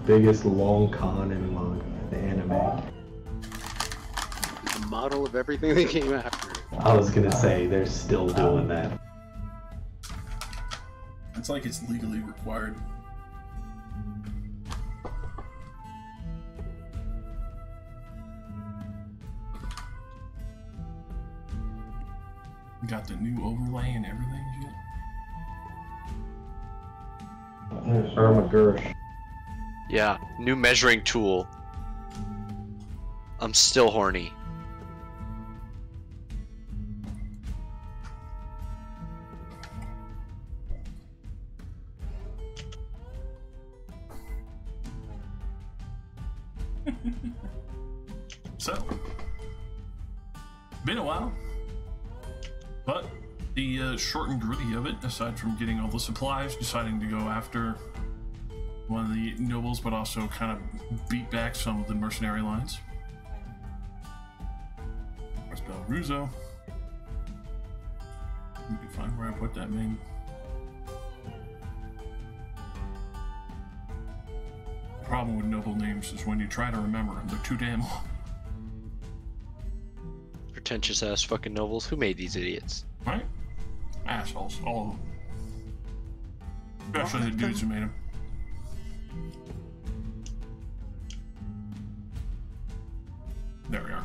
biggest long con in the anime. The model of everything they came after. I was gonna say, they're still doing that. It's like it's legally required. Got the new overlay and everything, shit. Irma Gersh. Yeah, new measuring tool. I'm still horny. So, been a while, but the short and gritty of it, aside from getting all the supplies, deciding to go after one of the nobles, but also kind of beat back some of the mercenary lines. Where's Belruzo? You can find where I put that name. The problem with noble names is when you try to remember them, they're too damn long. Pretentious ass fucking nobles. Who made these idiots? Right? Assholes, all of them. Especially the dudes who made them. There we are.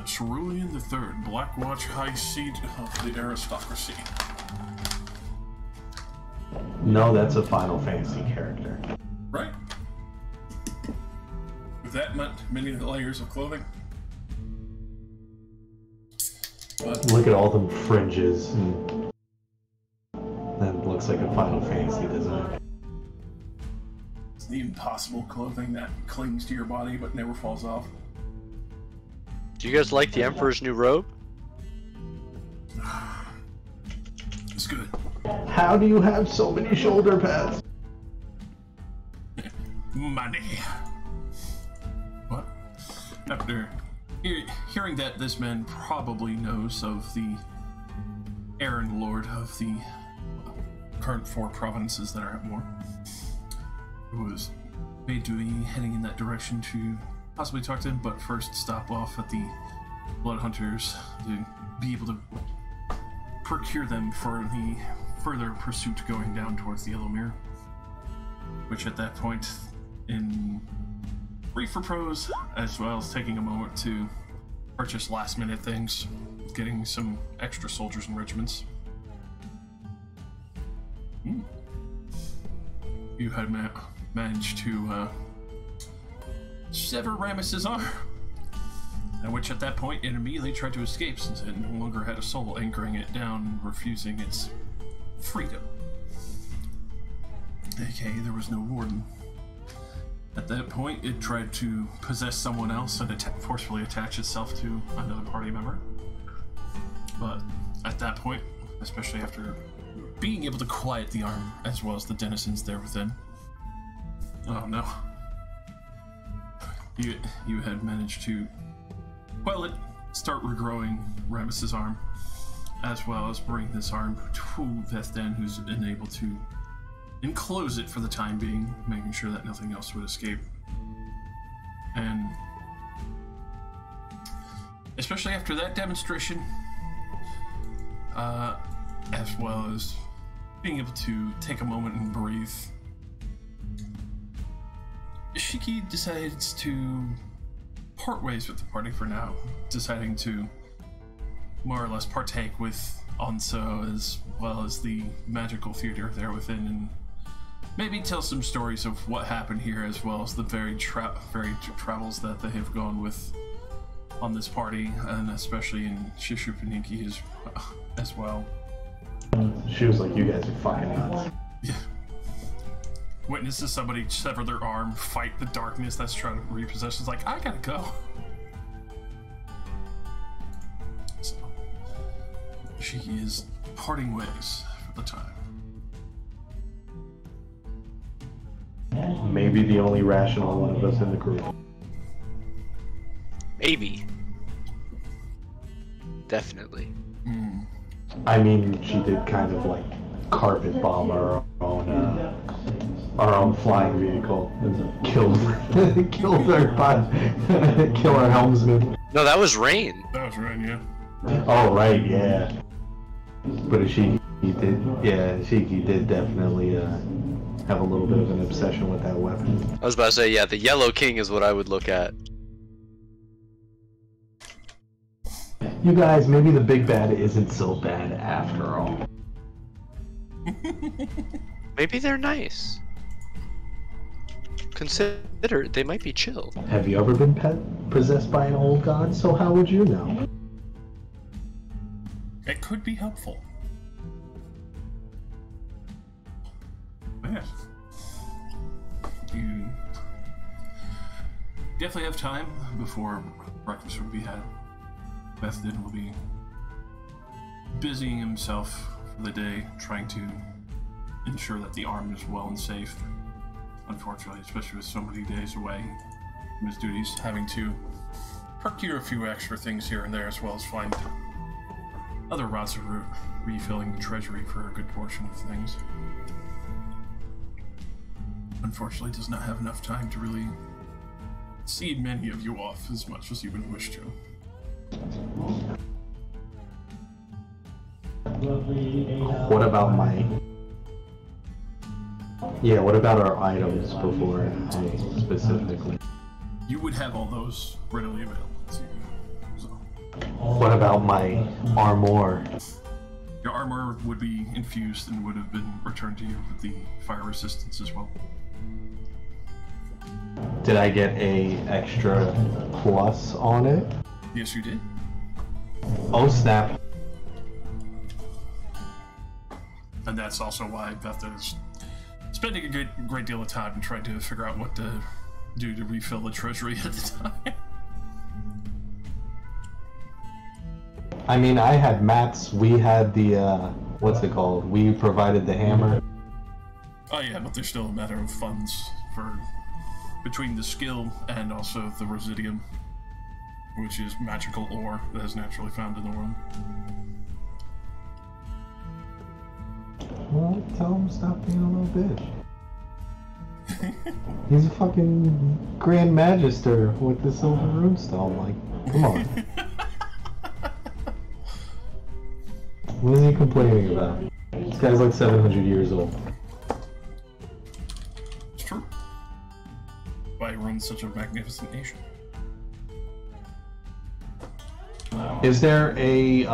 Cerulean III, Blackwatch High Seat of the Aristocracy. No, that's a Final Fantasy character. Right? With that meant many layers of clothing. But Look at all them fringes. And that looks like a Final Fantasy, doesn't it? it's the impossible clothing that clings to your body but never falls off. Do you guys like the Emperor's new robe? It's good. How do you have so many shoulder pads? Money. What? After hearing that this man probably knows of the errand lord of the current 4 provinces that are at war, who was made to be heading in that direction to possibly talk to him, but first stop off at the Blood Hunters to be able to procure them for the further pursuit going down towards the Yellow Mirror, which at that point, in brief repose, as well as taking a moment to purchase last minute things, getting some extra soldiers and regiments. You had managed to sever Rammus's arm, which at that point it immediately tried to escape since it no longer had a soul anchoring it down and refusing its freedom. AKA, there was no warden. At that point, it tried to possess someone else and forcefully attach itself to another party member. But at that point, especially after being able to quiet the arm as well as the denizens there within, oh no, you had managed to quell it, start regrowing Rammus's arm, as well as bring this arm to Vethden, who's been able to enclose it for the time being, making sure that nothing else would escape. And especially after that demonstration, as well as being able to take a moment and breathe, Shiki decides to part ways with the party for now, deciding to more or less partake with Onso as well as the magical theater there within, and maybe tell some stories of what happened here, as well as the varied travels that they have gone with on this party, and especially in Shishupaniki as well. She was like, you guys are fucking nuts. Yeah. Witnesses somebody sever their arm, fight the darkness that's trying to repossess. It's like, I gotta go. So, she is parting ways for the time. Maybe the only rational one of us in the group. Maybe. Definitely. I mean, she did kind of like carpet bomb our own flying vehicle and killed killed kill our helmsman. No, that was Rain. That was right, yeah. Oh right, yeah. But Shiki did definitely have a little bit of an obsession with that weapon. I was about to say, yeah, the Yellow King is what I would look at. You guys, maybe the big bad isn't so bad after all. Maybe they're nice. Consider they might be chill. Have you ever been possessed by an old god? So how would you know? It could be helpful. Yes. You definitely have time before breakfast would be had. Bethdin will be busying himself for the day, trying to ensure that the arm is well and safe. Unfortunately, especially with so many days away from his duties, having to procure a few extra things here and there, as well as find other routes of route, refilling the treasury for a good portion of things. Unfortunately, does not have enough time to really see many of you off as much as you would wish to. What about what about our items before I specifically? You would have all those readily available to you. So. What about my armor? Your armor would be infused and would have been returned to you with the fire resistance as well. Did I get a extra plus on it? Yes, you did. Oh snap. And that's also why Beth is spending a great deal of time in trying to figure out what to do to refill the treasury at the time. I mean, I had mats, we had the, what's it called? We provided the hammer. Oh yeah, but there's still a matter of funds for between the skill and also the residium, which is magical ore that is naturally found in the world. Well, tell him to stop being a little bitch. He's a fucking Grand Magister with the Silver Runestone, like, come on. What is he complaining about? This guy's like 700 years old. It's true. Why he runs such a magnificent nation. Is there a,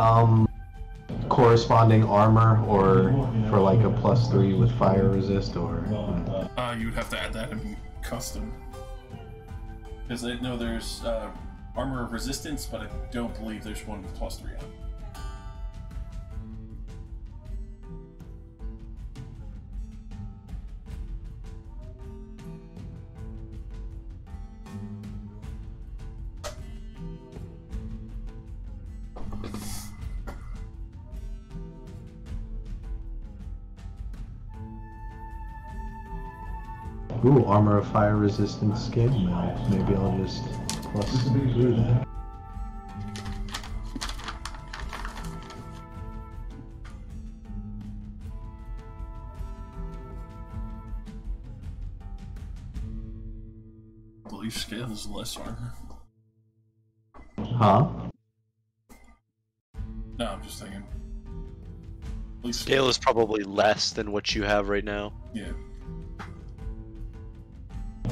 corresponding armor, or for like a +3 with fire resist, or? You would have to add that in custom. Because I know there's armor of resistance, but I don't believe there's one with +3 on it. Ooh, armor of fire resistance skin. Maybe I'll just plus do that. I believe scale is less armor. Huh? No, I'm just thinking. At least Scale is probably less than what you have right now. Yeah.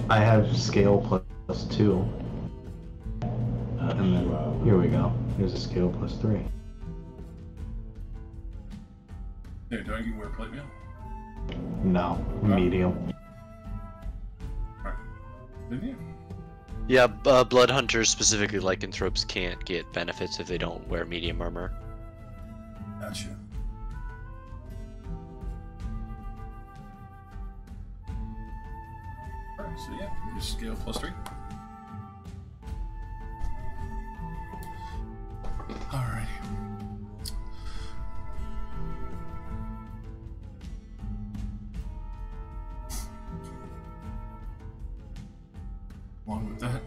I have scale +2. And then, here we go. Here's a scale +3. Hey, do I get wear plate mail? No, medium. Alright. Then yeah. Yeah, blood hunters, specifically lycanthropes, can't get benefits if they don't wear medium armor. Gotcha. Alright, so yeah, just scale +3. Alrighty. Along with that.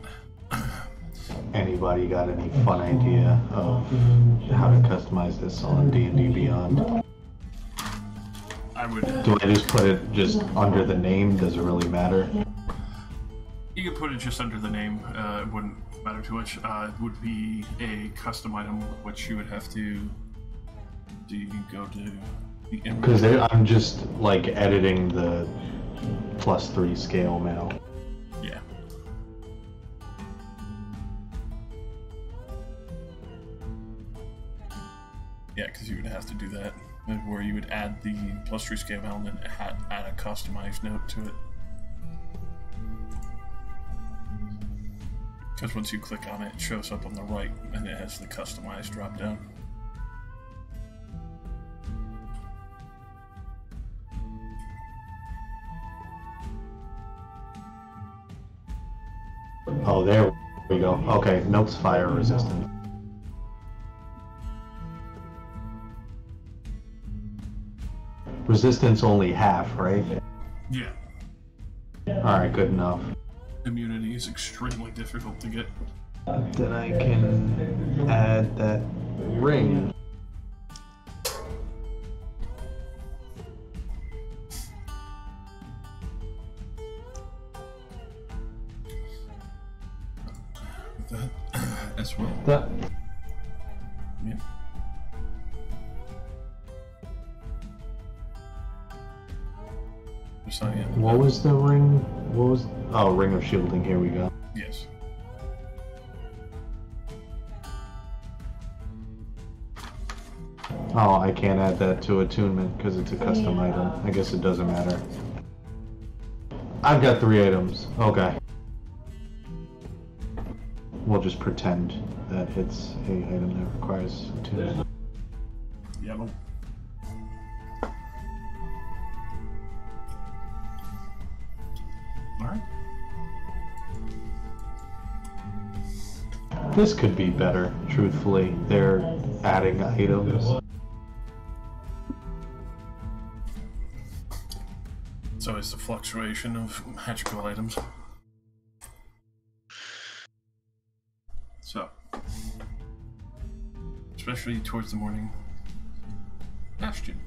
anybody got any fun idea of how to customize this on D&D Beyond? I would. Do I just put it just under the name? Does it really matter? You could put it just under the name. It wouldn't matter too much. It would be a custom item, which you would have to. Do you go to the? Because I'm just like editing the +3 scale now. Yeah. Yeah, because you would have to do that, where you would add the +3 scale element and add a customized note to it. Because once you click on it, it shows up on the right, and it has the customized drop down. Oh, there we go. Okay, notes fire resistant. Resistance only half, right? Yeah. Alright, good enough. Immunity is extremely difficult to get. Then I can add that ring. That as well. Yeah. What was the ring? What was? Oh, ring of shielding. Here we go. Yes. Oh, I can't add that to attunement because it's a custom item. I guess it doesn't matter. I've got 3 items. Okay. We'll just pretend that it's a item that requires attunement. Yellow. Alright. This could be better, truthfully. They're adding items. So it's the fluctuation of magical items. So, especially towards the morning. Bastion.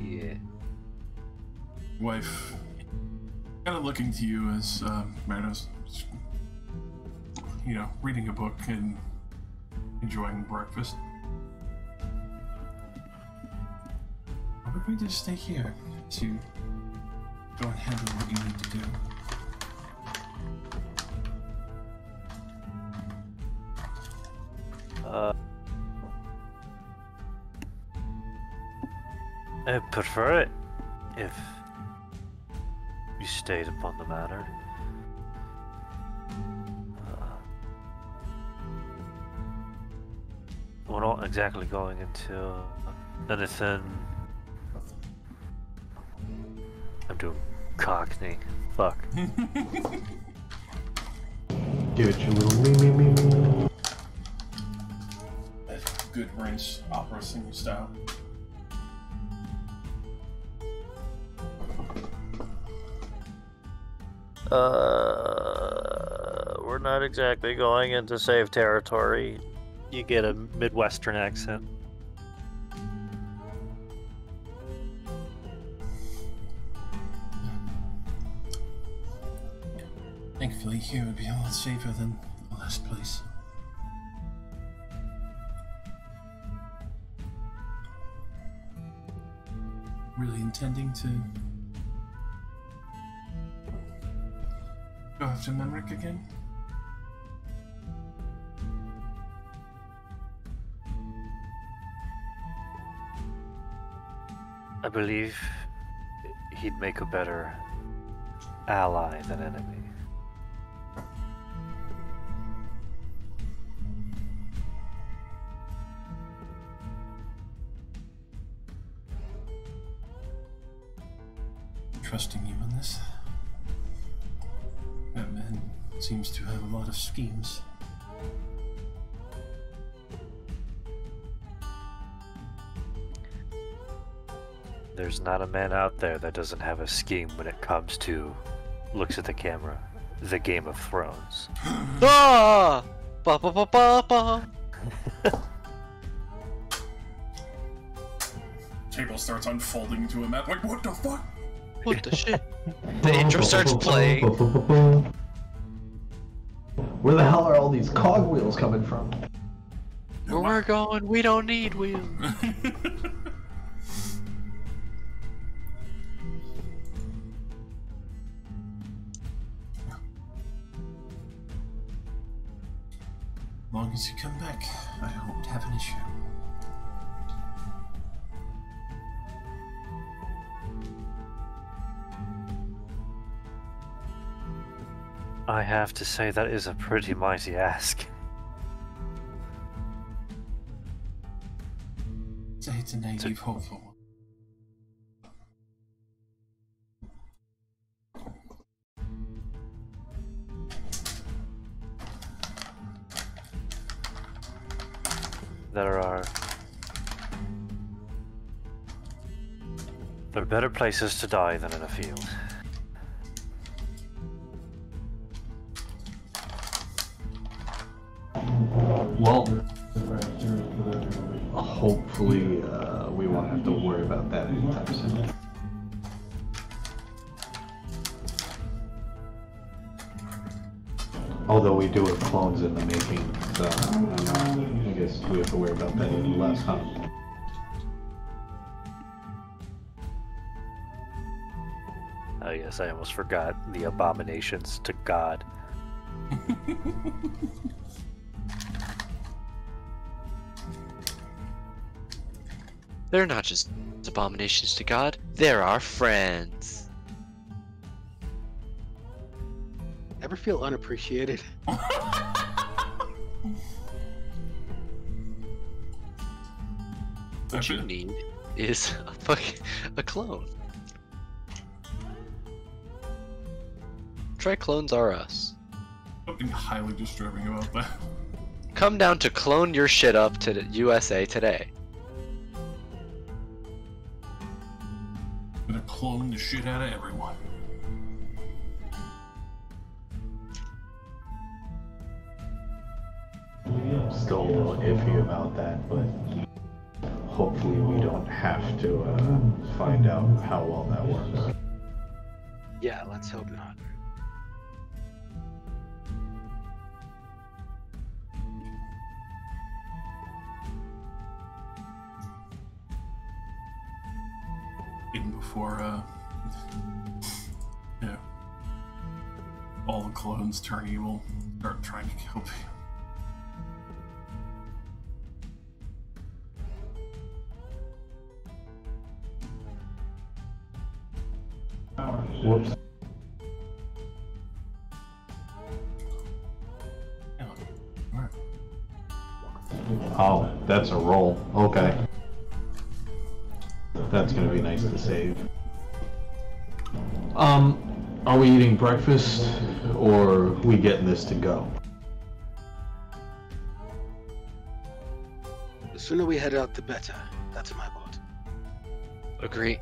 Yeah. Wife, kind of looking to you as Marino's, reading a book and enjoying breakfast. We're going to stay here to go and handle what you need to do. I prefer it if you stayed upon the matter. We're not exactly going into anything. I'm doing Cockney. Fuck. Give it your little me. Good rinse, opera singing style. We're not exactly going into safe territory. You get a Midwestern accent. Thankfully, here would be a lot safer than the last place. Really intending to go after Memrick again? I believe he'd make a better ally than enemy. Trusting you on this. That man seems to have a lot of schemes. There's not a man out there that doesn't have a scheme when it comes to looks at the camera. the Game of Thrones. Ah! Ba ba ba ba ba. Table starts unfolding to a map. Like, what the fuck? What the shit? The intro starts playing. Where the hell are all these cogwheels coming from? Where we're going, we don't need wheels. As long as you come back, I won't have an issue. I have to say that is a pretty mighty ask. Say it's a naive, hopeful one. There are better places to die than in a field. Well, hopefully we won't have to worry about that anytime soon. Although we do have clones in the making, so I guess we have to worry about that even less, huh? Oh yes, I almost forgot the abominations to God. They're not just abominations to God, they're our friends. Ever feel unappreciated? What you need is a clone. Try Clones R Us. Something highly disturbing about that. Come down to clone your shit up to the USA today. I'm gonna clone the shit out of everyone. Still a little iffy about that, but hopefully we don't have to find out how well that works. Yeah, let's hope not. Even before, yeah, all the clones turn evil, start trying to kill people. Whoops. Yeah. Alright. Oh, that's a roll. Okay. That's gonna be nice to save. Are we eating breakfast, or we getting this to go? The sooner we head out, the better. That's my vote. Agreed.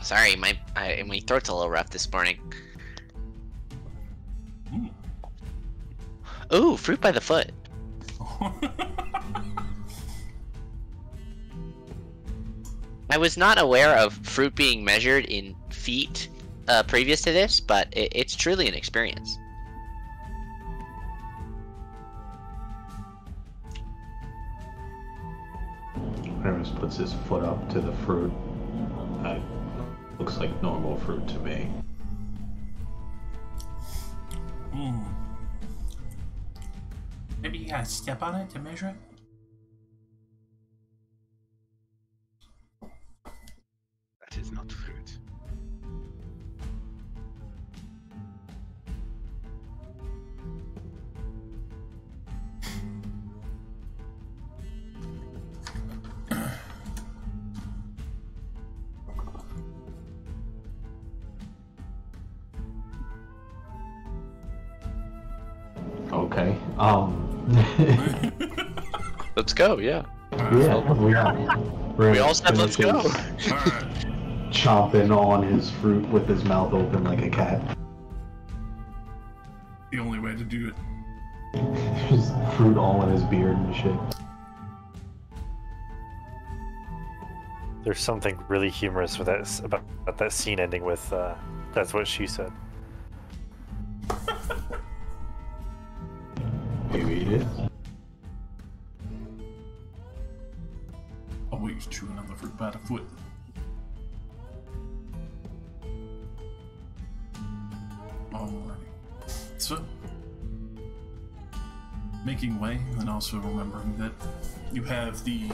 Sorry, my throat's a little rough this morning. Ooh, fruit by the foot. I was not aware of fruit being measured in feet previous to this, but it's truly an experience. Ernest puts his foot up to the fruit. Looks like normal fruit to me. Maybe you gotta step on it to measure it? That is not fruit. Okay. Let's go, yeah. We all said let's go. Alright. Chomping on his fruit with his mouth open like a cat. to do it. Just fruit all in his beard and shit. There's something really humorous with that about that scene ending with that's what she said. Maybe it is. Always chewing on the fruit by the foot. Alrighty. So, making way, and also remembering that you have the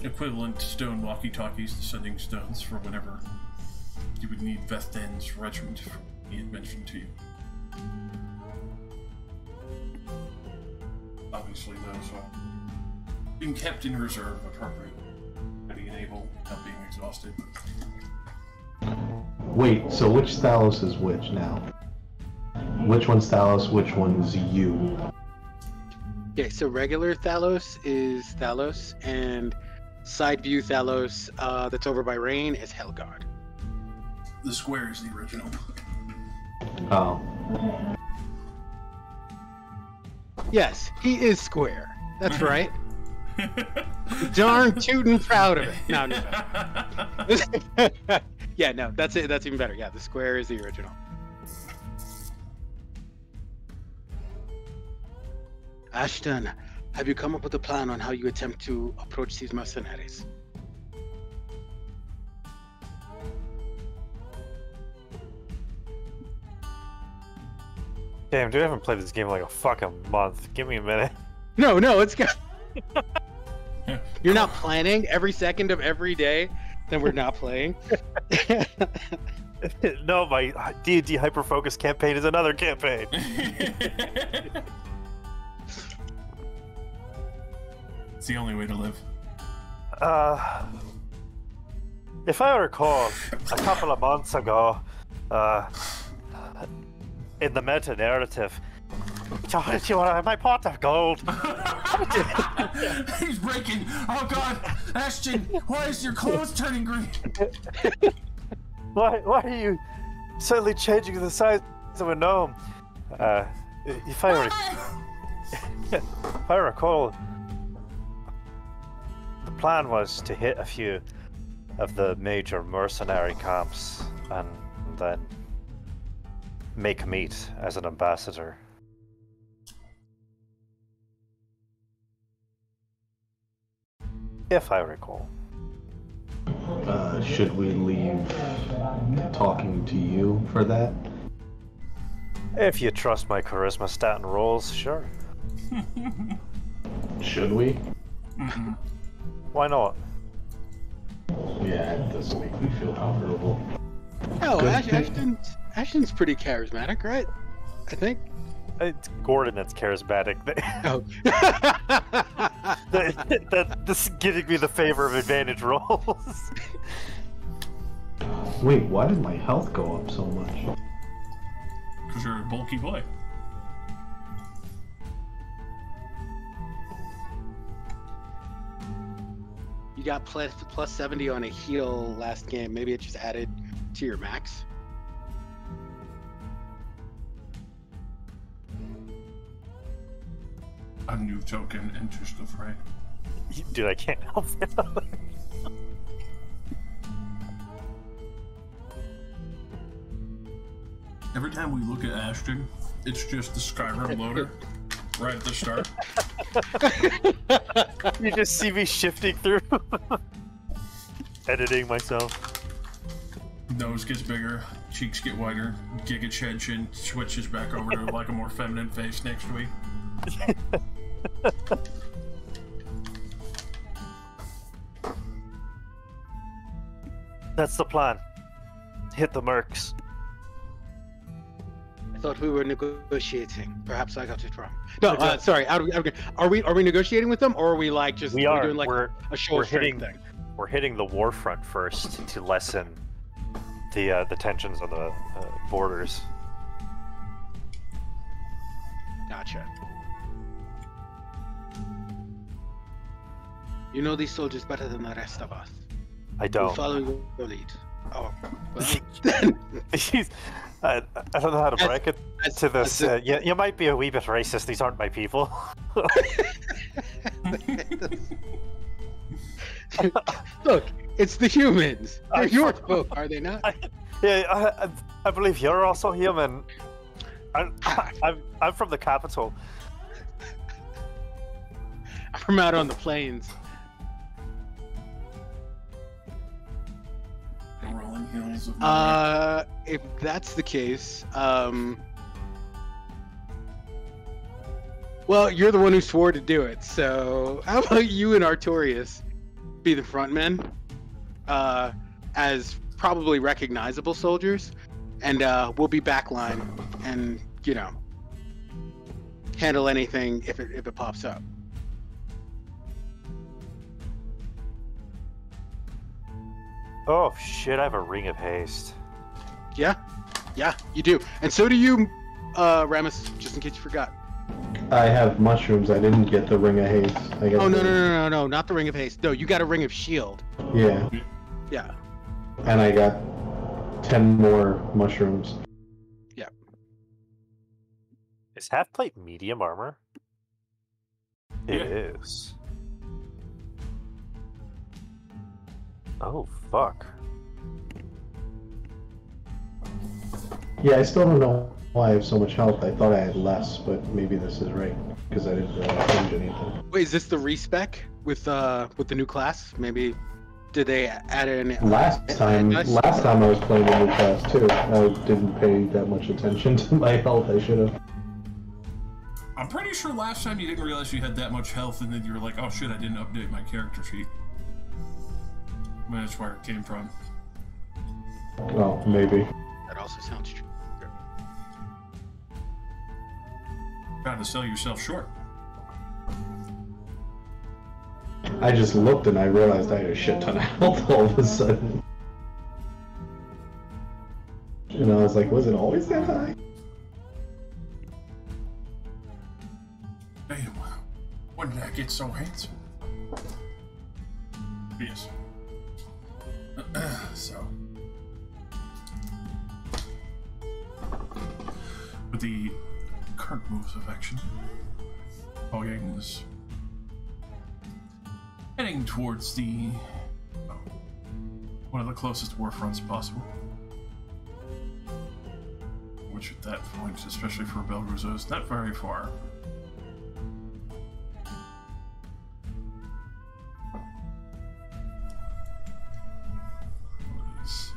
equivalent stone walkie-talkies, the sending stones, for whenever you would need Vethen's regiment, he had mentioned to you. Obviously, those are being kept in reserve, appropriate, ready and able, not being exhausted. Wait, so which Thalos is which now? Which one's Thalos, which one's you? Okay, so regular Thalos is Thalos, and side view Thalos that's over by Rain is Helgard. The square is the original. Oh. Yes, he is square. That's right. Darn tootin' proud of it. No, no. Yeah, no, that's it. That's even better. Yeah, the square is the original. Ashton, have you come up with a plan on how you attempt to approach these mercenaries? Damn, dude, I haven't played this game in like a fucking month. Give me a minute. No, it's good. You're not planning every second of every day, then we're not playing. No, my D&D hyper-focus campaign is another campaign. It's the only way to live. If I recall, a couple of months ago, in the meta-narrative, you want my pot of gold? He's breaking! Oh god! Ashton, why is your clothes turning green? Why are you suddenly changing the size of a gnome? If I recall, the plan was to hit a few of the major mercenary camps and then make meat as an ambassador. If I recall. Should we leave talking to you for that? If you trust my charisma stat and rolls, sure. Should we? Why not? Yeah, it doesn't make me feel comfortable. Oh, Good. Ashton's pretty charismatic, right? I think. It's Gordon that's charismatic. Oh. This is giving me the favor of advantage rolls. Wait, why did my health go up so much? Because you're a bulky boy. You got plus 70 on a heal last game. Maybe it just added to your max. A new token enters the fray. Dude, I can't help it. Every time we look at Ashton, it's just the Skyrim loader right at the start. You just see me shifting through. Editing myself. Nose gets bigger, cheeks get wider, Giga Chenchin switches back over to like a more feminine face next week. That's the plan. Hit the mercs. I thought we were negotiating. Perhaps I got it wrong. No, sorry. Are we negotiating with them, or are we like just We're doing like a show of strength thing? We're hitting the war front first to lessen the tensions on the borders. Gotcha. You know these soldiers better than the rest of us. I We'll don't. follow your lead. Oh, well, then. I don't know how to break it to this. as You might be a wee bit racist. These aren't my people. Look, it's the humans. They're your folk, are they not? I believe you're also human. I'm from the capital. I'm from out on the plains. The rolling hills of If that's the case, well, you're the one who swore to do it, so how about you and Artorias be the front men, as probably recognizable soldiers, and we'll be backline, and handle anything if it pops up. Oh shit! I have a ring of haste. Yeah, you do, and so do you, Ramus. Just in case you forgot. I have mushrooms. I didn't get the ring of haste. I got Oh no, not the ring of haste. No, you got a ring of shield. Yeah. Yeah. And I got 10 more mushrooms. Yeah. Is half plate medium armor? It Yeah. is. Oh fuck. Yeah, I still don't know why I have so much health. I thought I had less, but maybe this is right because I didn't change anything. Wait, is this the respec with the new class? Maybe did they add in? Last time I was playing a new class too. I didn't pay that much attention to my health. I should have. I'm pretty sure last time you didn't realize you had that much health, and then you were like, "Oh shit, I didn't update my character sheet." I mean, that's where it came from. Well, maybe. That also sounds true. Trying to sell yourself short. I just looked and I realized I had a shit ton of health all of a sudden. And I was like, was it always that high? Damn, when did I get so handsome? Yes. So, with the current moves of action, Gang is heading towards the one of the closest war fronts possible. Which at that point, especially for Belgruzo, is not very far. Let's see.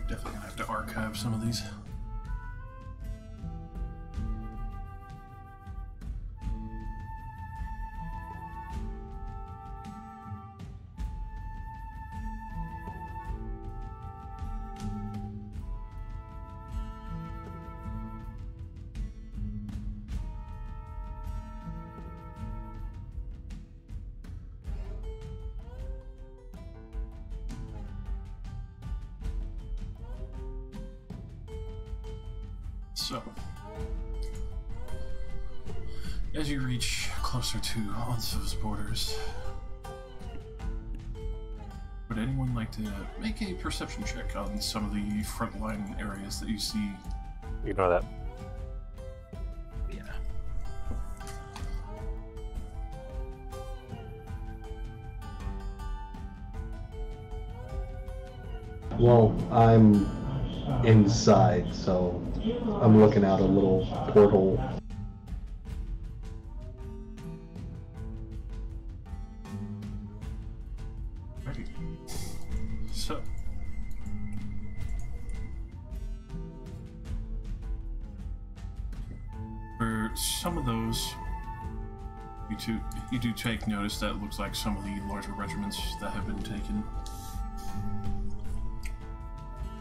Definitely gonna have to archive some of these. So, as you reach closer to Onso's borders, would anyone like to make a perception check on some of the frontline areas that you see? Ignore that. Yeah. Well, I'm inside, so I'm looking out a little porthole. Ready. So, for some of those, you do take notice that it looks like some of the larger regiments that have been taken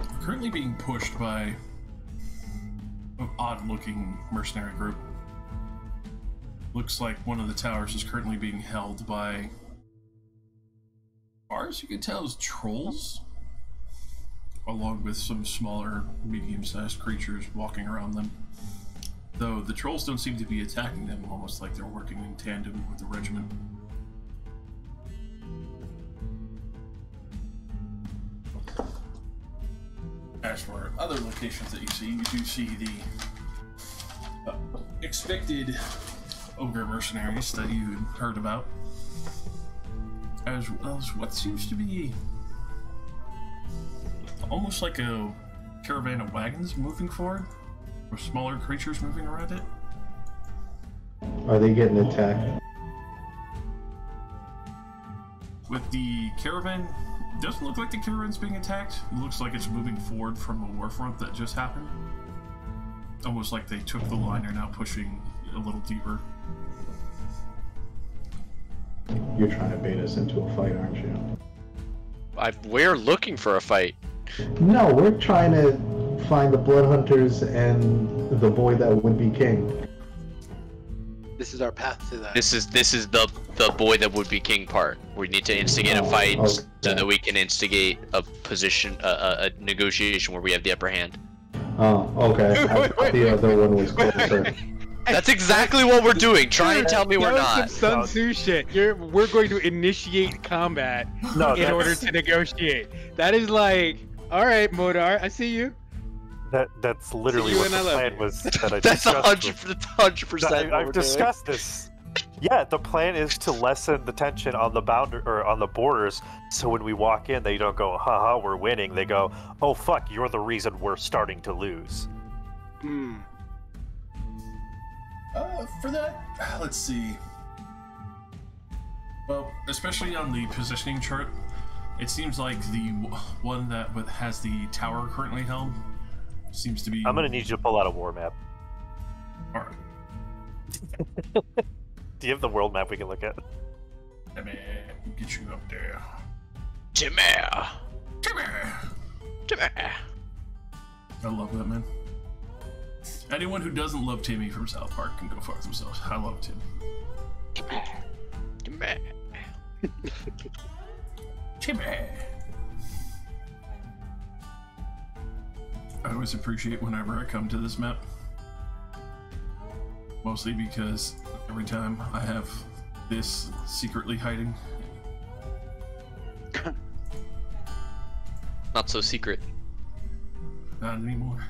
are currently being pushed by an odd-looking mercenary group. Looks like one of the towers is currently being held by, as far as you can tell, is trolls, along with some smaller, medium-sized creatures walking around them. Though the trolls don't seem to be attacking them, almost like they're working in tandem with the regiment. as for other locations that you do see the expected ogre mercenaries that you heard about, as well as what seems to be almost like a caravan of wagons moving forward, with smaller creatures moving around it. Are they getting attacked? With the caravan, doesn't look like the caravan's being attacked. It looks like it's moving forward from a war front that just happened. Almost like they took the line and are now pushing a little deeper. You're trying to bait us into a fight, aren't you? We're looking for a fight. No, we're trying to find the blood hunters and the boy that would be king. This is our path to that. This is the boy that would be king part. We need to instigate a fight so that we can instigate a position, a negotiation where we have the upper hand. Oh, okay. I thought the other one was closer. That's exactly what we're doing. Try and tell me we're not. Some Sun Tzu shit. We're going to initiate combat in order to negotiate. That is like, all right, Modar, I see you. That's literally what the plan was. That I That's discussed 100%. I've discussed this. Yeah, the plan is to lessen the tension on the on the borders, so when we walk in, they don't go, haha, we're winning. They go, oh fuck, you're the reason we're starting to lose. Hmm. For that, let's see. Well, especially on the positioning chart, it seems like the one that has the tower currently held seems to be... I'm gonna need you to pull out a war map. Alright. Do you have the world map we can look at? Let me get you up there. Timmy! I love that, man. Anyone who doesn't love Timmy from South Park can go fuck themselves. I love Tim. Timmy. I always appreciate whenever I come to this map. Mostly because every time I have this secretly hiding. Not so secret. Not anymore.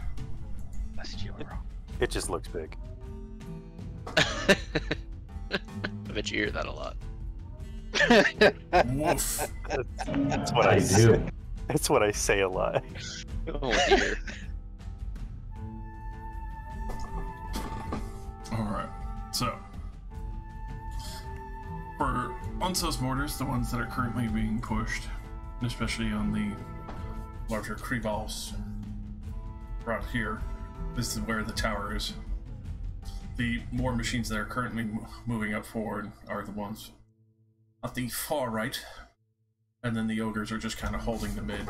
It just looks big. I bet you hear that a lot. Woof. That's what I do. That's what I say a lot. Oh dear. Alright, so for Unso's mortars, the ones that are currently being pushed, especially on the larger Krivals right here, this is where the tower is. The war machines that are currently moving up forward are the ones at the far right, and then the ogres are just kind of holding the mid.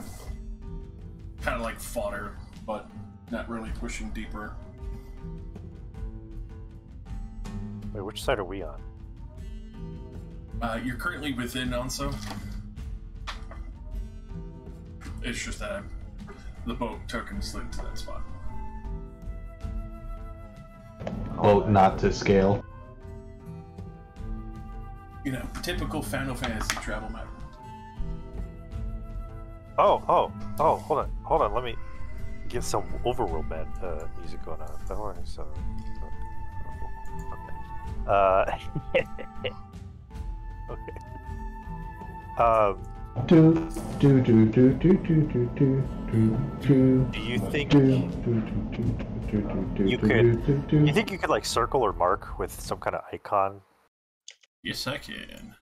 Kind of like fodder, but not really pushing deeper. Wait, which side are we on? You're currently within Onso. It's just that the boat took and slid to that spot. Boat not to scale. You know, typical Final Fantasy travel map. Oh, hold on, let me get some Overworld man music going on. Don't worry, so... Okay. Do you think you could like circle or mark with some kind of icon? Yes, I can.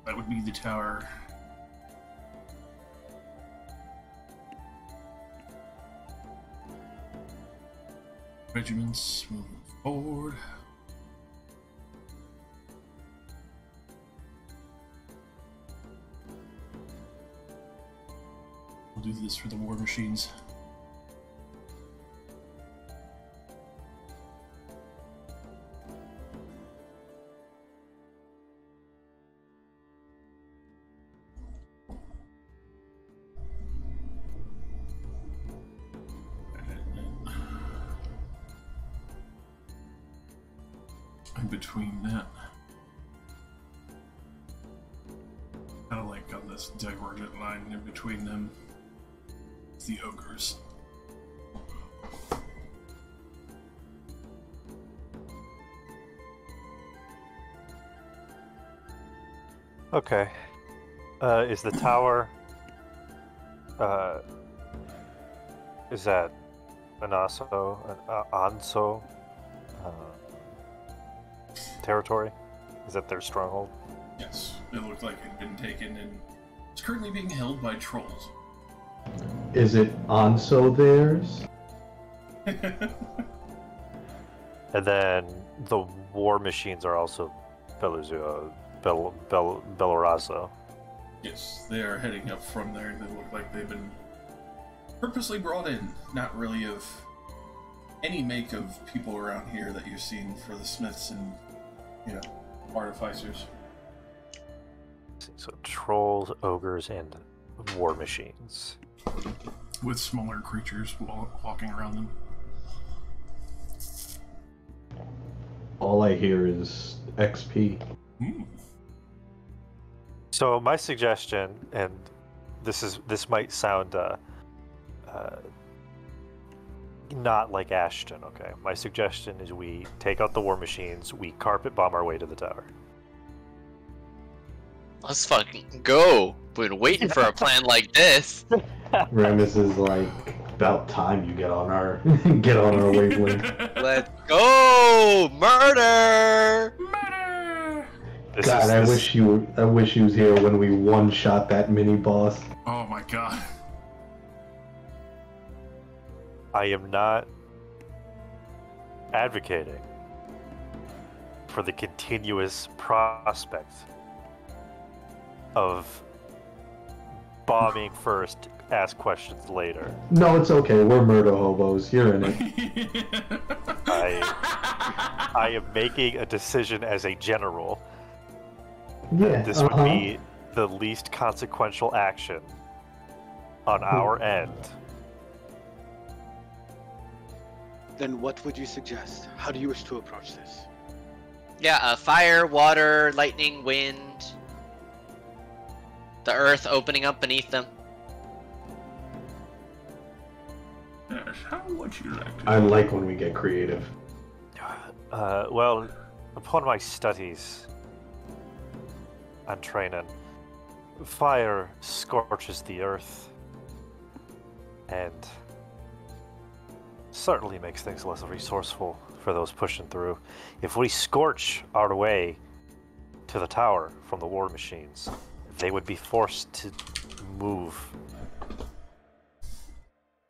That would be the tower. Regiments moving forward. We'll do this for the war machines. In between that, kind of like on this divergent line in between them, the ogres. Okay. Is the tower? Is that an Anso territory? Is that their stronghold? Yes, it looked like it had been taken and it's currently being held by trolls. Is it Anso theirs? And then the war machines are also Belorazo. Yes, they are heading up from there. They look like they've been purposely brought in, not really of any make of people around here that you've seen for the smiths and, you know, artificers. So trolls, ogres, and war machines. With smaller creatures walking around them. All I hear is XP. So my suggestion, and this might sound not like Ashton, okay? My suggestion is we take out the war machines, we carpet bomb our way to the tower. Let's fucking go. We've been waiting for a plan like this. Remus is like, about time you get on our wavelength. Let's go! Murder! Murder! God, I wish you was here when we one-shot that mini boss. Oh my god. I am not advocating for the continuous prospect of bombing first, ask questions later. No, it's okay. We're murder hobos. You're in it. I am making a decision as a general. Yeah. This would be the least consequential action on our end. Then what would you suggest? How do you wish to approach this? Yeah, fire, water, lightning, wind. The earth opening up beneath them. Yes, how would you like to? I like when we get creative. Well, upon my studies and training, fire scorches the earth and certainly makes things less resourceful for those pushing through. If we scorch our way to the tower from the war machines, they would be forced to move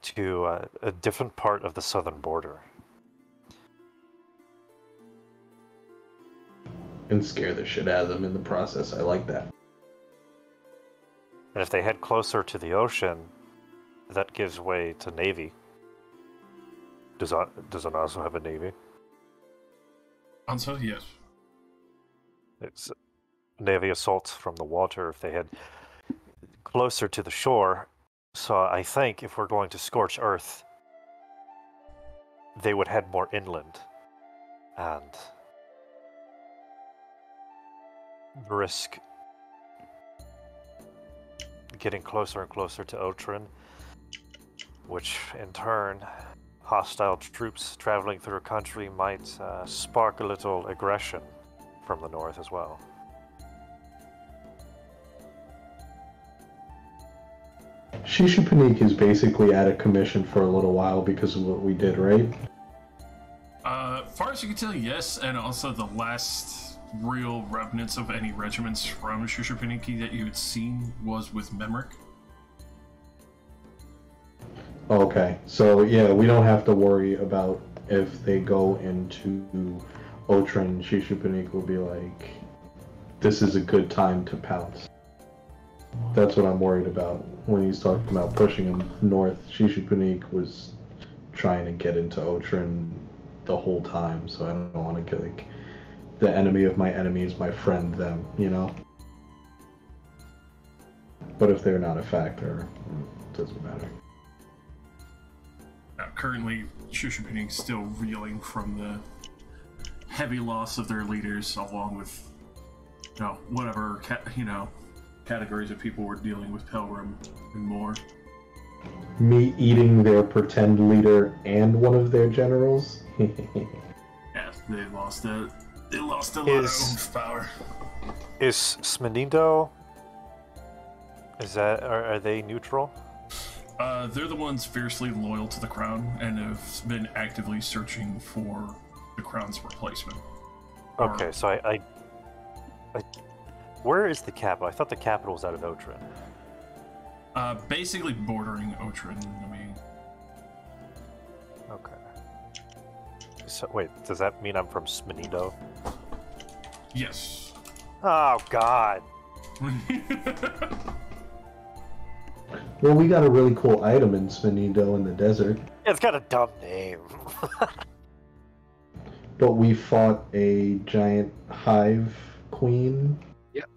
to a different part of the southern border. And scare the shit out of them in the process. I like that. And if they head closer to the ocean, that gives way to navy. Does it also have a navy? Answer yes. It's navy assaults from the water if they head closer to the shore. So I think if we're going to scorch earth, they would head more inland and risk getting closer and closer to Otren, which in turn, hostile troops traveling through a country might spark a little aggression from the north as well. Shishupanik is basically out of commission for a little while because of what we did, right? Far as you can tell, yes, and also the last real remnants of any regiments from Shushupaniki that you had seen was with Memrick. Okay, so yeah, we don't have to worry about if they go into Otren. Shishupanik will be like, this is a good time to pounce. That's what I'm worried about. when he's talking about pushing him north, Shishipunik was trying to get into Otren the whole time, so I don't want to get like the enemy of my enemy is my friend. Them, you know. But if they're not a factor, it doesn't matter. Currently, Shishipunik's still reeling from the heavy loss of their leaders, along with, whatever, categories of people were dealing with Pilgrim and more. Me eating their pretend leader and one of their generals? Yeah, they lost a lot of power. Is Smenindo... Are they neutral? They're the ones fiercely loyal to the crown and have been actively searching for the crown's replacement. Okay, so I where is the capital? I thought the capital was out of Otren. Basically bordering Otren. I mean. Okay. So wait, does that mean I'm from Smenindo? Yes. Oh God. Well, we got a really cool item in Smenindo in the desert. Yeah, it's got a dumb name. But we fought a giant hive queen. Yep.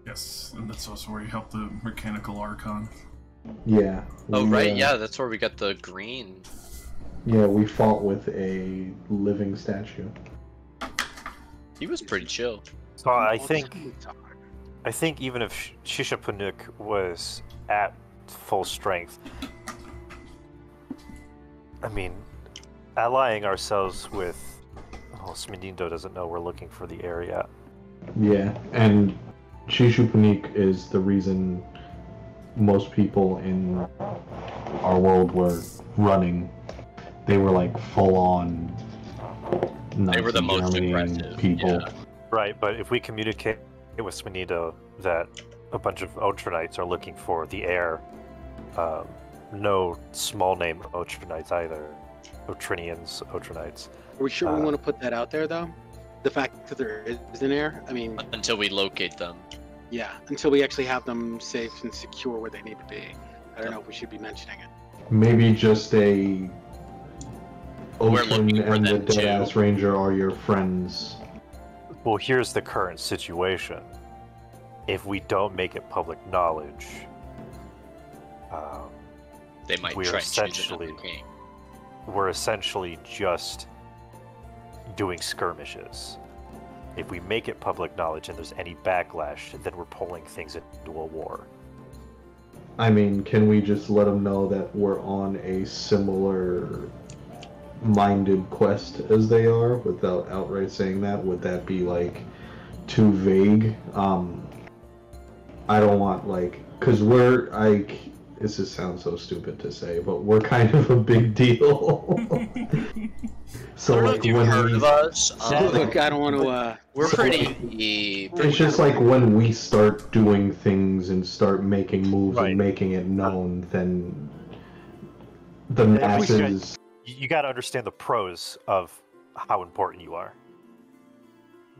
Yes, and that's also where you help the mechanical archon. Yeah. Oh, right, yeah, that's where we got the green. Yeah, we fought with a living statue. He was pretty chill. So I think even if Shishipunuk was at full strength, I mean, allying ourselves with... Oh, Smenindo doesn't know we're looking for the area. Yeah, and Shishipunik is the reason most people in our world were running. They were like full-on They were the most aggressive people. Yeah. Right, but if we communicate with Smenindo that a bunch of Otrenites are looking for the heir, no small name Otrenites either. Otrinians, Otrenites. Are we sure we want to put that out there, though? The fact that there is an heir? I mean... Until we locate them. Yeah, until we actually have them safe and secure where they need to be. I don't know if we should be mentioning it. Maybe just a... We're looking Otren for and the them, too. Deadass Ranger are your friends. Well, here's the current situation. If we don't make it public knowledge, They might we're try and choose essentially another king. we're essentially just doing skirmishes. If we make it public knowledge and there's any backlash, then we're pulling things into a war. I mean, can we just let them know that we're on a similar minded quest as they are without outright saying that? Would that be like too vague? I don't want like, because we're like, this just sounds so stupid to say, but we're kind of a big deal. So I don't know like if you've when heard we, of us. Look, I don't want to... We're So, pretty... it's just like when we start doing things and start making moves Right. and making it known, then the we masses. You got to understand the pros of how important you are.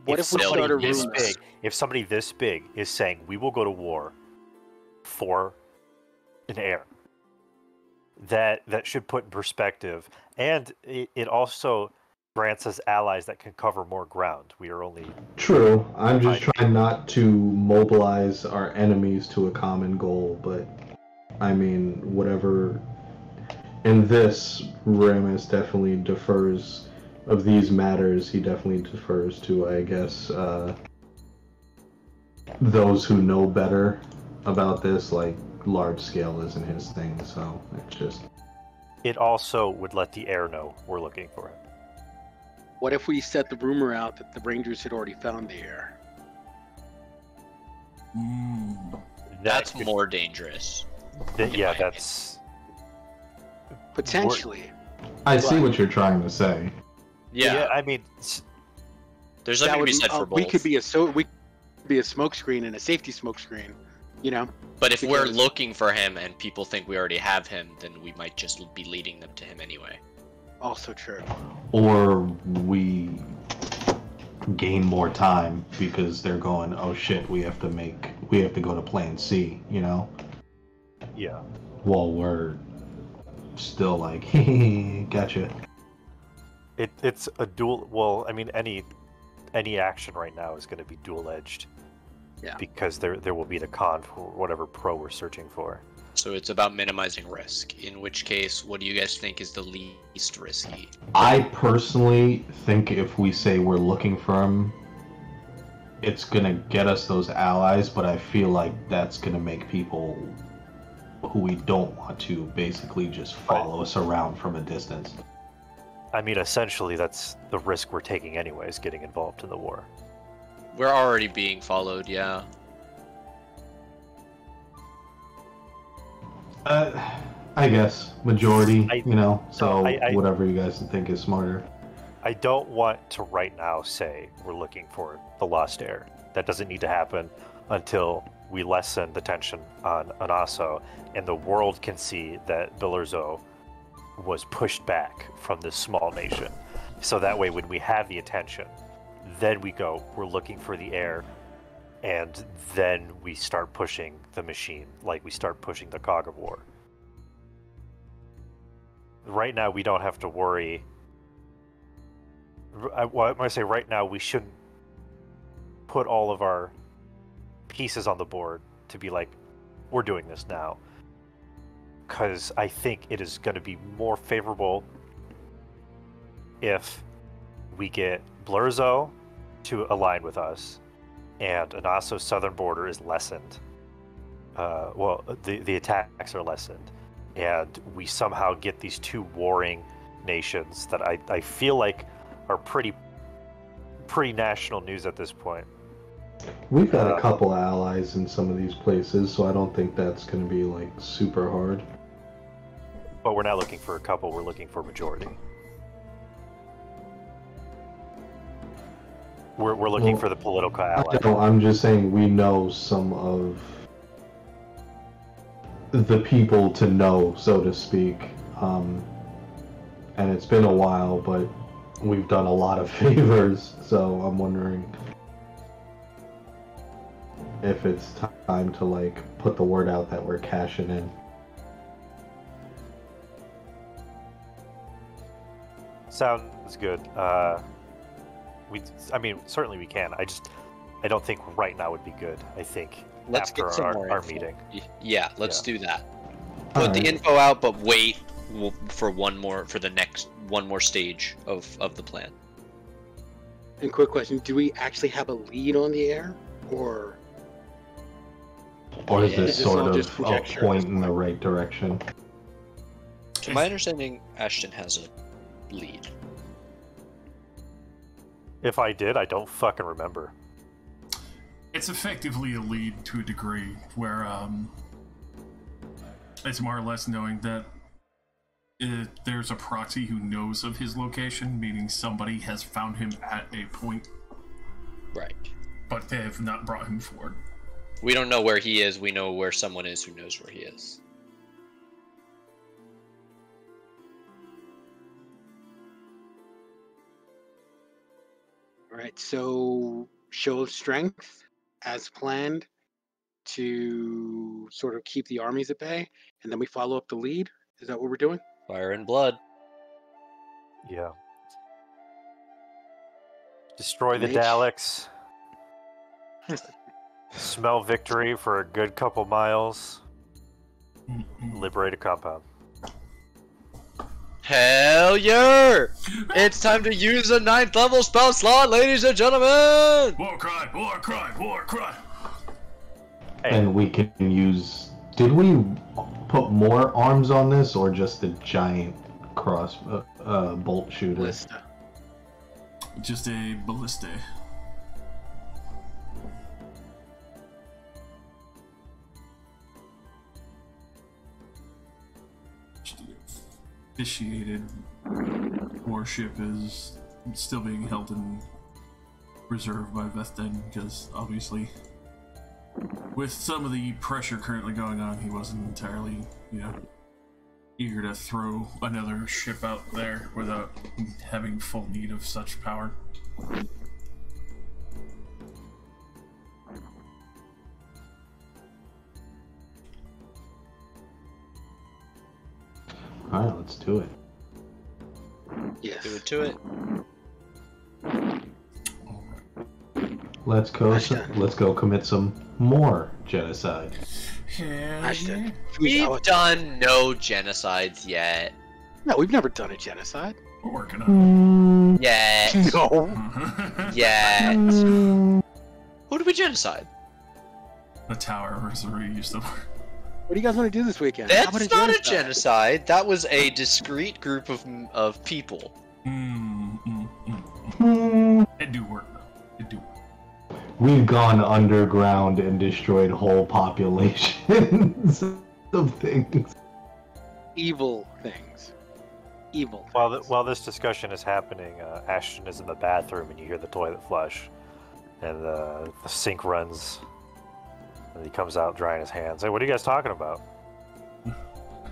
What if we start a this rumor? big, if somebody this big is saying we will go to war for an heir, that should put in perspective, and it also grants us allies that can cover more ground. We are only True. I'm just Fine. trying not to mobilize our enemies to a common goal, but I mean, whatever. In this, Ramus definitely defers of these matters. He definitely defers to, I guess, those who know better about this. Like, large scale isn't his thing, so it's just. It also would let the heir know we're looking for him. What if we set the rumor out that the Rangers had already found the heir? That's more dangerous. Yeah, my that's Potentially. I see what you're trying to say. Yeah, I mean, there's That nothing to would be said for both. we could be a smoke screen and a safety smoke screen, you know? But if we're because- looking for him and people think we already have him, then we might just be leading them to him anyway. Also true. Or we gain more time because they're going, oh shit, we have to go to plan C, you know? Yeah. Well, we're still like, gotcha. It's a dual. Well, I mean, any action right now is going to be dual-edged. Yeah. Because there will be the con for whatever pro we're searching for. So it's about minimizing risk. In which case, what do you guys think is the least risky? I personally think if we say we're looking for him, it's gonna get us those allies, but I feel like that's gonna make people who we don't want to basically just follow us around from a distance. I mean, essentially, that's the risk we're taking anyways, getting involved in the war. We're already being followed, yeah. I guess majority, so I whatever you guys think is smarter. I don't want to right now say we're looking for the Lost Heir. That doesn't need to happen until we lessen the tension on Anaso, and the world can see that Billerzo was pushed back from this small nation. So that way, when we have the attention, then we go, we're looking for the heir, and then we start pushing the machine, like we start pushing the cog of war. Right now, we don't have to worry. When I say right now, we shouldn't put all of our pieces on the board to be like, we're doing this now. Because I think it is going to be more favorable if we get Blurzo to align with us, and Anaso's southern border is lessened. The attacks are lessened, and we somehow get these two warring nations that I feel like are pretty national news at this point. We've got a couple allies in some of these places, so I don't think that's going to be like super hard. But we're not looking for a couple, we're looking for majority. We're looking for the political ally. No, I'm just saying we know some of the people to know, so to speak. And it's been a while, but we've done a lot of favors, so I'm wondering if it's time to like put the word out that we're cashing in. Sounds good. I mean, certainly we can. I don't think right now would be good. I think Let's after get some more our info. meeting. Yeah, let's do that. All Put the right. info out, but wait for one more stage of the plan. And quick question: do we actually have a lead on the air, or Or is Yeah, this is this sort all of just a conjecture at point this in the right direction? To my understanding, Ashton has a lead. If I did, I don't fucking remember. It's effectively a lead to a degree where it's more or less knowing that there's a proxy who knows of his location, meaning somebody has found him at a point, Right. but they have not brought him forward. We don't know where he is. We know where someone is who knows where he is. all right? So show of strength, as planned, to sort of keep the armies at bay, and then we follow up the lead. Is that what we're doing? Fire and blood. Yeah. Destroy the Mage. Daleks. Smell victory for a good couple miles. Liberate a compound. Hell yeah! It's time to use a 9th level spell slot, ladies and gentlemen! War cry, war cry, war cry! And we can use... Did we put more arms on this, or just the giant cross bolt shooter? Ballista. Just a ballista. Initiated warship is still being held in reserve by Vethden because obviously with some of the pressure currently going on, he wasn't entirely, eager to throw another ship out there without having full need of such power. All right, let's do it. Yes. Do it to it. Let's go. Hashtag. Let's go commit some more genocide. Hell Hashtag. yeah. We've done no genocides yet. No, we've never done a genocide. We're working on Yet. No. it. Yet. Who did we genocide? The tower is where you used to work. What do you guys want to do this weekend? How That's about not a genocide. That was a discrete group of people. It do work though. It do work. We've gone underground and destroyed whole populations of things. Evil things. Evil. While this discussion is happening, Ashton is in the bathroom and you hear the toilet flush, and the sink runs, and he comes out drying his hands. Hey, what are you guys talking about?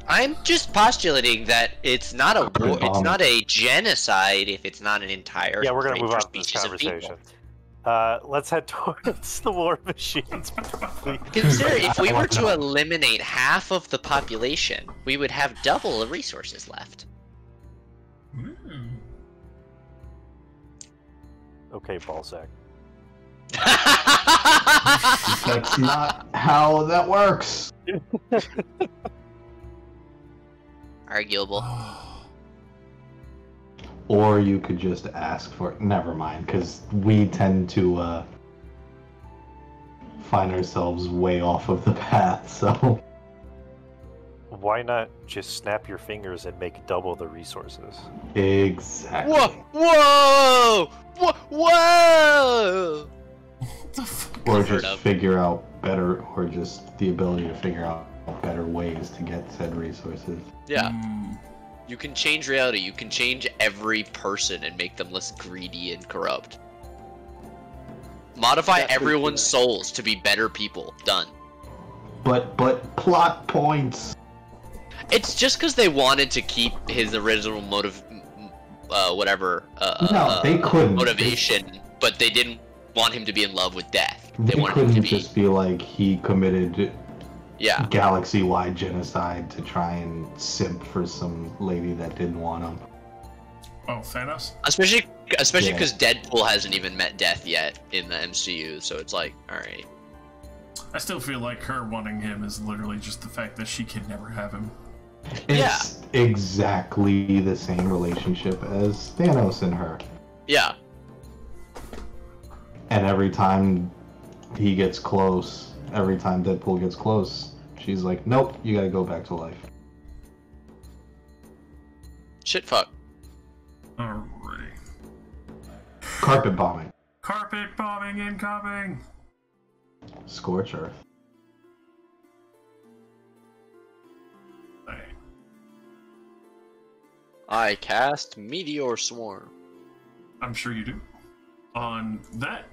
I'm just postulating that it's not a war, it's not a genocide if it's not an entire. Yeah, we're gonna move on to this species of people. conversation. Let's head towards the war machines. Consider if we were to eliminate half of the population, we would have double the resources left. Okay, ballsack. That's not how that works. Arguable. Or you could just ask for it. Never mind, because we tend to find ourselves way off of the path, so... Why not just snap your fingers and make double the resources? Exactly. Whoa! Whoa! Whoa! What the fuck? Or Heard just of. figure out better, or just the ability to figure out better ways to get said resources. Yeah. You can change reality. You can change every person and make them less greedy and corrupt. Modify That's pretty everyone's good. souls to be better people. Done. But plot points. It's just because they wanted to keep his original No, they couldn't. motivation, but they didn't want him to be in love with death. They They wanted him couldn't to be, just be like he committed yeah. galaxy-wide genocide to try and simp for some lady that didn't want him. Oh, Thanos? Especially Yeah. because Deadpool hasn't even met death yet in the MCU, so it's like, all right. I still feel like her wanting him is literally just the fact that she can never have him. It's exactly the same relationship as Thanos and her. Yeah. And every time he gets close, every time Deadpool gets close, she's like, nope, you gotta go back to life. Shit fuck. Alrighty. Carpet bombing. Carpet bombing incoming! Scorch Earth. Hey. I cast Meteor Swarm. I'm sure you do. On that,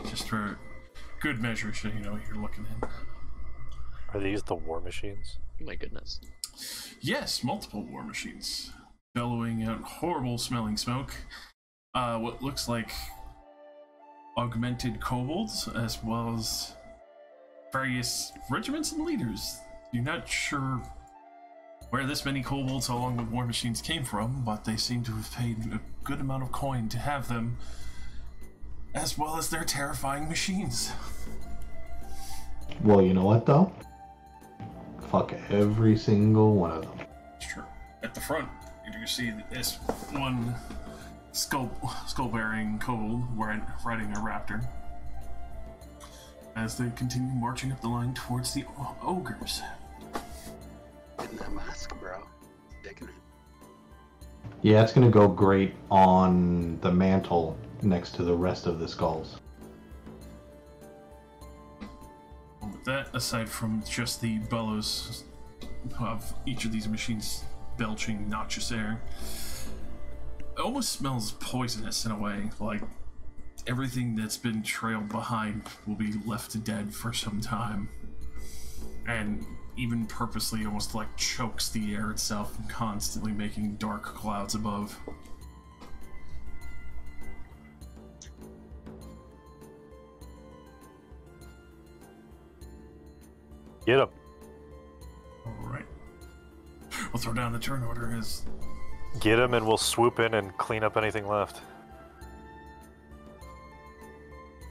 just for good measure, so you know what you're looking at. Are these the war machines? Oh my goodness. Yes, multiple war machines, bellowing out horrible smelling smoke. What looks like augmented kobolds, as well as various regiments and leaders. You're not sure where this many kobolds along with war machines came from, but they seem to have paid a good amount of coin to have them, as well as their terrifying machines. Well, you know what though? Fuck every single one of them. It's true. At the front, you do see this one skull-bearing kobold riding a raptor, as they continue marching up the line towards the ogres. In that mask, bro. Digging it. Yeah, it's gonna go great on the mantle next to the rest of the skulls. With that, aside from just the bellows of each of these machines belching noxious air, it almost smells poisonous in a way, like everything that's been trailed behind will be left dead for some time. And even purposely almost like chokes the air itself, constantly making dark clouds above. Get him. We'll throw down the turn order as... Get him and we'll swoop in and clean up anything left.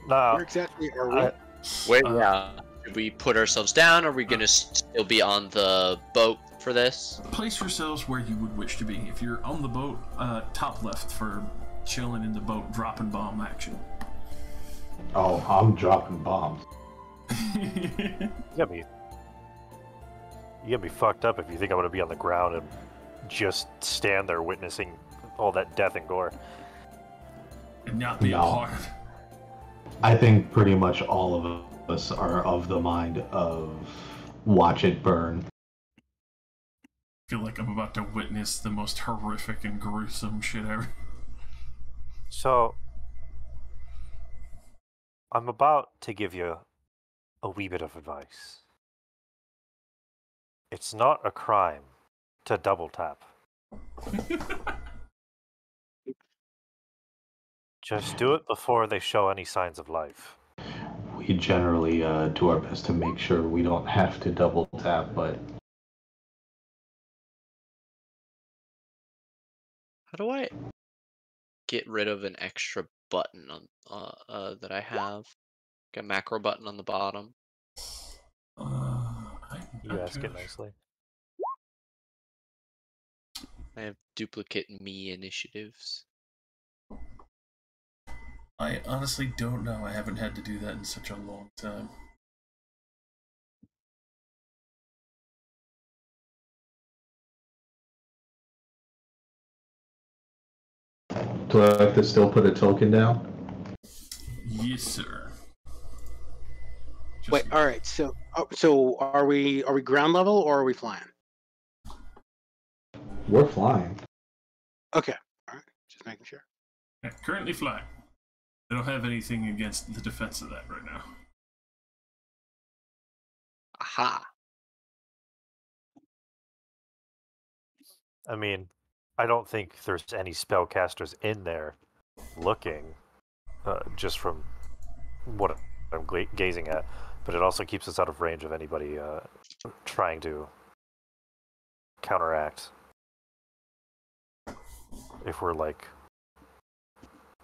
Nah. Where exactly are we? Wait, Should we put ourselves down? Are we gonna still be on the boat for this? Place yourselves where you would wish to be. If you're on the boat, top left for chilling in the boat, dropping bomb action. Oh, I'm dropping bombs. You gotta be fucked up if you think I'm gonna be on the ground and just stand there witnessing all that death and gore. And not be a part. I think pretty much all of us are of the mind of watch it burn. I feel like I'm about to witness the most horrific and gruesome shit ever. So, I'm about to give you a wee bit of advice. It's not a crime to double tap. Just do it before they show any signs of life. We generally do our best to make sure we don't have to double tap, but... How do I get rid of an extra button on that I have? Like a macro button on the bottom. You ask it nicely. I have duplicate me initiatives. I honestly don't know. I haven't had to do that in such a long time. Do I have to still put a token down? Yes, sir. Wait, all right. So are we ground level or are we flying? We're flying. Okay, all right. Just making sure. Yeah, currently flying. I don't have anything against the defense of that right now. Aha. I mean, I don't think there's any spellcasters in there looking, just from what I'm gazing at, but it also keeps us out of range of anybody trying to counteract if we're like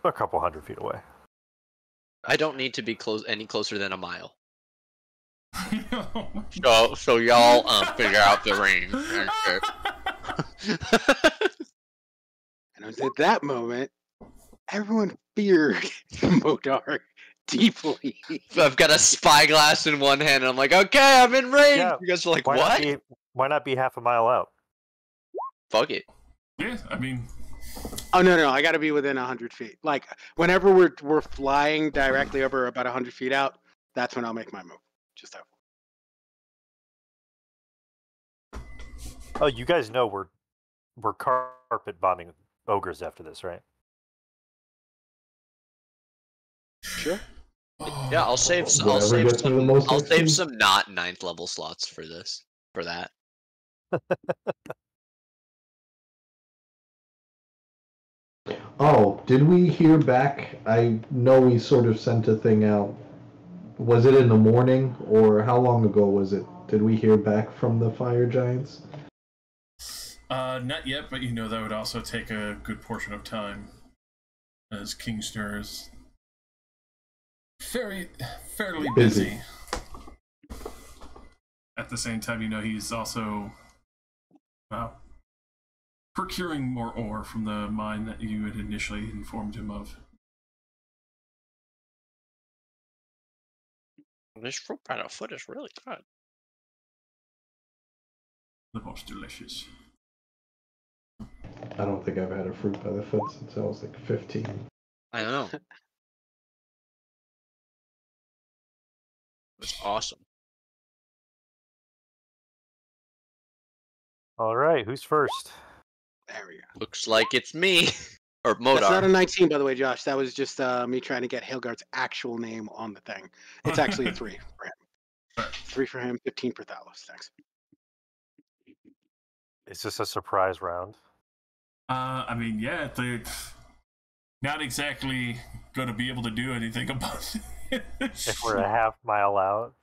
a couple 100 feet away. I don't need to be any closer than a mile. So y'all figure out the range. And at that moment, everyone feared Modar deeply. So I've got a spyglass in one hand, and I'm like, okay, I'm in range. Yeah, You guys are like, what? Why not be half a mile out? Fuck it. Yeah, I mean... Oh, no, I gotta be within 100 feet. Like, whenever we're flying directly over about 100 feet out, that's when I'll make my move. Just that. Oh, you guys know we're carpet bombing ogres after this, right? Sure. Yeah, I'll save some not 9th level slots for that. Oh, did we hear back? I know we sort of sent a thing out. Was it in the morning, or how long ago was it? Did we hear back from the fire giants? Not yet, but you know that would also take a good portion of time, as Kingsner is fairly busy. At the same time, you know, he's also procuring more ore from the mine that you had initially informed him of. This fruit by the foot is really good. The most delicious. I don't think I've had a fruit by the foot since I was like 15. I know. It's awesome. All right, who's first? There we go. Looks like it's me. Or Modar. That's not a 19, by the way, Josh. That was just me trying to get Hilgard's actual name on the thing. It's actually a 3 for him. 3 for him, 15 for Thalos. Thanks. Is this a surprise round? I mean, yeah, they're not exactly going to be able to do anything about it. If we're a half mile out?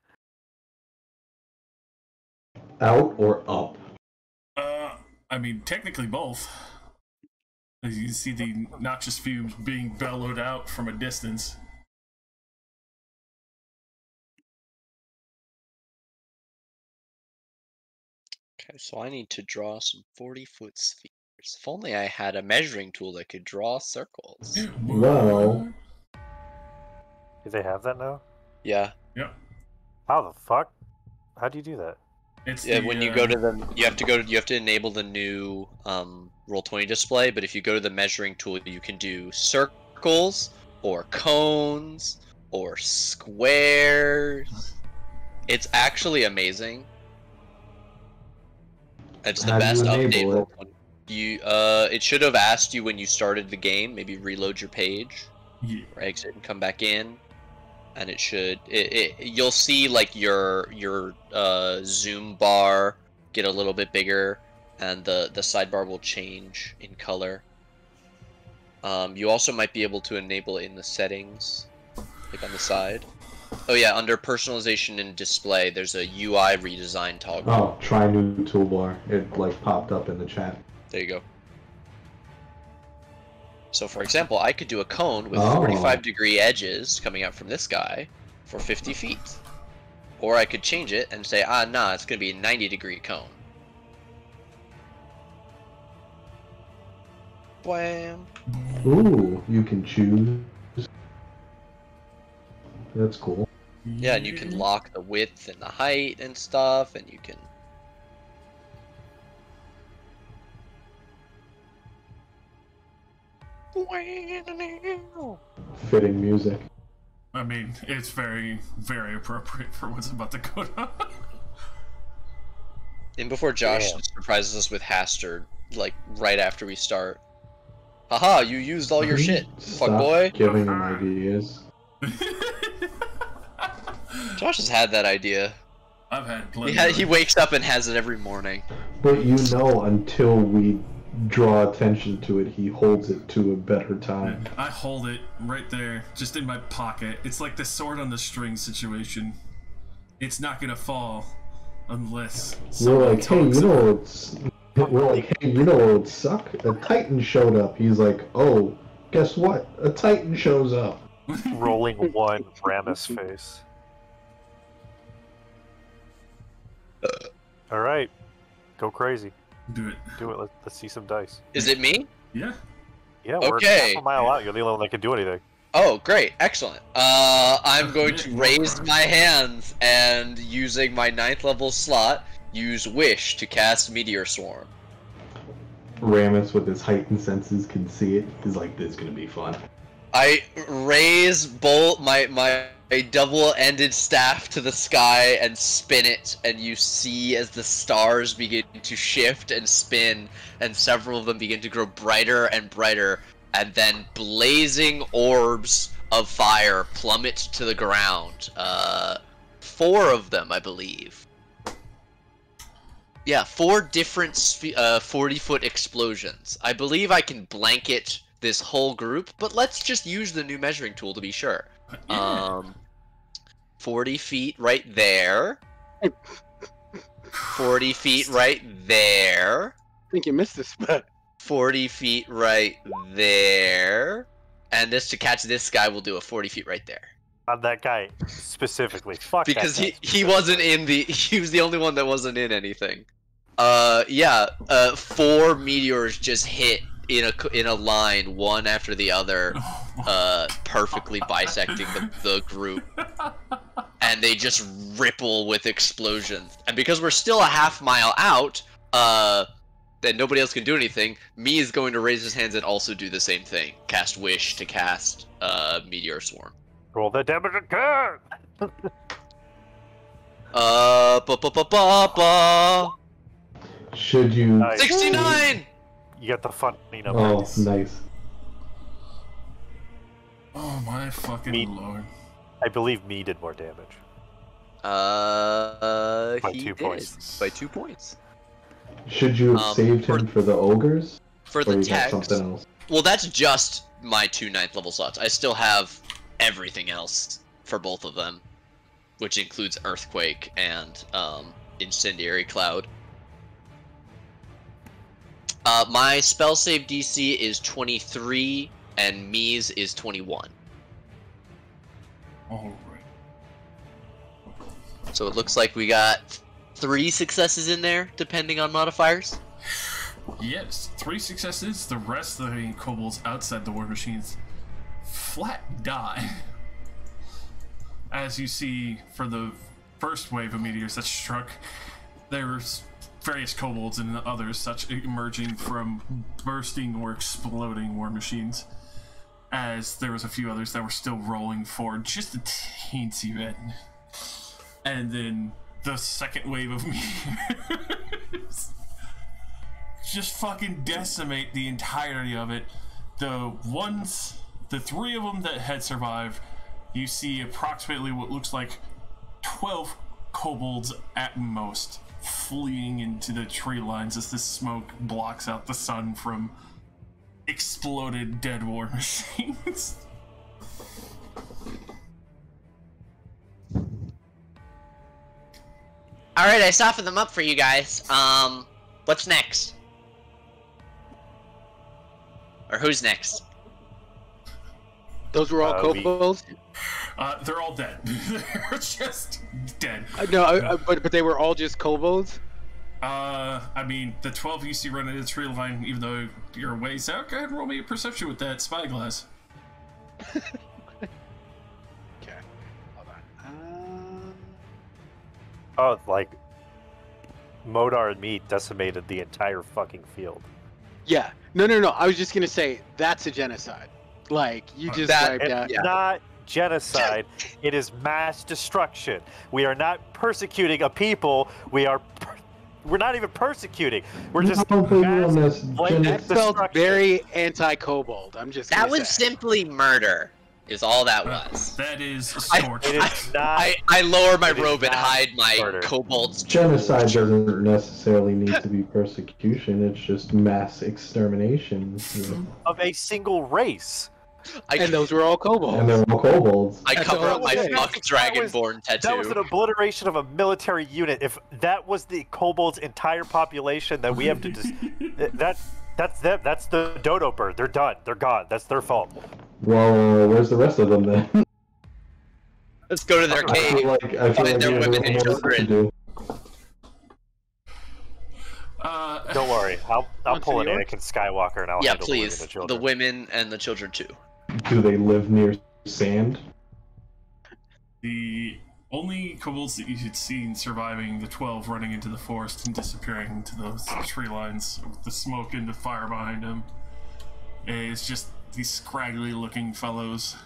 Out or up? I mean, technically both. As you can see the noxious fumes being bellowed out from a distance. Okay, so I need to draw some 40-foot spheres. If only I had a measuring tool that could draw circles. Well, Do they have that now? Yeah. Yep. How the fuck? How do you do that? It's Yeah, the, when you go to the, you have to enable the new Roll20 display, but if you go to the measuring tool, you can do circles, or cones, or squares. It's actually amazing. It's the How do you best update enable it? Roll20. It should have asked you when you started the game, maybe reload your page, yeah. or exit and come back in. And it should you'll see like your zoom bar get a little bit bigger, and the sidebar will change in color. You also might be able to enable it in the settings, like on the side. Oh yeah, under personalization and display, there's a UI redesign toggle. Oh, try new toolbar. It like popped up in the chat. There you go. So for example, I could do a cone with Oh. 45-degree edges coming out from this guy for 50 feet. Or I could change it and say, nah, it's going to be a 90-degree cone. Blam. Ooh, you can choose. That's cool. Yeah, and you can lock the width and the height and stuff, and you can... Fitting music. I mean, it's very, very appropriate for what's about to go down. And before Josh Damn. surprises us with Hastard, like, right after we start. Haha, you used all your shit, Stop fuckboy. giving him ideas. Josh has had that idea. I've had plenty. He wakes up and has it every morning. But you know, until we draw attention to it, he holds it to a better time. I hold it right there, just in my pocket. It's like the sword on the string situation. It's not gonna fall unless We're someone like, hey, talks you know about what's... We're like, hey, you know what would suck? A Titan showed up. He's like, oh, guess what? A Titan shows up. Rolling one, Ramus face. All right, go crazy. Do it. Do it. Let's see some dice. Is it me? Yeah. Yeah, we're Okay. half a mile out. You're the only one that can do anything. Oh, great. Excellent. I'm going to raise my hands and, using my 9th level slot, use Wish to cast Meteor Swarm. Ramus, with his heightened senses, can see it. He's like, this is gonna be fun. I raise my double-ended staff to the sky and spin it, and you see as the stars begin to shift and spin, and several of them begin to grow brighter and brighter, and then blazing orbs of fire plummet to the ground. 4 of them, I believe. Yeah, 4 different 40-foot explosions. I believe I can blanket this whole group, but let's just use the new measuring tool to be sure. Yeah. 40 feet right there. 40 feet right there. I think you missed this spot. 40 feet right there. And just to catch this guy, we'll do a 40 feet right there. On that guy specifically. Fuck Because that guy. he wasn't in the... He was the only one that wasn't in anything. 4 meteors just hit in a line, one after the other, perfectly bisecting the group, and they just ripple with explosions. And because we're still a half mile out, then nobody else can do anything. Me is going to raise his hands and also do the same thing. Cast Wish to cast Meteor Swarm. Roll the damage again. Should you... Nice. 69. You got the funny number. Oh, nice. Oh my fucking Me- lord. I believe me did more damage. By He 2 did. points. By 2 points. Should you have saved him for the ogres? For Or the you got text. something else? Well, that's just my 2 9th level slots. I still have everything else for both of them, which includes Earthquake and Incendiary Cloud. My spell save DC is 23, and Me's is 21. All right. So it looks like we got 3 successes in there, depending on modifiers. Yes, 3 successes. The rest of the kobolds outside the war machines flat die. As you see, for the first wave of meteors that struck, there was various kobolds and others such emerging from bursting or exploding war machines, as there was a few others that were still rolling forward just a teensy bit. And then the second wave of meteors just fucking decimate the entirety of it. The 3 of them that had survived, you see approximately what looks like 12 kobolds at most fleeing into the tree lines as the smoke blocks out the sun from exploded dead war machines. Alright, I softened them up for you guys. What's next? Or who's next? Those were all kobolds? They're all dead. They're just dead. But they were all just kobolds? I mean, the 12 you see running the tree line, even though you're a ways out, go ahead and roll me a perception with that spyglass. Okay. Hold on. Oh, like Modar and me decimated the entire fucking field. Yeah. No. I was just gonna say that's a genocide. Like you just wiped out. It's not genocide. It is mass destruction. We are not persecuting a people. We're not even persecuting. We're just That felt very anti-kobold. I'm just. That was simply murder. Is all that was. That is torture. I lower my robe and hide my kobolds. Genocide doesn't necessarily need to be persecution. It's just mass extermination of a single race. And those were all kobolds. And they're all kobolds. I cover up my fuck dragonborn tattoo. That was an obliteration of a military unit. If that was the kobolds' entire population, then we have to just that's them. That's the dodo bird. They're done. They're gone. That's their fault. Well, where's the rest of them then? Let's go to their cave. I feel like their women and children. Don't worry. I'll pull an Anakin Skywalker and I'll handle please. the women and children. The women and the children too. Do they live near sand? The only kobolds that you had seen surviving, the 12 running into the forest and disappearing into those tree lines with the smoke and the fire behind them, is just these scraggly looking fellows.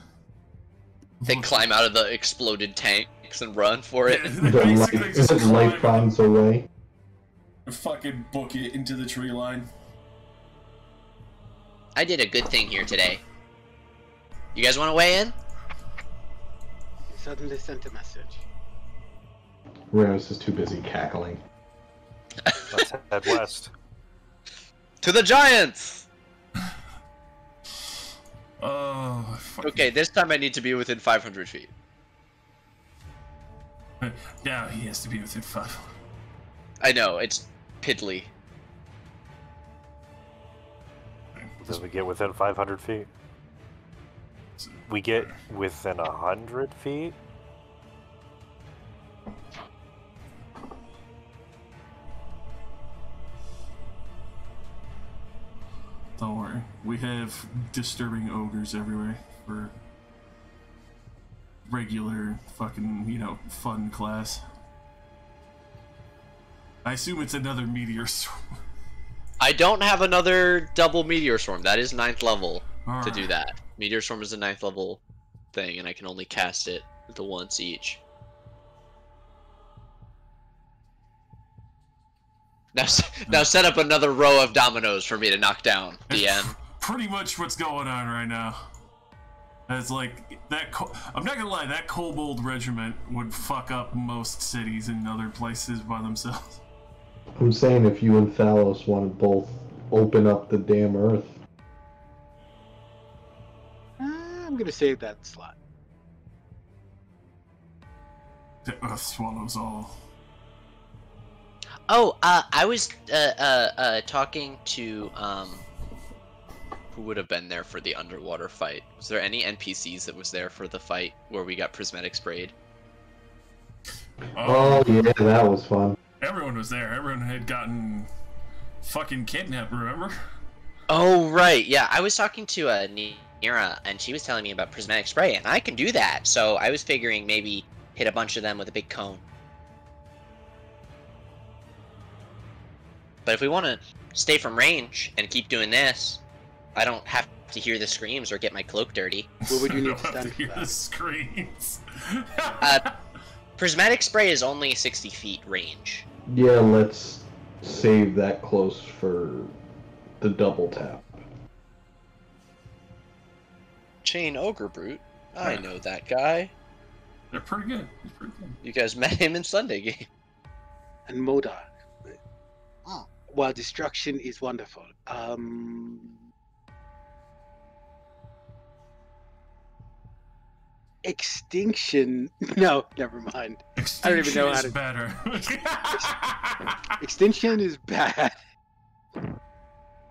They climb out of the exploded tanks and run for it. The light finds a way. Fucking book it into the tree line. I did a good thing here today. You guys want to weigh in? Suddenly sent a message. Ramos is too busy cackling. Let's head west. To the giants! Oh, okay, this time I need to be within 500 feet. Now he has to be within 5. I know, it's piddly. Does we get within 500 feet? We get within 100 feet? Don't worry. We have disturbing ogres everywhere for regular fucking, fun class. I assume it's another meteor storm. I don't have another double meteor storm. That is 9th level to do that. Meteor storm is a 9th level thing, and I can only cast it the once each. Now set up another row of dominoes for me to knock down, DM. Pretty much what's going on right now. It's like that. I'm not gonna lie, that kobold regiment would fuck up most cities and other places by themselves. I'm saying if you and Thalos want to both open up the damn Earth. I'm gonna save that slot. The Earth swallows all. Oh, I was talking to who would have been there for the underwater fight? Was there any NPCs that was there for the fight where we got prismatic sprayed? Oh yeah, that was fun. Everyone was there. Everyone had gotten fucking kidnapped, remember? Oh, right. Yeah, I was talking to Nira, and she was telling me about prismatic spray, and I can do that. So I was figuring maybe hit a bunch of them with a big cone. But if we want to stay from range and keep doing this, I don't have to hear the screams or get my cloak dirty. What would you I need don't to have stand to for hear that? the screams. Prismatic spray is only 60 feet range. Yeah, let's save that close for the double tap. Chain Ogre Brute. I know that guy. They're pretty good. He's pretty good. You guys met him in Sunday game. And Modar. While destruction is wonderful. Extinction. No, never mind. I don't even know how Extinction is to. better. Extinction is bad.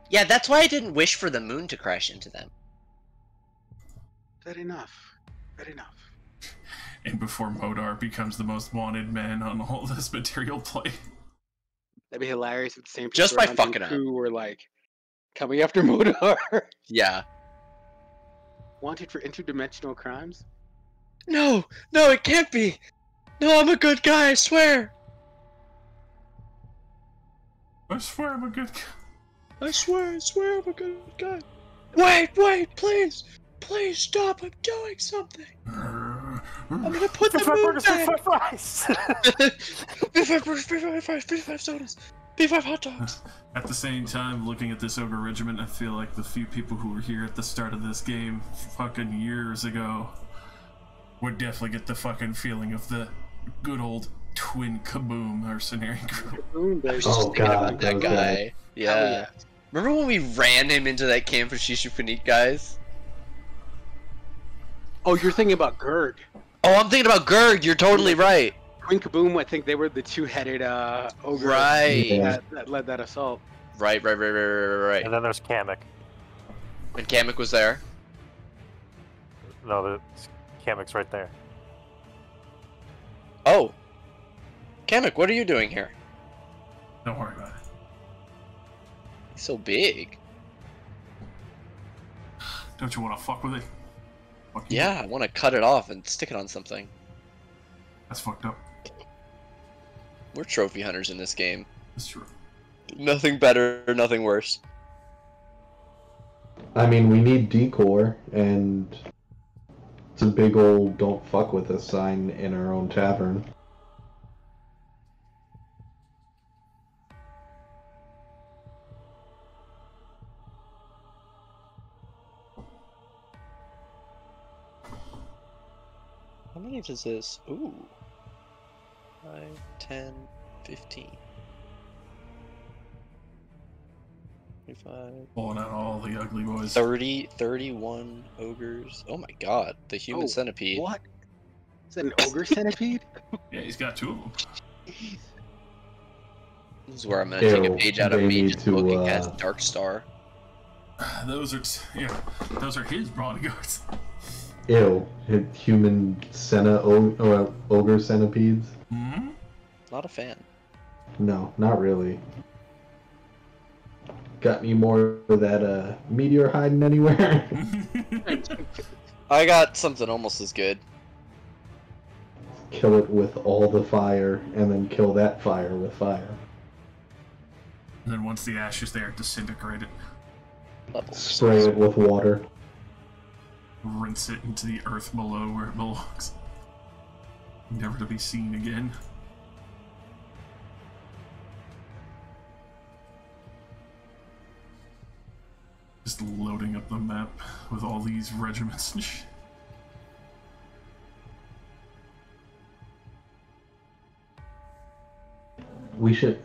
Yeah, that's why I didn't wish for the moon to crash into them. Good enough. Good enough. And before Modar becomes the most wanted man on all this material play. That'd be hilarious if the same Just people by around fucking up. crew were like coming after Modar. Yeah. Wanted for interdimensional crimes? No, it can't be. No, I'm a good guy, I swear. I swear I'm a good guy. I swear I'm a good guy. Wait, please stop, I'm doing something. I'm gonna put the moon back. Beef fries. B5 sodas, B5 hot dogs. At the same time, looking at this ogre regiment, I feel like the few people who were here at the start of this game fucking years ago would definitely get the fucking feeling of the good old twin kaboom mercenary group. I was just Oh, thinking God, about that those guy. guys. Yeah. Hell yeah. Remember when we ran him into that camp of Shishu Panit guys? Oh, you're thinking about Gurg. Oh, I'm thinking about Gurg. You're totally right. Twin Kaboom, I think they were the two-headed ogre Right. Yeah. that led that assault. Right. And then there's Kamek. When Kamek was there. No, the Kamek's right there. Oh. Kamek, what are you doing here? Don't worry about it. He's so big. Don't you want to fuck with it? Fuck you. Yeah, I want to cut it off and stick it on something. That's fucked up. We're trophy hunters in this game. That's true. Nothing better, nothing worse. I mean, we need decor, and it's a big old "don't fuck with us" sign in our own tavern. How many does this? Ooh. 5, 10, 15. 25. Pulling out all the ugly boys. 30, 31 ogres. Oh my god, the human Oh, centipede. What? Is that an ogre centipede? Yeah, he's got two of them. Jeez. This is where I'm gonna take a Ew, page out of they me need just to, looking at Darkstar. Those are, those are his bodyguards. Ew, human ogre centipedes? Hmm? Not a fan. No, not really. Got any more of that meteor hiding anywhere? I got something almost as good. Kill it with all the fire, and then kill that fire with fire. And then once the ash is there, disintegrate it. Level. Spray it with water. Rinse it into the earth below where it belongs. Never to be seen again. Just loading up the map with all these regiments and shit. We should...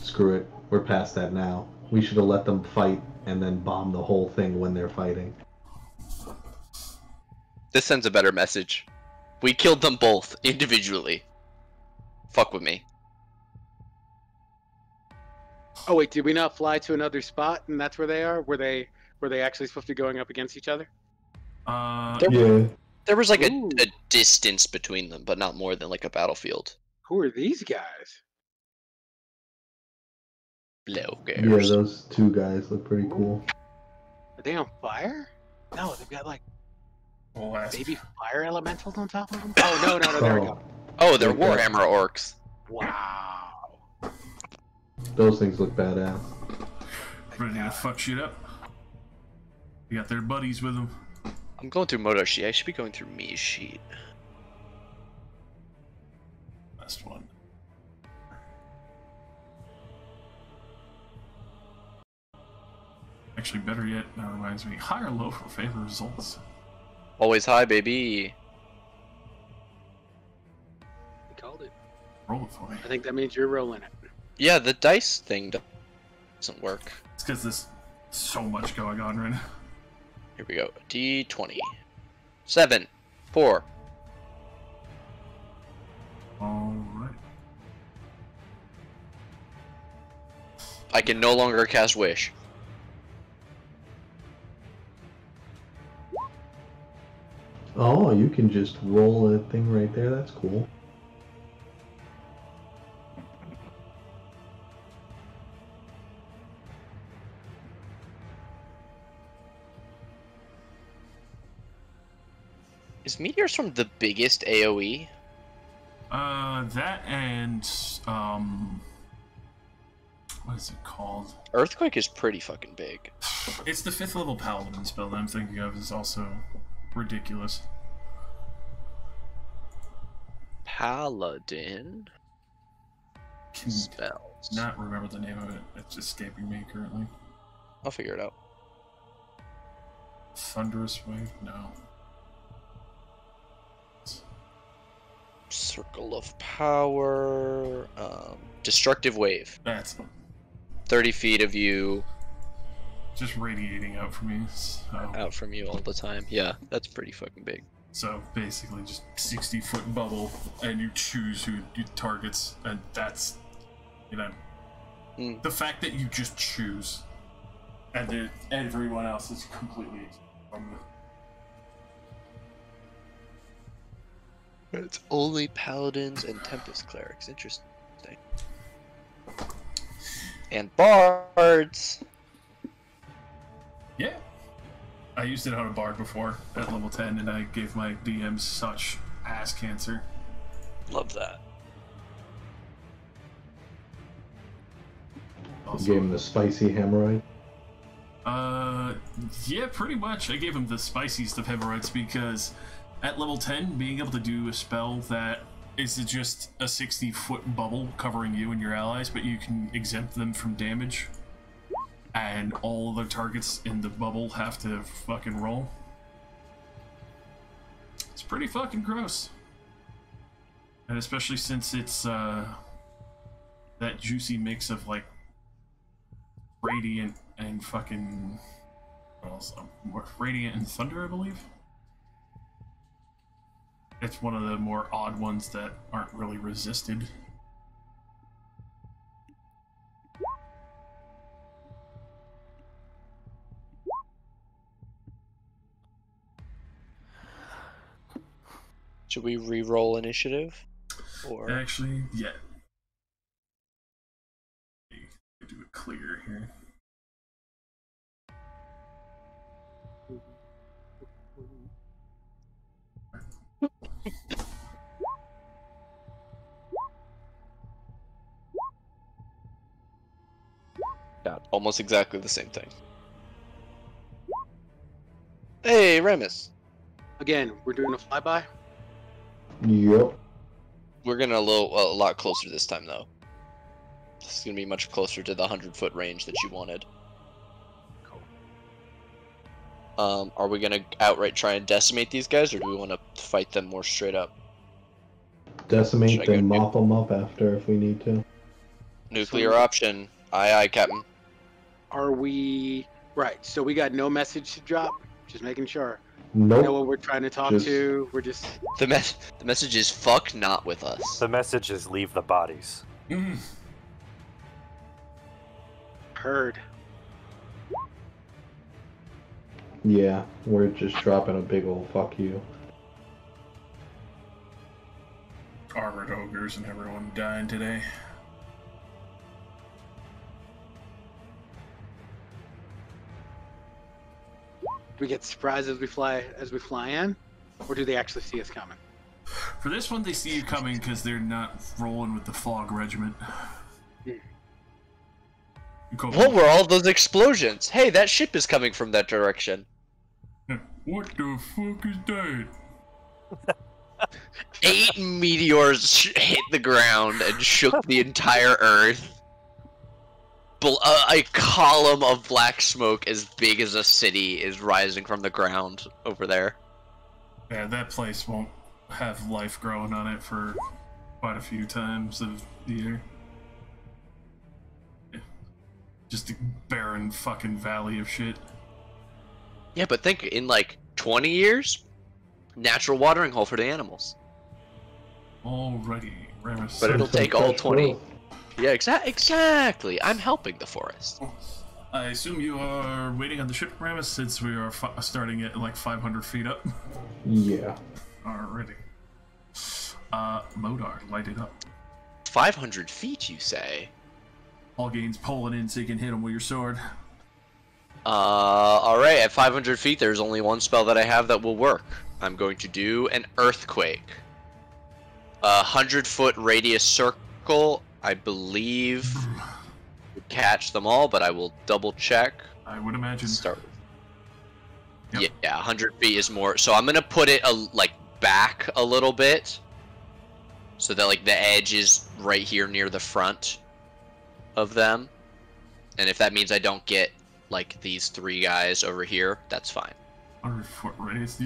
screw it. We're past that now. We should have let them fight and then bomb the whole thing when they're fighting. This sends a better message. We killed them both individually. Fuck with me. Oh wait, did we not fly to another spot and that's where they are? Were they actually supposed to be going up against each other? Yeah. There was like Ooh. a distance between them, but not more than like a battlefield. Who are these guys? Yeah, Blowgers. those two guys look pretty cool. Are they on fire? No, they've got like Last baby fire elementals on top of them. Oh no, there we go. Oh, they're Okay. Warhammer orcs. Wow. Those things look badass. ready to fuck shit up. They got their buddies with them. I'm going through Moto Sheet. I should be going through Me Sheet. Last one. Actually, better yet, that reminds me. High or low for favorite results? Always high, baby. You called it. Roll it for me. I think that means you're rolling it. Yeah, the dice thing doesn't work. It's because there's so much going on right now. Here we go. D20. 7. 4. Alright. I can no longer cast Wish. Oh, you can just roll a thing right there. That's cool. Is Meteor Storm the biggest AoE? That and, what is it called? Earthquake is pretty fucking big. It's the 5th level paladin spell that I'm thinking of is also ridiculous. Paladin Can spells. not remember the name of it. It's escaping me currently. I'll figure it out. Thunderous Wave? No. Circle of Power. Destructive Wave. That's 30 feet of you just radiating out from me. So, out from you all the time. Yeah, that's pretty fucking big. so basically just 60-foot bubble, and you choose who you targets, and that's, you know, the fact that you just choose, and then everyone else is completely from It's only paladins and tempest clerics. Interesting. And bards. Yeah. I used it on a bard before at level 10, and I gave my DM such ass cancer. Love that. Also, You gave him the spicy hemorrhoid. yeah, pretty much. I gave him the spiciest of hemorrhoids because at level 10, being able to do a spell that is just a 60-foot bubble covering you and your allies, but you can exempt them from damage, and all the targets in the bubble have to fucking roll. It's pretty fucking gross. And especially since it's, that juicy mix of, like, Radiant and fucking... what else? Radiant and Thunder, I believe? It's one of the more odd ones that aren't really resisted. Should we re-roll initiative? Or Actually, yeah. Do a clear here. yeah, almost exactly the same thing. Hey, Remus. Again, we're doing a flyby. Yep. We're gonna a lot closer this time, though. This is gonna be much closer to the 100-foot range that you wanted. Are we gonna outright try and decimate these guys, or do we want to fight them more straight up? Decimate, Should I go then mop them up after if we need to. Nuclear option. Aye, aye, Captain. Are we right? So we got no message to drop. Just making sure. We know Nope. what we're trying to talk Just- to. We're just The message is fuck not with us. The message is leave the bodies. herd. Yeah, we're just dropping a big old fuck you. Armored ogres and everyone dying today. Do we get surprised as we fly in, or do they actually see us coming? For this one, they see you coming because they're not rolling with the fog regiment. What were all those explosions? Hey, that ship is coming from that direction. What the fuck is that? 8 meteors hit the ground and shook the entire Earth. A column of black smoke as big as a city is rising from the ground over there. Yeah, that place won't have life growing on it for quite a few times of the year. Yeah. Just a barren fucking valley of shit. Yeah, but think in like 20 years, natural watering hole for the animals. Alrighty, Ramus. But it'll take all 20. Growth. Yeah, exactly. I'm helping the forest. I assume you are waiting on the ship, Ramus, since we are starting at like 500 feet up. Yeah. Alrighty. Modar, light it up. 500 feet, you say? All gains pulling in so you can hit him with your sword. Alright, at 500 feet, there's only one spell that I have that will work. I'm going to do an earthquake. 100-foot radius circle, I believe, would catch them all, but I will double check. I would imagine. Start. Yep. Yeah, 100 feet is more. So I'm gonna put it like back a little bit, so that like the edge is right here near the front of them. And if that means I don't get like these 3 guys over here, that's fine. 100-foot radius.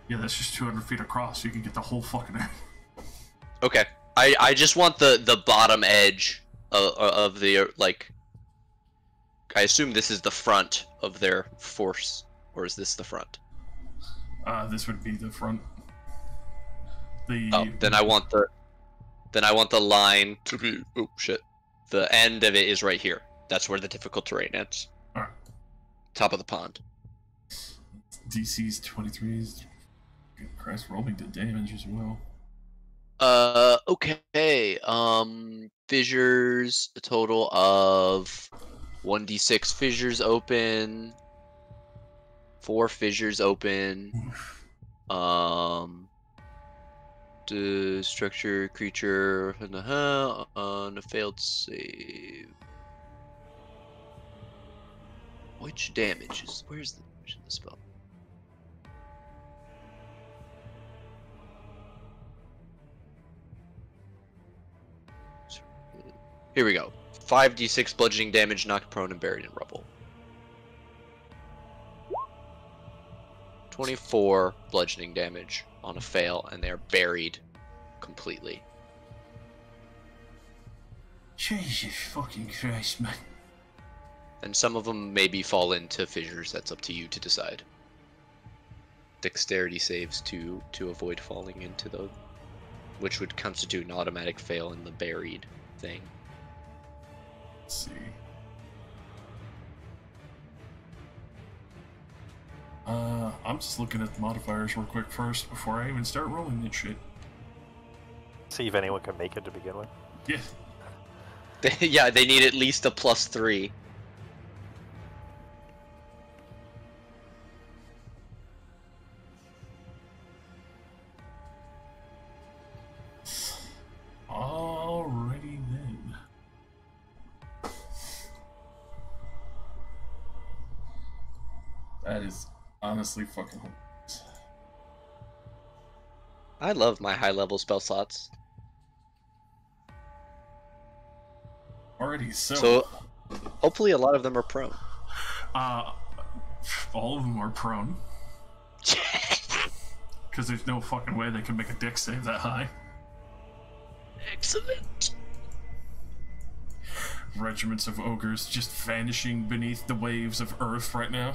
Yeah, that's just 200 feet across. So you can get the whole fucking area. Okay. I just want the bottom edge of the like. I assume this is the front of their force, or is this the front? This would be the front. Oh, then I want the line to be. Oh shit! The end of it is right here. That's where the difficult terrain ends. Alright. Top of the pond. DC's 23s. Good Christ, roll me the damage as well. Okay. Fissures, a total of 1d6 fissures open. 4 fissures open. The structure, creature, on a failed save. Which damage is? Where's the damage in the spell? Here we go. 5d6 bludgeoning damage, knocked prone and buried in rubble. 24 bludgeoning damage on a fail, and they are buried completely. Jesus fucking Christ, man. And some of them maybe fall into fissures. That's up to you to decide. Dexterity saves to avoid falling into the, which would constitute an automatic fail in the buried thing. Let's see. I'm just looking at the modifiers real quick first before I even start rolling this shit. See if anyone can make it to begin with. Yeah. Yeah, they need at least a +3. Alrighty then. That is honestly fucking hilarious. I love my high-level spell slots. Alrighty, So, hopefully a lot of them are prone. All of them are prone. Because there's no fucking way they can make a dex save that high. Excellent. Regiments of ogres just vanishing beneath the waves of earth right now.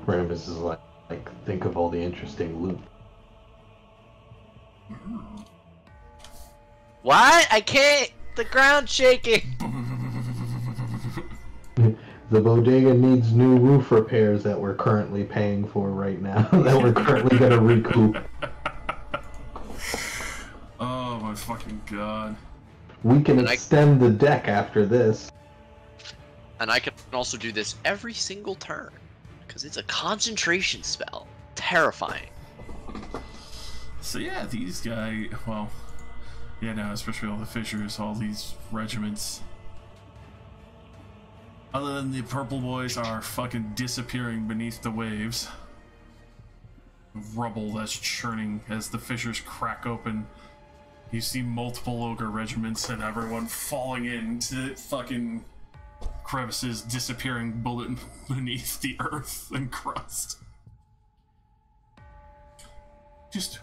Rambus is like like, think of all the interesting loot. What? I can't. The ground's shaking. The bodega needs new roof repairs that we're currently paying for right now, that we're currently gonna recoup. Oh my fucking god. We can extend the deck after this. And I can also do this every single turn. Because it's a concentration spell. Terrifying. So yeah, these guys, well, yeah, no, especially all the fissures, all these regiments. Other than the purple boys are fucking disappearing beneath the waves. Rubble that's churning as the fissures crack open. You see multiple ogre regiments and everyone falling into fucking crevices, disappearing bullet beneath the earth and crust. Just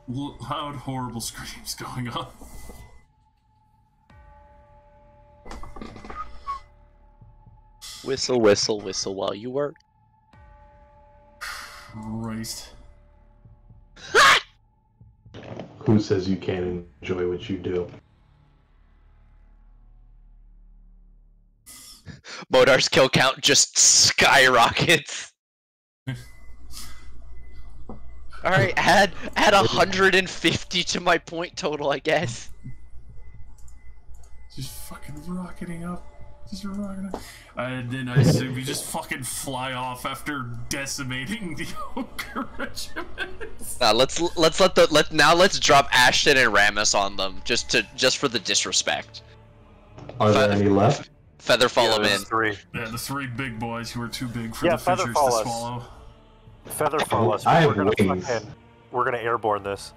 loud, horrible screams going on. Whistle, whistle, whistle while you work. Christ. Who says you can't enjoy what you do? Modar's kill count just skyrockets. Alright, add 150 to my point total, I guess. Just fucking rocketing up. Just rocketing up. And then I assume we just fucking fly off after decimating the ogre regiments. Let's drop Ashton and Ramus on them just for the disrespect. Are there any left? Feather follow them in. Three. Yeah, the three big boys who are too big for Yeah, the fissures to Featherfall us. swallow. Feather fall us. I have We're wings. gonna airborne this.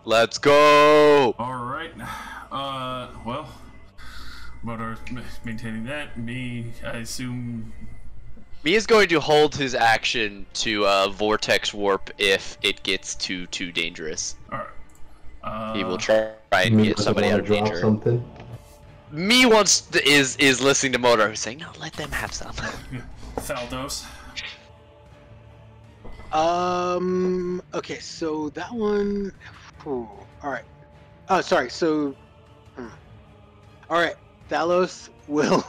Let's go! Alright. Well, Modar maintaining that. Me, I assume. Me is going to hold his action to vortex warp if it gets too dangerous. Alright. He will try and get somebody out of danger. Something? Me is listening to Modar who's saying, no, let them have some. Thaldos. Okay, so that one. All right. Oh, sorry. So, all right. Thalos will,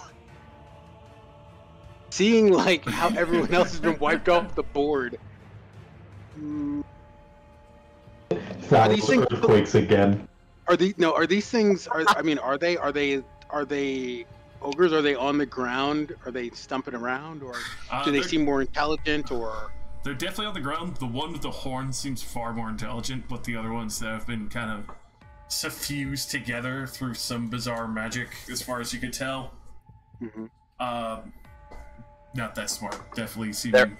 seeing like how everyone else has been wiped off the board. Are these things Earthquakes again. Are these things? Are they ogres? Are they on the ground? Are they stumping around, or do they seem more intelligent? Or they're definitely on the ground. The one with the horn seems far more intelligent, but the other ones that have been kind of suffused together through some bizarre magic, as far as you could tell. Mm-hmm. Not that smart. Definitely seeming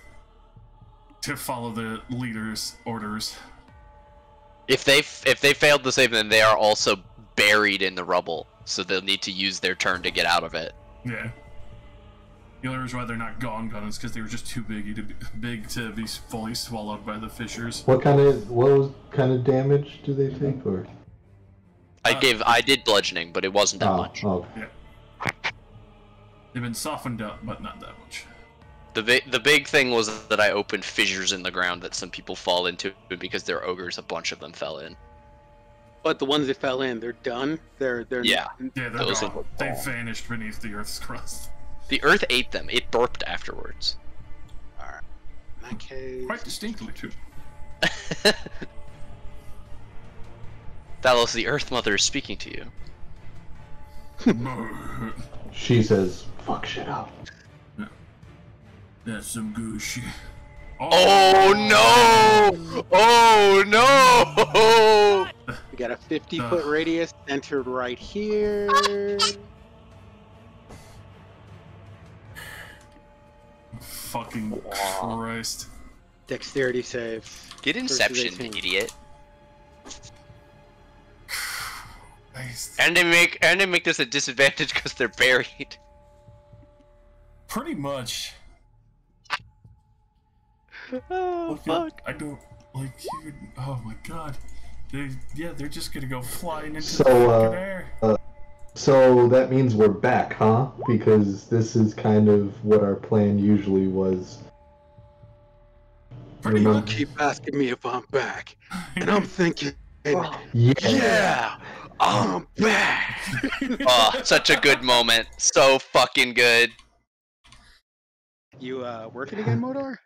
to follow the leader's orders. If they failed to save them, they are also buried in the rubble, so they'll need to use their turn to get out of it. Yeah. The only reason why they're not gone is because they were just too big to be fully swallowed by the fissures. What kind of damage do they take, or? I did bludgeoning, but it wasn't that much. Oh. Yeah. They've been softened up, but not that much. The big thing was that I opened fissures in the ground that some people fall into because they're ogres. A bunch of them fell in. but the ones that fell in, they're done. They're Yeah. Yeah, they're Those gone. They vanished beneath the Earth's crust. The Earth ate them. It burped afterwards. All right. In that case, Quite distinctly, too. Thalos, the Earth Mother is speaking to you. She says, "Fuck shit up." That's some good shit. Oh no! Oh no! we got a 50-foot radius centered right here. Fucking Christ. Dexterity save. Get Inception, idiot. Christ. And they make this a disadvantage because they're buried. Pretty much. Oh fuck! I don't like you. Oh my god. They're just gonna go flying into So, the fucking air. So that means we're back, huh? Because this is kind of what our plan usually was. pretty You much. keep asking me if I'm back, and I'm thinking, Yeah. yeah, I'm back. Oh, such a good moment. So fucking good. You working again, Modar?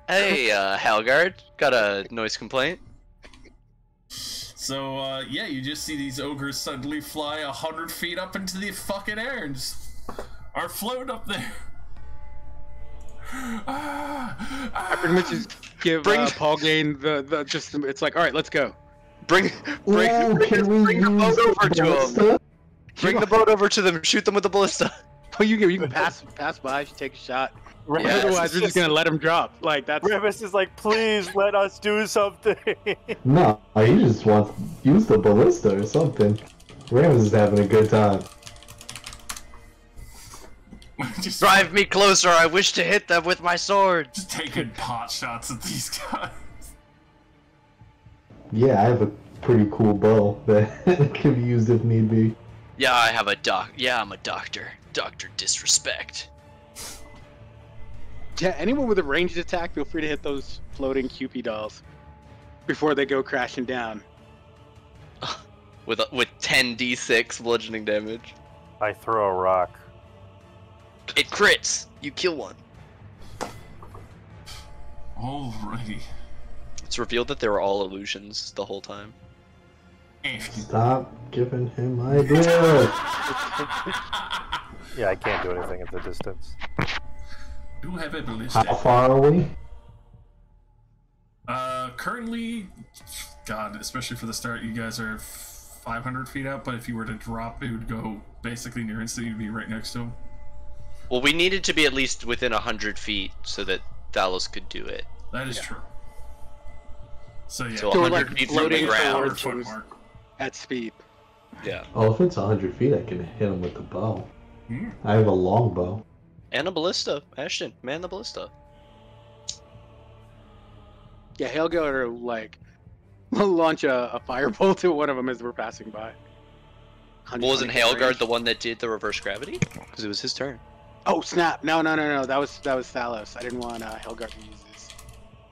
Hey, Halgard, got a noise complaint? So, yeah, you just see these ogres suddenly fly 100 feet up into the fucking air and just are floating up there. I pretty much just give Paul Gain the just. It's like, all right, let's go. Bring the boat over to them. Bring the boat over to them. Shoot them with the ballista. Oh, you can pass by. You take a shot. Yeah, Otherwise, we're just gonna let him drop. Like that's. Remus is like, please let us do something. No, he just wants to use the ballista or something. Rams is having a good time. Just Drive me closer. I wish to hit them with my sword. Just taking pot shots at these guys. Yeah, I have a pretty cool bow that can be used if need be. Yeah, I have a doc. Yeah, I'm a doctor. Doctor disrespect. Yeah, anyone with a ranged attack, feel free to hit those floating QP dolls before they go crashing down. With 10d6 bludgeoning damage. I throw a rock. It crits. You kill one. Alrighty. It's revealed that they were all illusions the whole time. Stop giving him ideas. Yeah, I can't do anything at the distance. Do have a ballista. How far are we? Currently, God, especially for the start, you guys are 500 feet out, but if you were to drop, it would go basically near instantly. You'd be right next to him. Well, we needed to be at least within 100 feet so that Thalos could do it. That is true. So yeah, So So we're 100 like feet from the floating ground. towards 100 him foot mark. at speed. Yeah. Oh, if it's 100 feet, I can hit him with the bow. Hmm. I have a long bow. And a ballista. Ashton, man the ballista. Yeah, Hailgar like launch a firebolt to one of them as we're passing by. Well, wasn't 120 Hailguard range. the one that did the reverse gravity? Because it was his turn. Oh snap! No. That was Thalos. I didn't want Hailgar to use this.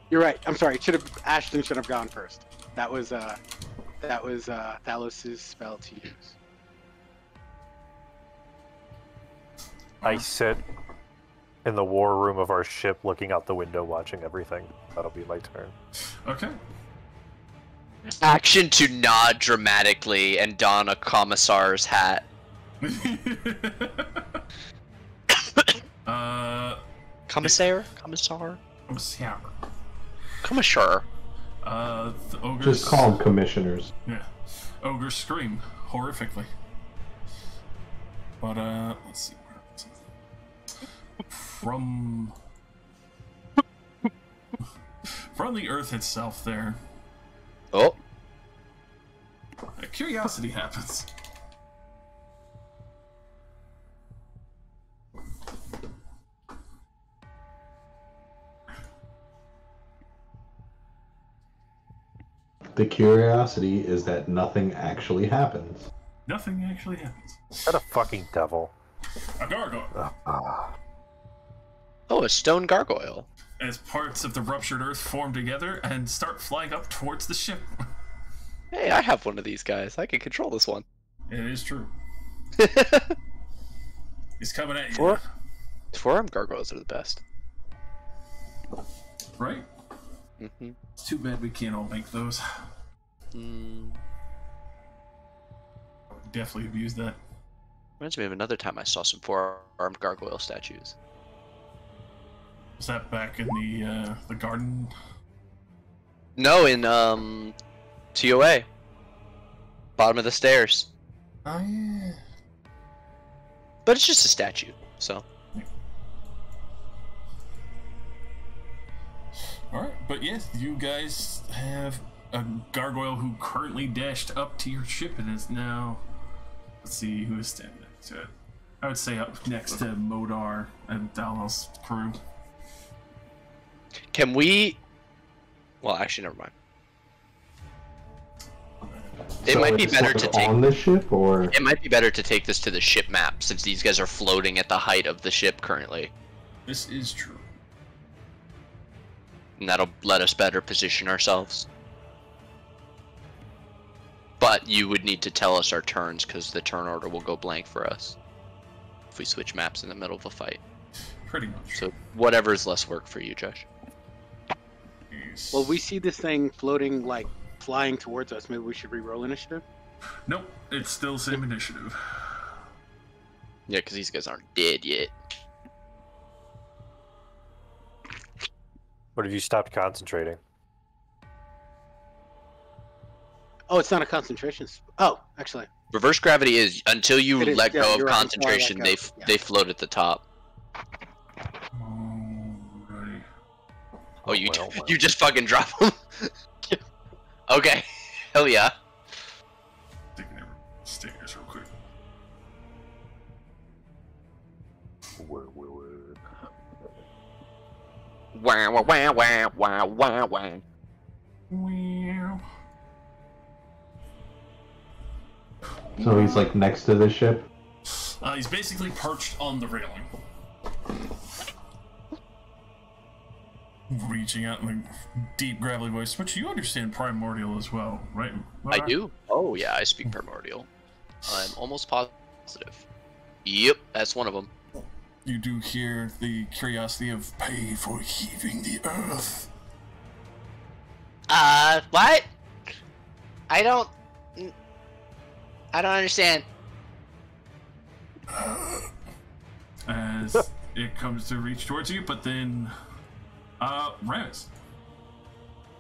You're right. I'm sorry. Ashton should have gone first. That was Thalos's spell to use. I sit in the war room of our ship looking out the window watching everything. That'll be my turn. Okay. Action to nod dramatically and don a commissar's hat. Commissar? Commissar? Commissar. The ogres. Just call them commissioners. Yeah. Ogres scream horrifically. But let's see. From the earth itself, there. Oh. A curiosity happens. The curiosity is that nothing actually happens. Nothing actually happens. Is that a fucking devil? A gargoyle. Oh, a stone gargoyle. As parts of the ruptured earth form together and start flying up towards the ship. Hey, I have one of these guys. I can control this one. It is true. He's coming at you. Forearm gargoyles are the best. Right? Mm-hmm. It's too bad we can't all make those. Definitely have used that. Reminds me of another time I saw some four-armed gargoyle statues. Was that back in the garden? No, in TOA. Bottom of the stairs. Oh yeah. But it's just a statue, so. Alright, but yes, you guys have a gargoyle who currently dashed up to your ship and is now... Let's see who is standing next to it. I would say up next to Modar and Dallas' crew. Can we... Well, actually, never mind. It So might be it's better like to take... on the ship, or It might be better to take this to the ship map, since these guys are floating at the height of the ship currently. This is true. And that'll let us better position ourselves. But you would need to tell us our turns, because the turn order will go blank for us if we switch maps in the middle of a fight. Pretty much. So whatever is less work for you, Josh. Yes. Well, we see this thing floating, like, flying towards us. Maybe we should re-roll initiative? Nope, it's still same initiative. Yeah, because these guys aren't dead yet. What have you stopped concentrating? Oh, it's not a concentration. Oh, actually. Reverse gravity is until you It is, let yeah, go of you're right, concentration, before I let go, they float at the top. Alrighty. Oh, you Well. you just fucking drop them. Okay, hell yeah. Taking every stairs real quick. Wah wah wah wah wah wah wah. Wow. So he's like next to the ship. He's basically perched on the railing. Reaching out in a deep, gravelly voice, which you understand Primordial as well, right? I do? Oh yeah, I speak Primordial. I'm almost positive. Yep, that's one of them. You do hear the curiosity of pay for heaving the earth. What? I don't understand. As it comes to reach towards you, but then, Ramis.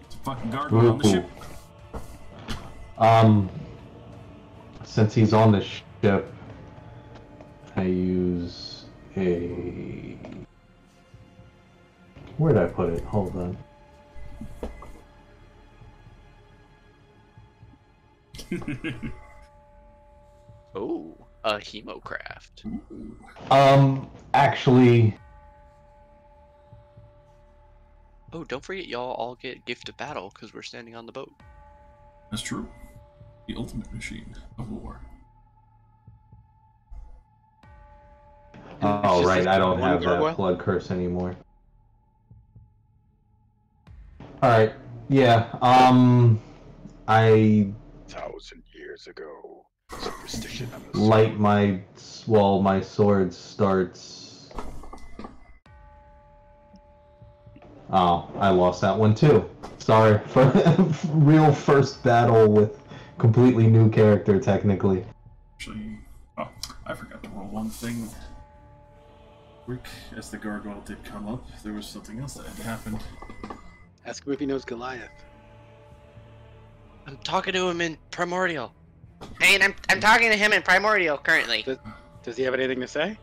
It's a fucking gargoyle on the ship. Since he's on the ship, I use a... Where'd I put it? Hold on. Oh, a hemocraft. Actually... Oh, don't forget y'all all get gift of battle because we're standing on the boat. That's true. The ultimate machine of war. Oh, right, I don't one have that gargoyle? blood curse anymore. Alright, yeah, I 1,000 years ago, superstition on the light my... Well, my sword starts... Oh, I lost that one too. Sorry, for real first battle with completely new character, technically. Actually, oh, I forgot to roll one thing. Quick, as the gargoyle did come up, there was something else that had happened. Ask him if he knows Goliath. I'm talking to him in Primordial. And I'm talking to him in Primordial currently. Does he have anything to say?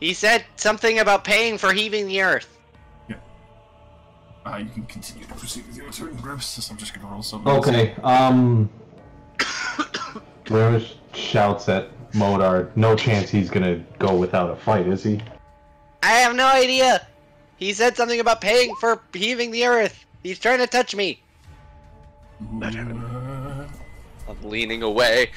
He said something about paying for heaving the earth. You can continue to proceed with your turn, Grips. I'm just gonna roll something. Okay, Ramesh shouts at Modar. No chance he's gonna go without a fight, is he? I have no idea. He said something about paying for heaving the earth. He's trying to touch me. Let him. I'm leaning away.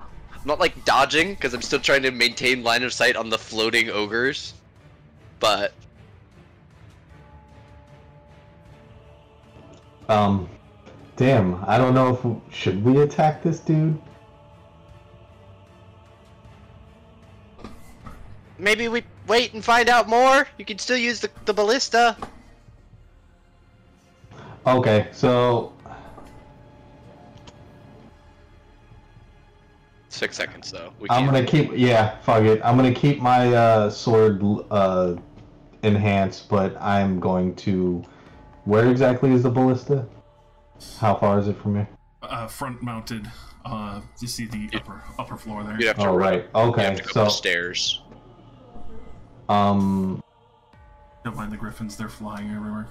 I'm not like dodging because I'm still trying to maintain line of sight on the floating ogres. But Damn, I don't know if... Should we attack this dude? maybe we wait and find out more. You can still use the ballista. Okay, so... 6 seconds though. We I'm can't. gonna keep... Yeah, fuck it. I'm gonna keep my sword enhanced, but I'm going to... Where exactly is the ballista? How far is it from here? Front mounted. You see the upper floor there. You'd have to Oh, run. right. You Okay, have to go so... up the stairs. Don't mind the griffins, they're flying everywhere.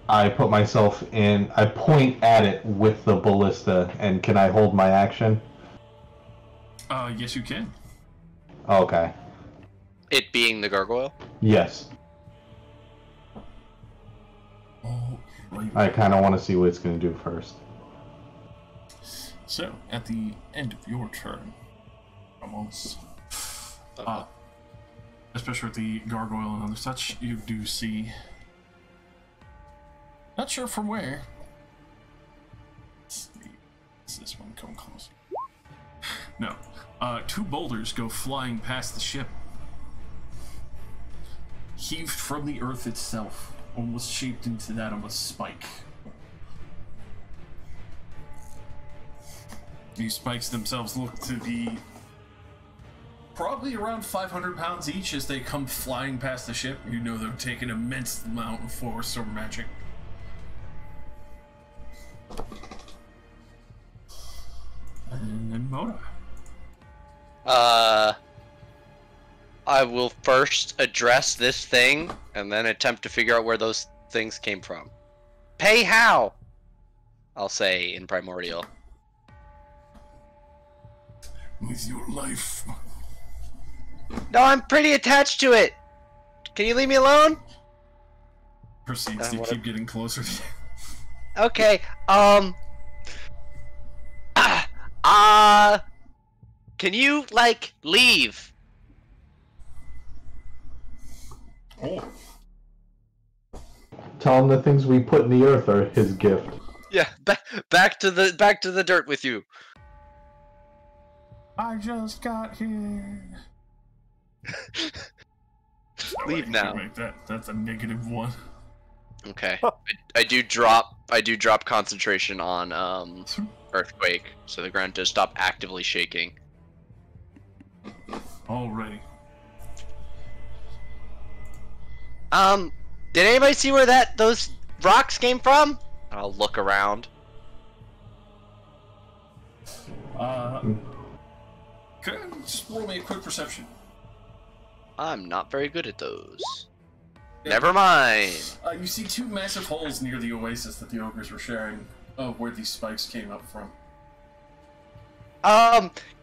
I put myself in... I point at it with the ballista, and can I hold my action? Yes you can. Okay. It being the gargoyle? Yes. Oh, right. I kind of want to see what it's going to do first. So, at the end of your turn, almost, Especially with the gargoyle and other such, you do see. Not sure from where. Let's see. Is this one coming close? No. 2 boulders go flying past the ship. Heaved from the earth itself, almost shaped into that of a spike. These spikes themselves look to be probably around 500 pounds each as they come flying past the ship. You know they're taking an immense amount of force or magic. And then Mona. I will first address this thing, and then attempt to figure out where those things came from. Pay how? I'll say in Primordial. With your life. No, I'm pretty attached to it! Can you leave me alone? Proceeds to keep getting closer to you. Okay, can you, like, leave? Oh. Tell him the things we put in the earth are his gift. Yeah, back to the dirt with you. I just got here. Leave now. Make that's a -1. Okay. I do drop concentration on earthquake, so the ground does stop actively shaking. Alrighty. Did anybody see where those rocks came from? I'll look around. Could you just roll me a quick perception? I'm not very good at those. Yeah. Never mind. You see 2 massive holes near the oasis that the ogres were sharing of where these spikes came up from.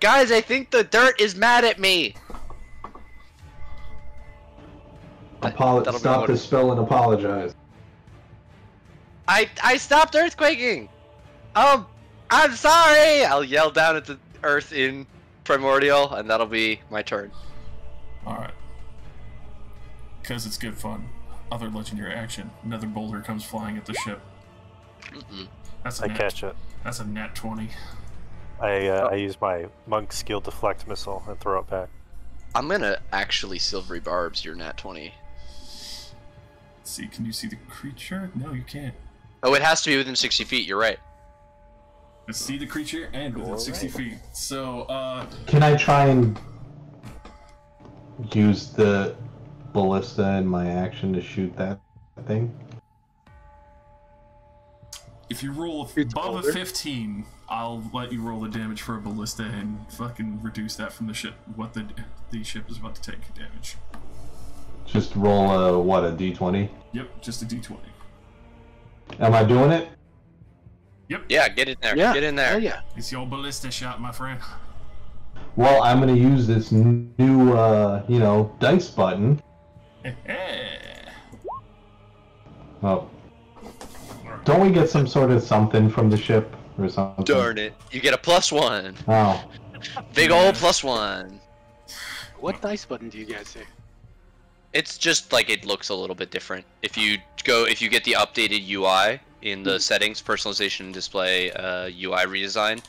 Guys, I think the dirt is mad at me. Stop the spell and apologize. I stopped earthquaking. I'm sorry. I'll yell down at the earth in Primordial, and that'll be my turn. Alright. Because it's good fun. Other legendary action. Another boulder comes flying at the ship. That's a catch it. That's a nat 20. I use my monk skill deflect missile and throw it back. I'm gonna actually silvery barbs your nat 20. Let's see, can you see the creature? No, you can't. Oh, it has to be within 60 feet, you're right. Let's see the creature and within 60 feet. So, Can I try and use the ballista in my action to shoot that thing? If you roll above a 15, I'll let you roll the damage for a ballista and fucking reduce that from the ship, what the ship is about to take damage. Just roll a d20? Yep, just a d20. Am I doing it? Yep. Yeah, get in there. Yeah. Get in there. Oh, yeah. It's your ballista shot, my friend. Well, I'm gonna use this new, dice button. Oh. Don't we get some sort of something from the ship or something? Darn it. You get a +1. Oh. Big ol' +1. What dice button do you guys say? It's just like it looks a little bit different. If you get the updated UI in the settings, personalization and display UI redesign,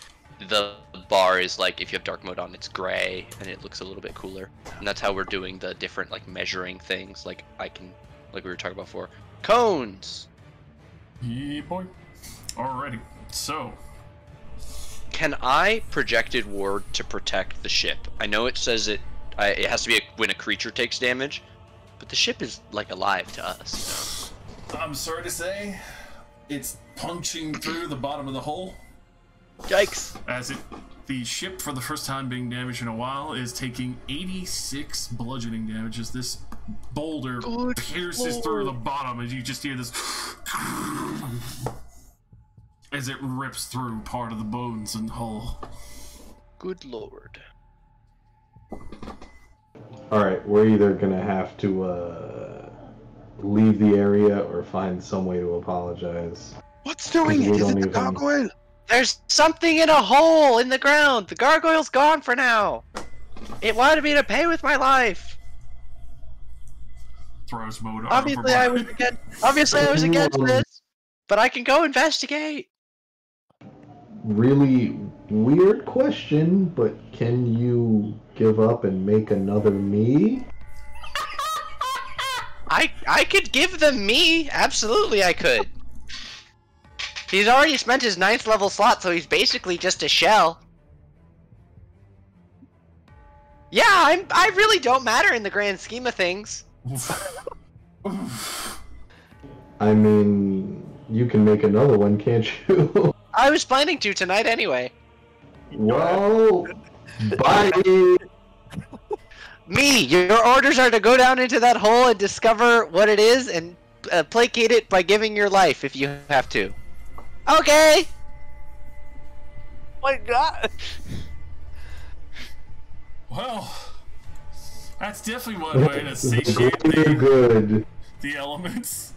the bar is like, if you have dark mode on, it's gray and it looks a little bit cooler. And that's how we're doing the different like measuring things, like we were talking about before. Cones! Yeah, boy. Alrighty. So, can I projected ward to protect the ship? I know it says it has to be when a creature takes damage, but the ship is like alive to us. I'm sorry to say, it's punching through the bottom of the hole. Yikes! As the ship, for the first time being damaged in a while, is taking 86 bludgeoning damage as this boulder pierces through the bottom, as you just hear this as it rips through part of the bones and hull. Good lord. Alright, we're either gonna have to leave the area or find some way to apologize. What's doing it? Is it the gargoyle? There's something in a hole in the ground. The gargoyle's gone for now. It wanted me to pay with my life. Throws Moda Obviously, I was against this, but I can go investigate. Really weird question, but can you give up and make another me? I could give them me. Absolutely, I could. He's already spent his 9th level slot, so he's basically just a shell. Yeah, I really don't matter in the grand scheme of things. I mean, you can make another one, can't you? I was planning to tonight anyway. Well, bye. Me, your orders are to go down into that hole and discover what it is and placate it by giving your life if you have to. Okay! My God! Well, that's definitely one way to satiate Good. the elements.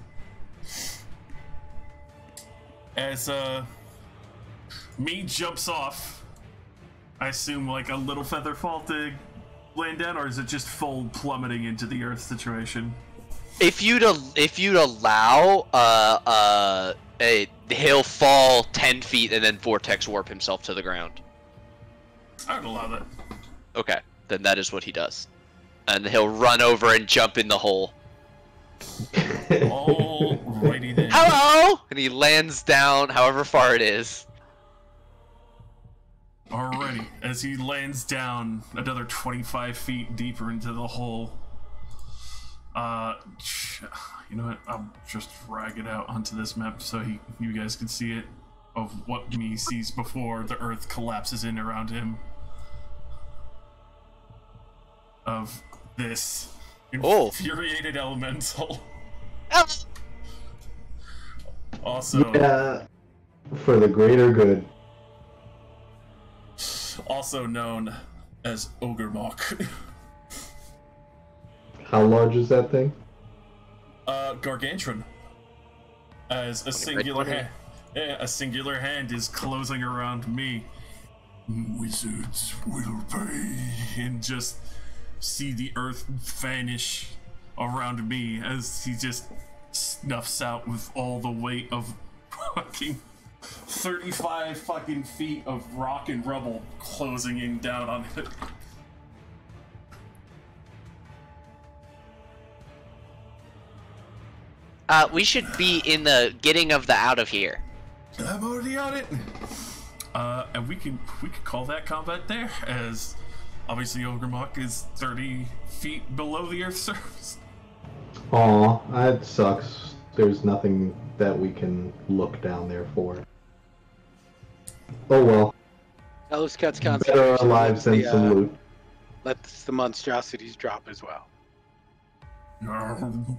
As me jumps off, I assume like a little feather fall to land down, or is it just full plummeting into the earth situation? If you'd allow, he'll fall 10 feet and then vortex warp himself to the ground. I would allow that. Okay, then that is what he does. And he'll run over and jump in the hole. Alrighty then. Hello! And he lands down however far it is. Alrighty, as he lands down another 25 feet deeper into the hole. You know what? I'll just drag it out onto this map so you guys can see it of what me sees before the earth collapses in around him. Of this infuriated elemental. Also, yeah, for the greater good. Also known as Ogre Mock. How large is that thing? Gargantuan. As a singular hand is closing around me. Wizards will pay, and just see the earth vanish around me as he just snuffs out with all the weight of fucking 35 fucking feet of rock and rubble closing in down on it. We should be in the getting of the out of here. I'm already on it. And we could call that combat there, as obviously Ogremok is 30 feet below the Earth's surface. Aw, that sucks. There's nothing that we can look down there for. Oh well. Ellis Cut's Better our concentration lives than some loot. lets the monstrosities drop as well. No.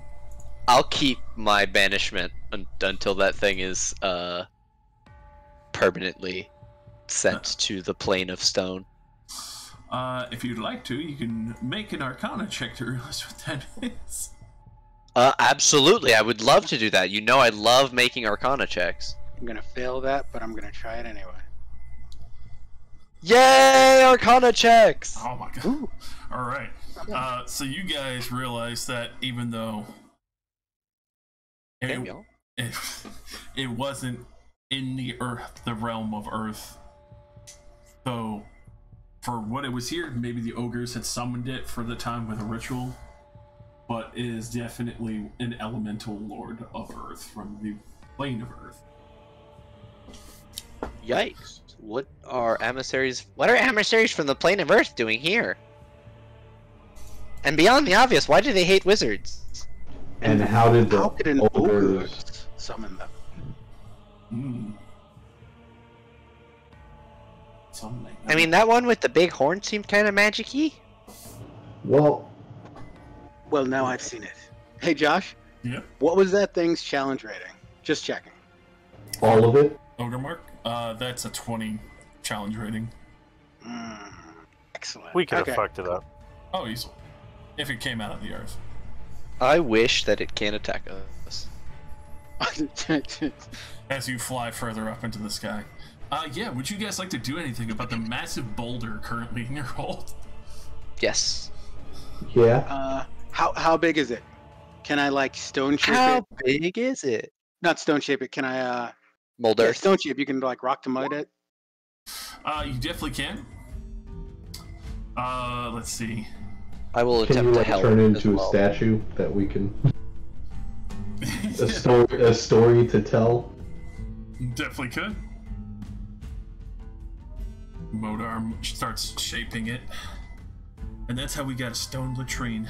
I'll keep my banishment until that thing is permanently sent to the plane of stone. If you'd like to, you can make an Arcana check to realize what that is. Absolutely, I would love to do that. You know I love making Arcana checks. I'm gonna fail that, but I'm gonna try it anyway. Yay, Arcana checks! Oh my god. Alright. So you guys realize that even though it wasn't in the realm of Earth, so for what it was here, maybe the ogres had summoned it for the time with a ritual, but it is definitely an elemental lord of Earth from the plane of Earth. Yikes. What are emissaries from the plane of Earth doing here? And beyond the obvious, why do they hate wizards? And how could an ogre ogres summon them? Something like that. I mean, that one with the big horn seemed kind of magic-y. Well, Now I've seen it. Hey Josh, Yeah. what was that thing's challenge rating? Just checking. all of it? Ogre Mark? That's a 20 challenge rating. Excellent. We could have fucked it up. Oh, easily. If it came out of the Earth. I wish that it can't attack us. As you fly further up into the sky. Yeah, would you guys like to do anything about the massive boulder currently in your hold? Yes. Yeah. How big is it? Can I like stone shape How it? big is it? Not stone shape it. Can I Mold yeah, earth. stone shape? You can like rock to mud it. You definitely can. Let's see. I will Can you attempt to like help. turn as into well. a statue that we can a story to tell? Definitely could. Modarm starts shaping it, and that's how we got a stone latrine.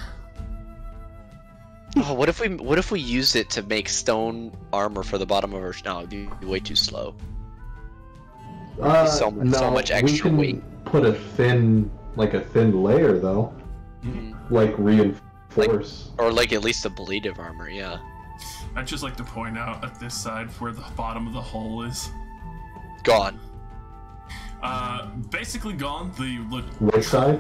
Oh, what if we used it to make stone armor for the bottom of our? No, it'd be way too slow. So much we extra can weight. put a thin layer though, like reinforce. Or like at least a blade of armor, yeah. I'd just like to point out at this side where the bottom of the hole is. Gone. Basically gone. Which side?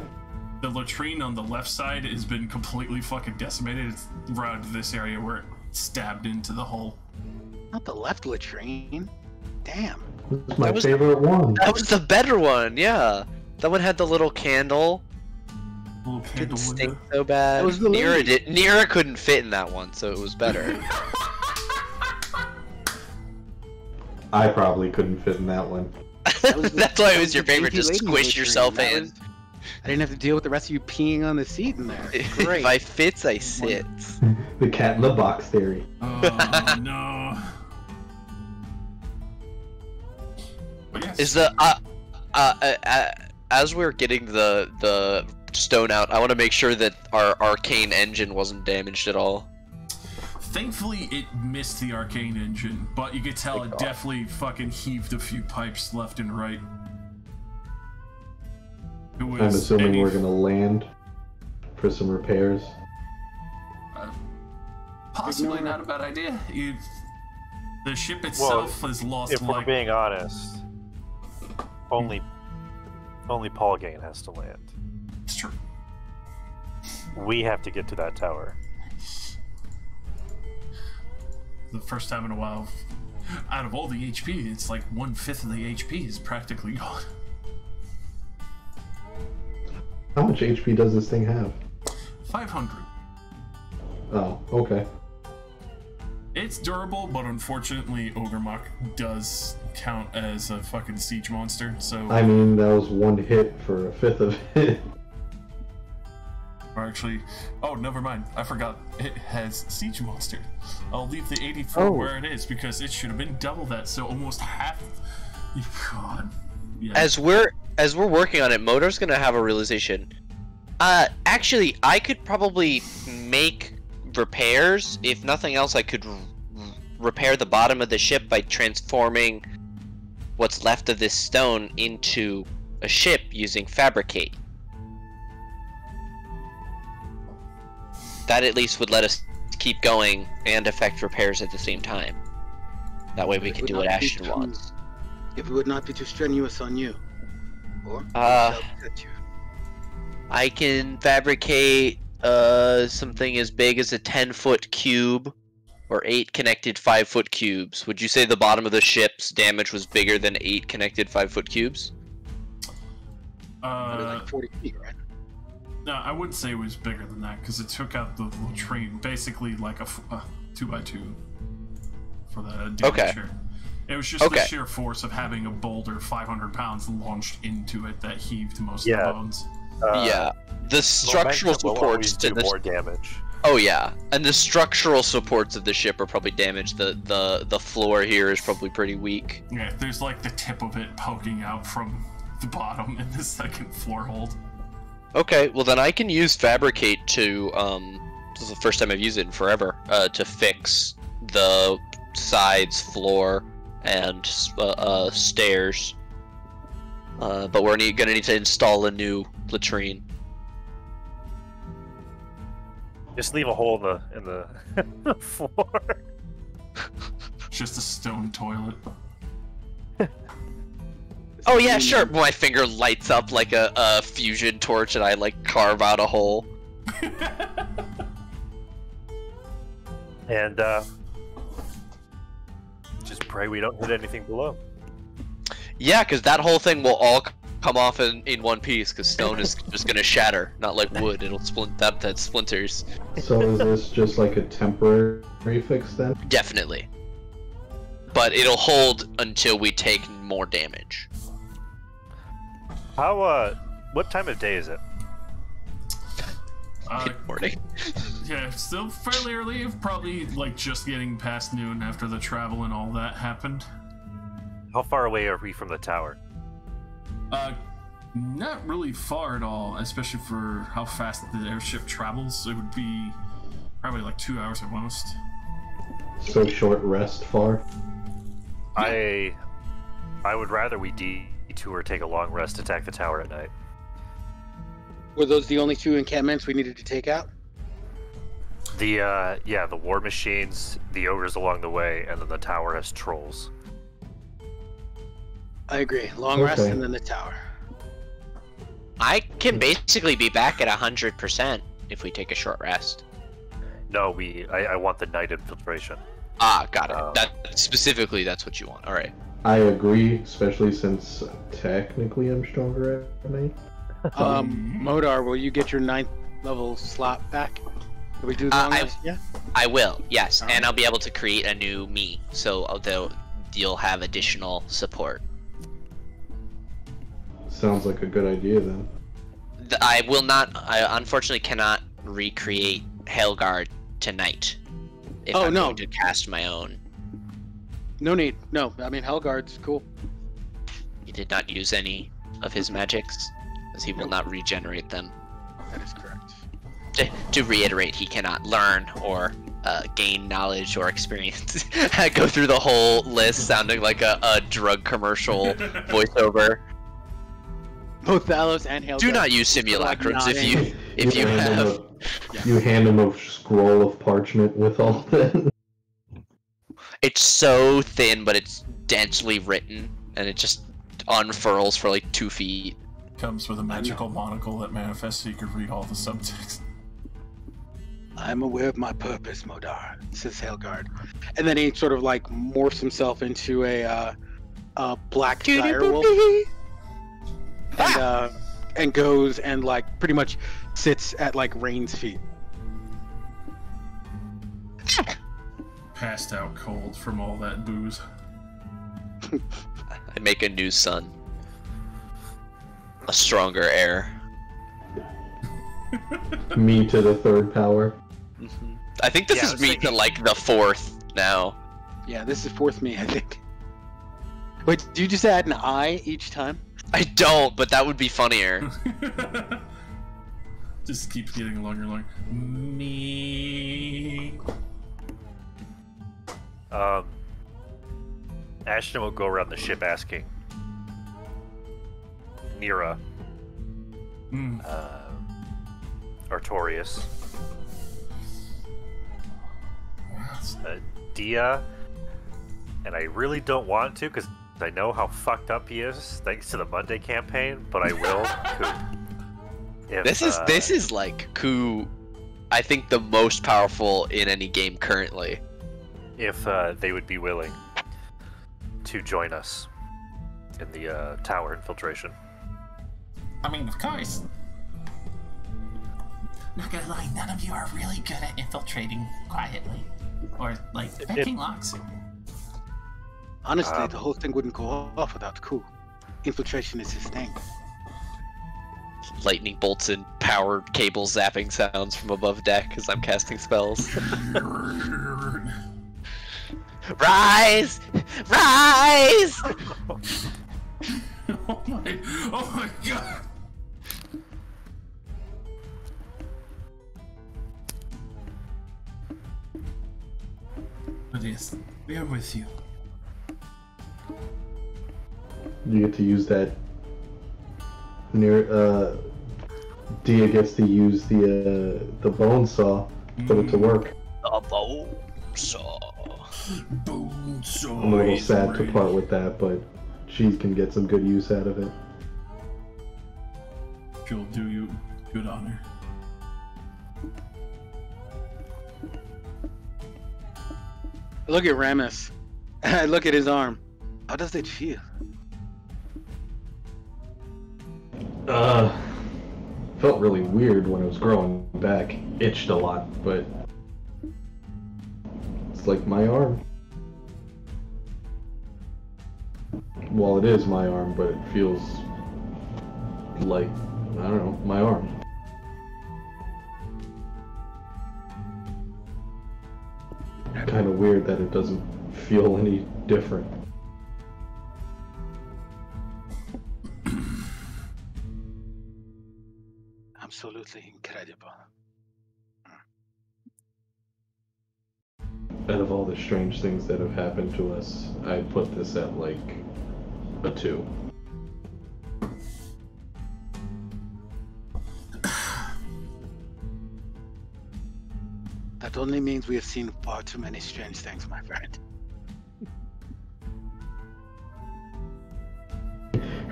The latrine on the left side has been completely fucking decimated. It's around this area where it stabbed into the hole. Not the left latrine. Damn. This is my favorite one. That was the better one, yeah. That one had the little candle. Little candle Didn't stink window. so bad. That was the lead. Nira couldn't fit in that one, so it was better. I probably couldn't fit in that one. That's why it was your favorite. Just squish yourself in. I didn't have to deal with the rest of you peeing on the seat in there. Great. If I fits, I sit. The cat in the box theory. Oh no. But yes. Is the as we're getting the stone out, I want to make sure that our arcane engine wasn't damaged at all. Thankfully, it missed the arcane engine, but you could tell it definitely fucking heaved a few pipes left and right. It was I'm assuming we're gonna land for some repairs. Possibly not a bad idea. The ship itself has lost. If we're being honest, only Paul Gain has to land. It's true. We have to get to that tower. The first time in a while, out of all the HP, it's like 1/5 of the HP is practically gone. How much HP does this thing have? 500. Oh, okay. It's durable, but unfortunately, Ogremok does count as a fucking siege monster, so... I mean, that was one hit for 1/5 of it. Or actually... Oh, never mind. I forgot. It has siege monster. I'll leave the 84 where it is, because it should have been double that, so almost half... God. Yeah. As we're working on it, Motor's gonna have a realization. Actually, I could probably make repairs. If nothing else, I could repair the bottom of the ship by transforming what's left of this stone into a ship using fabricate. That at least would let us keep going and affect repairs at the same time. That way we can do what Ashton wants. If it would not be too strenuous on you. Or I can fabricate something as big as a 10-foot cube or 8 connected 5-foot cubes. Would you say the bottom of the ship's damage was bigger than 8 connected 5-foot cubes? like 40 feet, right? No, I wouldn't say it was bigger than that, because it took out the latrine, basically like a 2x2 for the damage. Okay. It was just the sheer force of having a boulder 500 pounds launched into it that heaved most of the bones. Yeah, the structural supports do more damage. Oh yeah, and the structural supports of the ship are probably damaged. The floor here is probably pretty weak. Yeah, there's like the tip of it poking out from the bottom in the second floor hold. Okay, well then I can use fabricate to this is the first time I've used it in forever, to fix the sides, floor, and stairs. But we're gonna need to install a new latrine. Just leave a hole in the floor. Just a stone toilet. Oh yeah, sure. My finger lights up like a fusion torch, and I like carve out a hole. And just pray we don't hit anything below. Yeah, because that whole thing will all come off in one piece because stone is just gonna shatter, not like wood. It'll that splinters. So is this just like a temporary fix then? Definitely. But it'll hold until we take more damage. How what time of day is it? Good morning. Yeah, still fairly early. Probably like just getting past noon after the travel and all that happened. How far away are we from the tower? Not really far at all, especially for how fast the airship travels. It would be probably like 2 hours at most. So short rest far? I would rather we detour, take a long rest, attack the tower at night. Were those the only 2 encampments we needed to take out? The the war machines, the ogres along the way, and then the tower has trolls. I agree. Long rest and then the tower. I can basically be back at 100% if we take a short rest. No, I want the night infiltration. Ah, got it. That specifically, that's what you want. All right. I agree, especially since technically I'm stronger at night. Modar, will you get your 9th level slot back? Will we do the long rest? Yeah. I will. Yes, All and right. I'll be able to create a new me, so you'll have additional support. Sounds like a good idea then. I unfortunately cannot recreate Helgard tonight. If I'm going to cast my own. No need. No, I mean, Helgard's cool. He did not use any of his magics, as he will not regenerate them. That is correct. To reiterate, he cannot learn or gain knowledge or experience. Go through the whole list sounding like a drug commercial voiceover. Both Thalos and Helgard. Do not use simulacrums if you have. You hand him a scroll of parchment with all that. It's so thin, but it's densely written, and it just unfurls for like 2 feet. Comes with a magical monocle that manifests so you can read all the subtext. I'm aware of my purpose, Modar, says Helgard. And then he sort of like morphs himself into a black direwolf. And goes and like pretty much sits at like Rain's feet. Passed out cold from all that booze. I make a new sun. A stronger heir. Me to the 3rd power. I think this is me to like the 4th now. Yeah, this is 4th me, I think. Wait, do you just add an I each time? I don't, but that would be funnier. Just keeps getting longer and longer. Me. Ashton will go around the ship asking Nira, Artorius, Dia, and I really don't want to because I know how fucked up he is thanks to the Monday campaign, but I will. This is like Ku, I think the most powerful in any game currently. If they would be willing to join us in the tower infiltration. I mean, of course. Not gonna lie, none of you are really good at infiltrating quietly. Or, like, picking locks. Honestly, the whole thing wouldn't go off without Ku. Infiltration is his thing. Lightning bolts and power cable zapping sounds from above deck as I'm casting spells. Rise! Rise! Oh my god! But yes, we are with you. You get to use that. Dia gets to use the bone saw, put it to work. The bone saw. Bone saw. I'm a little sad to part with that, but she can get some good use out of it. She'll do you good honor. Look at Ramus. I look at his arm. How does it feel? Felt really weird when it was growing back. Itched a lot, but it's like my arm. Well, it is my arm, but it feels like, I don't know, my arm. Kind of weird that it doesn't feel any different. Absolutely incredible. Out of all the strange things that have happened to us, I'd put this at like a 2. That only means we have seen far too many strange things, my friend.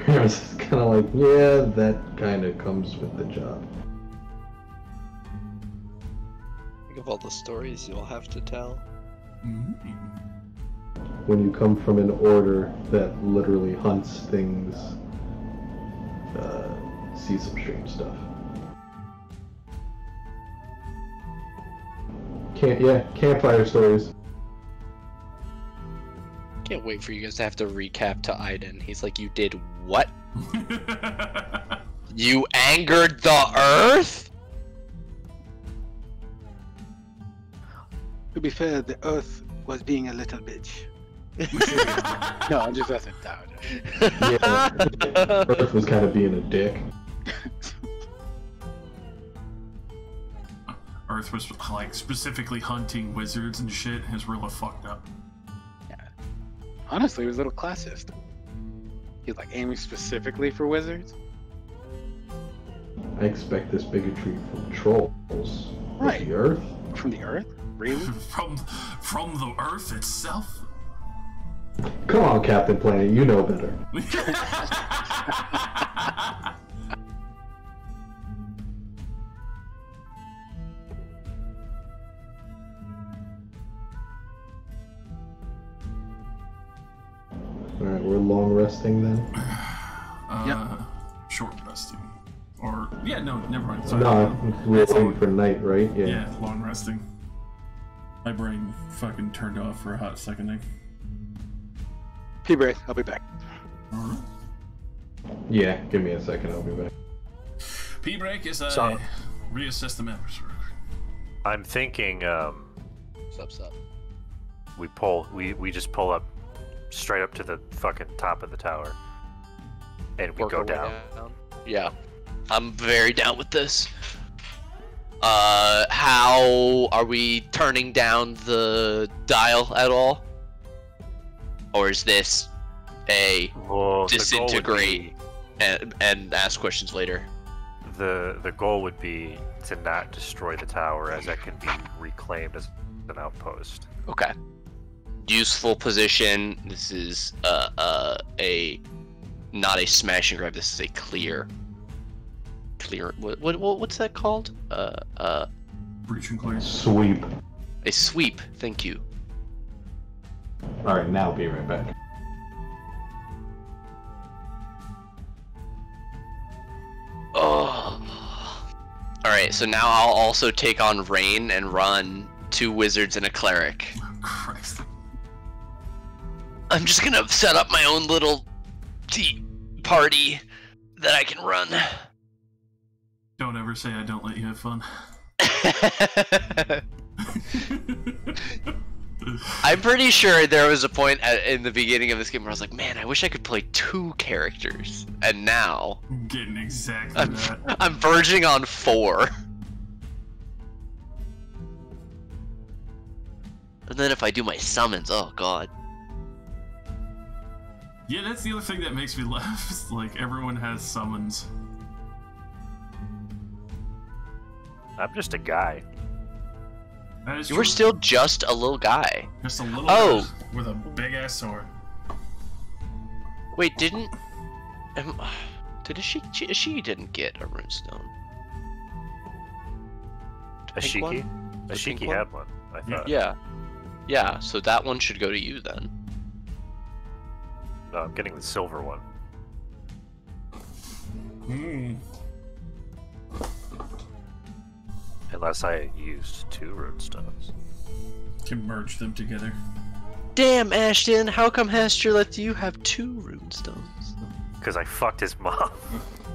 It's kind of like, yeah, that kind of comes with the job. Think of all the stories you'll have to tell. When you come from an order that literally hunts things, see some strange stuff. Campfire stories. Can't wait for you guys to have to recap to Aiden. He's like, you did what? You angered the earth? To be fair, the Earth was being a little bitch. No, I'm just messing down. Yeah, Earth was kind of being a dick. Earth was like specifically hunting wizards and shit. Is really fucked up. Yeah. Honestly, he was a little classist. He's like aiming specifically for wizards. I expect this bigotry from trolls. Right. The Earth? From the Earth? Really? from the Earth itself. Come on, Captain Planet, you know better. Alright, we're long resting then? Short resting. Or, yeah, no, never mind. Sorry. No, we're waiting for night, right? Yeah, long resting. My brain fucking turned off for a hot second there. P-Brace, I'll be back. Alright. Yeah, give me a second, I'll be back. P-break is reassess the members. I'm thinking Sup. we just pull up straight up to the fucking top of the tower. And we Work go our way down. Yeah. I'm very down with this. How are we turning down the dial at all? Or is this a Well, disintegrate and ask questions later? The goal would be to not destroy the tower, as that can be reclaimed as an outpost. Okay. Useful position. This is not a smash and grab. This is a clear. What's that called? Breach and clear. Sweep. A sweep. Thank you. Alright, now be right back. Oh. Alright, so now I'll also take on Rain and run 2 wizards and a cleric. Oh, Christ. I'm just gonna set up my own little tea party that I can run. Don't ever say I don't let you have fun. I'm pretty sure there was a point in the beginning of this game where I was like, man, I wish I could play 2 characters. And now I'm getting exactly that. I'm verging on 4. And then if I do my summons, oh god. Yeah, that's the other thing that makes me laugh. Is like everyone has summons. I'm just a guy. That is You true. were still just a little guy. Just a little Oh. guy with a big ass sword. Wait, did she didn't get a runestone? A Pink one? Shiki? The A pink Shiki one? had one, I thought. Yeah, so that one should go to you then. No, I'm getting the silver one. Hmm. Unless I used 2 runestones. Can merge them together. Damn, Ashton, how come Hester lets you have 2 runestones? Because I fucked his mom.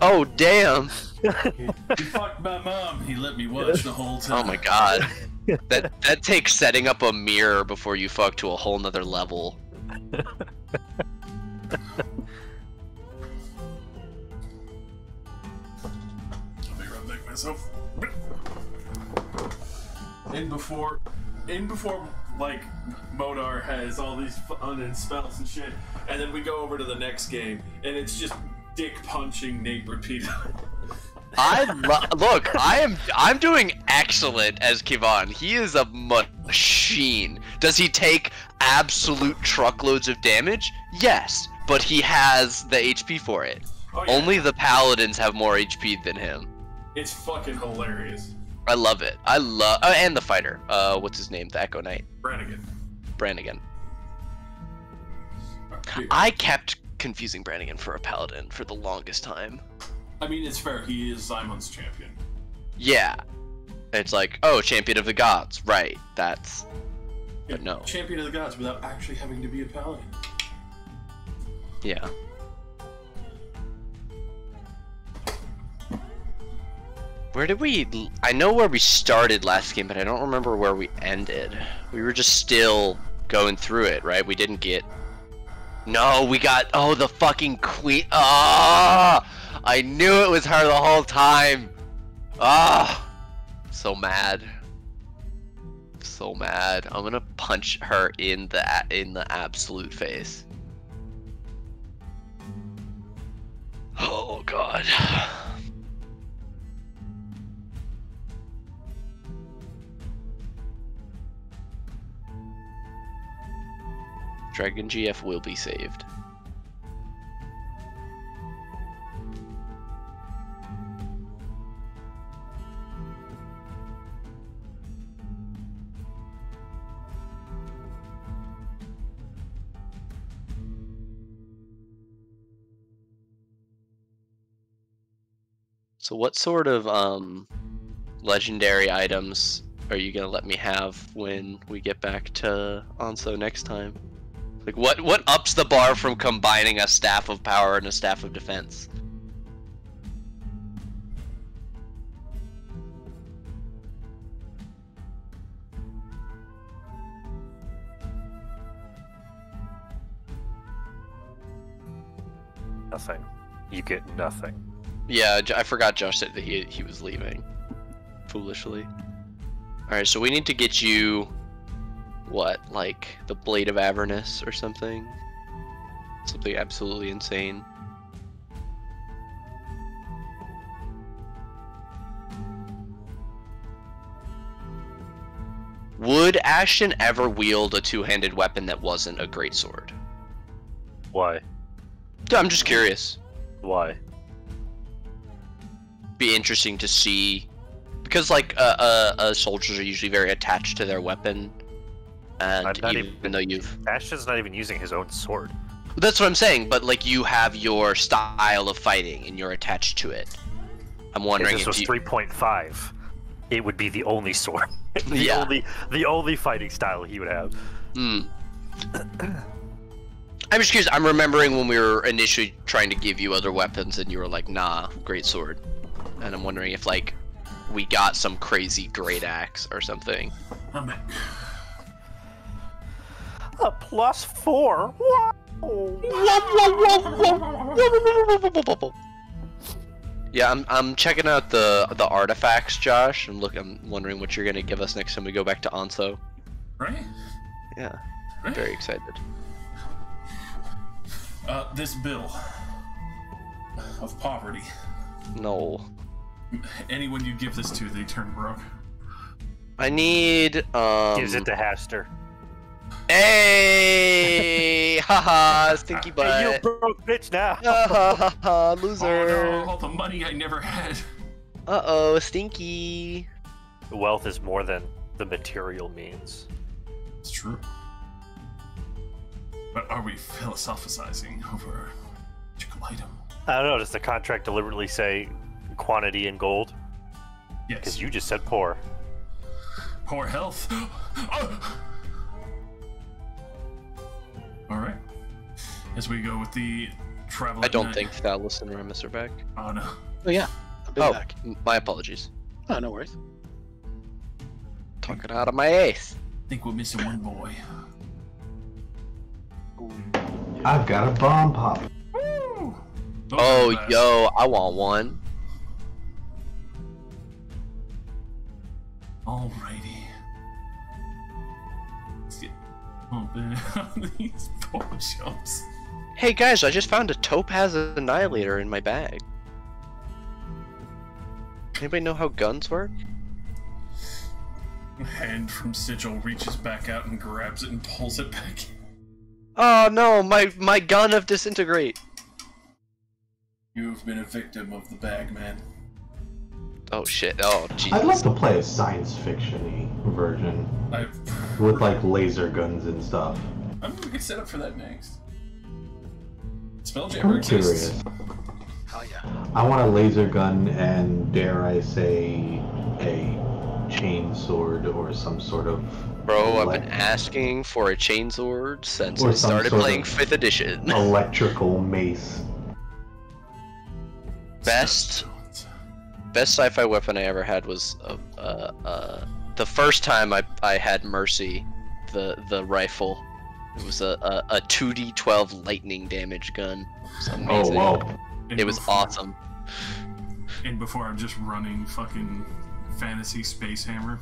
Oh, damn. He fucked my mom. He let me watch the whole time. Oh my god. That takes setting up a mirror before you fuck to a whole nother level. Let me run back myself. In before, like, Modar has all these fun spells and shit, and then we go over to the next game, and it's just dick punching Nate repeatedly. Look, I'm doing excellent as Kivon. He is a machine. Does he take absolute truckloads of damage? Yes, but he has the HP for it. Oh, yeah. Only the paladins have more HP than him. It's fucking hilarious. I love it. And the fighter. What's his name? The Echo Knight. Brannigan. I kept confusing Brannigan for a paladin for the longest time. I mean, it's fair. He is Simon's champion. Yeah. It's like, oh, champion of the gods. Right. That's... Yeah, but no. Champion of the gods without actually having to be a paladin. Yeah. Where did we... I know where we started last game, but I don't remember where we ended. We were just still going through it, right? We didn't get... No, we got... Oh, the fucking queen... Ah! I knew it was her the whole time! Ah! So mad. So mad. I'm gonna punch her in the absolute face. Oh, God. Dragon GF will be saved. So what sort of legendary items are you gonna let me have when we get back to Onso next time? Like what ups the bar from combining a staff of power and a staff of defense? Nothing. You get nothing. Yeah, I forgot Josh said that he was leaving. Foolishly. Alright, so we need to get you... What, like the Blade of Avernus or something? Something absolutely insane. Would Ashton ever wield a two-handed weapon that wasn't a greatsword? Why? I'm just curious. Why? Be interesting to see, because like soldiers are usually very attached to their weapon, and even though Ashton's not even using his own sword. That's what I'm saying, but like you have your style of fighting and you're attached to it. I'm wondering if this was 3.5, it would be the only sword. the only fighting style he would have. I'm just curious. I'm remembering when we were initially trying to give you other weapons and you were like, nah, great sword. And I'm wondering if like we got some crazy great axe or something. I'm back. A +4. Yeah, I'm checking out the artifacts, Josh, and I'm wondering what you're gonna give us next time we go back to Onso. Right? Yeah, Right? very excited. This bill of poverty. No. Anyone you give this to, they turn broke. I need Gives it to Hester. Hey! Haha, stinky butt. Hey, you broke bitch now. Ha loser. Oh no, all the money I never had. Uh-oh, stinky. Wealth is more than the material means. It's true. But are we philosophizing over a magical item? I don't know. Does the contract deliberately say quantity in gold? Yes. Because you just said poor. Poor health. Oh! All right. As we go with the travel. I don't think Phallus and Remus are back. Oh no. Oh yeah, I'll be back. My apologies. Oh, no worries. Talking out of my ace. I think we're missing one boy. I've got a bomb pop. Woo! Oh, yo, I want one. Alrighty. Let's get open on these bookshelves. Hey guys, I just found a Topaz Annihilator in my bag. Anybody know how guns work? A hand from Sigil reaches back out and grabs it and pulls it back in. Oh no, my gun of disintegrate. You've been a victim of the bag, man. Oh shit, oh jeez. I'd like to play a science fiction-y version with like laser guns and stuff. I'm gonna get set up for that next. Spelljammer I'm exists. curious. Oh yeah. I want a laser gun and, dare I say, a chain sword or some sort of... Bro, I've been asking for a chainsword since Or I some started sort playing of 5th edition. electrical mace. Best sci-fi weapon I ever had was the first time I had Mercy, the rifle. It was a 2d12 lightning damage gun. It was amazing. Oh, wow. And It was awesome. And before I'm just running fucking fantasy space hammer.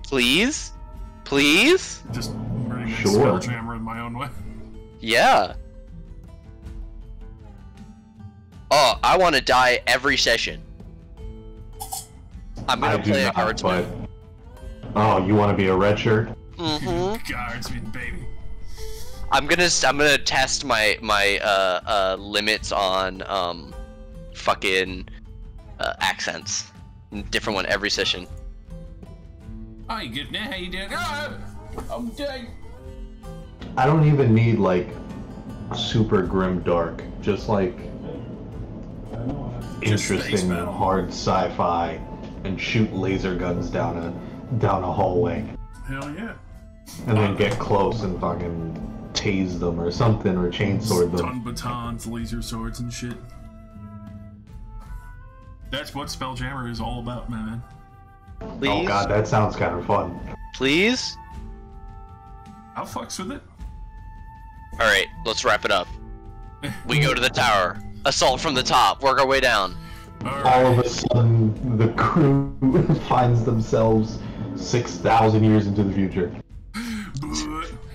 Please? Please? Just running a Sure. spelljammer in my own way. Yeah. Oh, I want to die every session. I'm gonna I do play a not, guardsman. but... Oh, you want to be a red shirt? Mm-hmm. Guardsman, baby. I'm gonna test my limits on fucking accents. Different one every session. Oh, you good now? How you doing? Oh, I'm dead. I don't even need, like, super grim dark. Just, like, Just space interesting, battle. hard sci-fi, and shoot laser guns down a hallway. Hell yeah. And then get close and fucking tase them or something, or chainsword them. Stun batons, laser swords, and shit. That's what Spelljammer is all about, man. Please? Oh god, that sounds kind of fun. Please? I'll fucks with it. Alright, let's wrap it up. We go to the tower. Assault from the top. Work our way down. All of a sudden, the crew finds themselves 6,000 years into the future.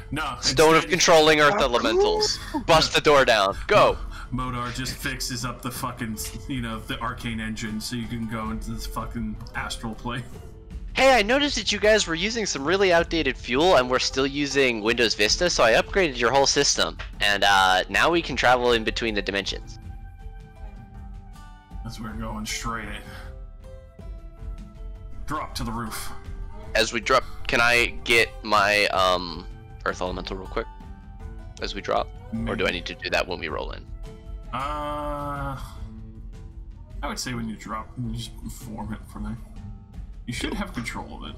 No. Stone of instead, controlling earth elementals. Bust the door down. Go. Modar just fixes up the fucking, the arcane engine so you can go into this fucking astral plane. Hey, I noticed that you guys were using some really outdated fuel and we're still using Windows Vista, so I upgraded your whole system. And now we can travel in between the dimensions. That's where we're going straight in. Drop to the roof. As we drop, can I get my earth elemental real quick? As we drop? Or do I need to do that when we roll in? I would say when you drop, you just form it from there. You should have control of it.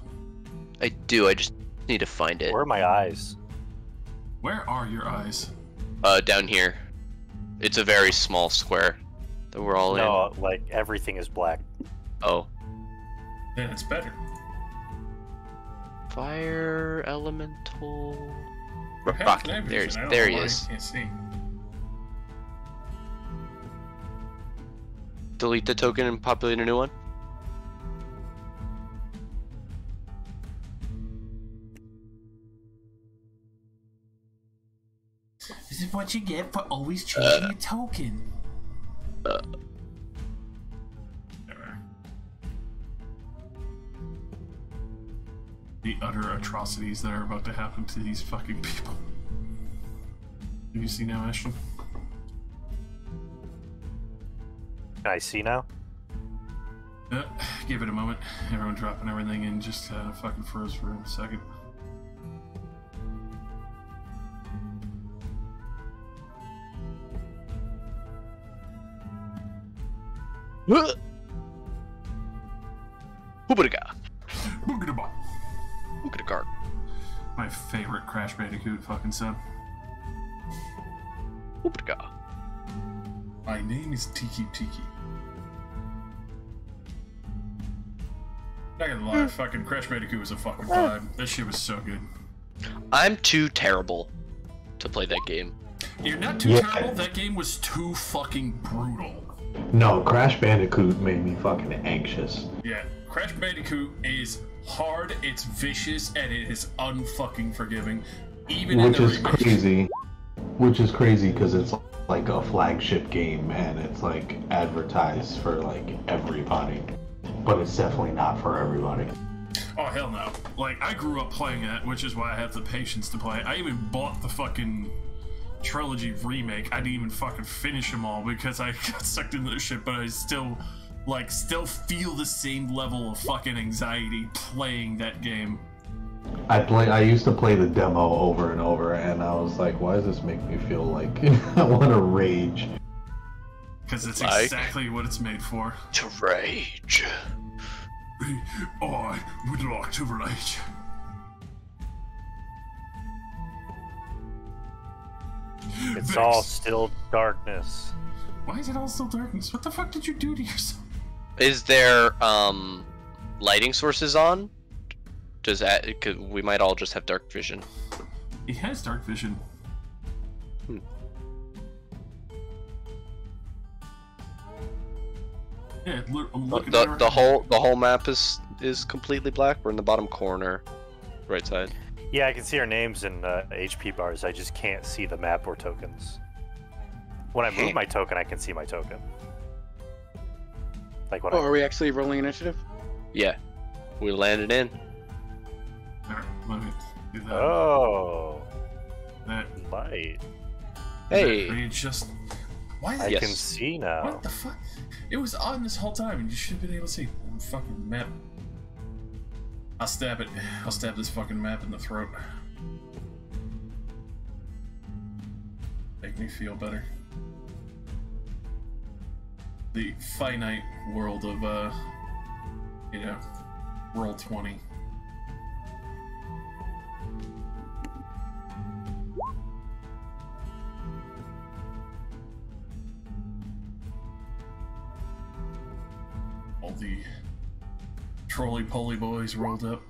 I do, I just need to find it. Where are my eyes? Where are your eyes? Down here. It's a very small square that we're all in. No, like everything is black. Oh. Then it's better. Fire elemental. Half Rock. night There's, vision, I don't there know he why is. I can't see. Delete the token and populate a new one. This is what you get for always changing your token. There. The utter atrocities that are about to happen to these fucking people. Have you seen now, Ashton? Can I see now? Give it a moment. Everyone dropping everything in just fucking froze for a second. Hoobadaga. Boogada-bop. Hoobadagar. My favorite Crash Bandicoot fucking son. Hoobadaga. My name is Tiki Tiki. Not gonna lie, fucking Crash Bandicoot was a fucking vibe. That shit was so good. I'm too terrible to play that game. You're not too terrible, that game was too fucking brutal. No, Crash Bandicoot made me fucking anxious. Yeah, Crash Bandicoot is hard, it's vicious, and it is unfucking forgiving. Even Which in the is remake. crazy. Which is crazy because it's like a flagship game and it's like advertised for like everybody. But it's definitely not for everybody. Oh, hell no. Like, I grew up playing that, which is why I have the patience to play. I even bought the fucking trilogy remake. I didn't even fucking finish them all because I got sucked into this shit, but I still feel the same level of fucking anxiety playing that game. I used to play the demo over and over and I was like, why does this make me feel like I want to rage? Because it's Like- exactly what it's made for. To rage. I would like to rage. It's Vex. all still darkness. Why is it all still darkness? What the fuck did you do to yourself? Is there lighting sources on? Does that? Cause we might all just have dark vision. He has dark vision. Yeah, I'm looking at it right The now. whole map is completely black. We're in the bottom corner, right side. Yeah, I can see our names in HP bars. I just can't see the map or tokens. When I move my token, I can see my token. Like when Oh, are we actually rolling initiative? Yeah, we landed in. Alright, let me do that. Oh, That. light. Hey, That just. Why is I it? Yes. can see now. What the fuck? It was on this whole time, and you should have been able to see. Fucking map. I'll stab it. I'll stab this fucking map in the throat. Make me feel better. The finite world of, you know, Roll 20. All the trolley-poly boys rolled up.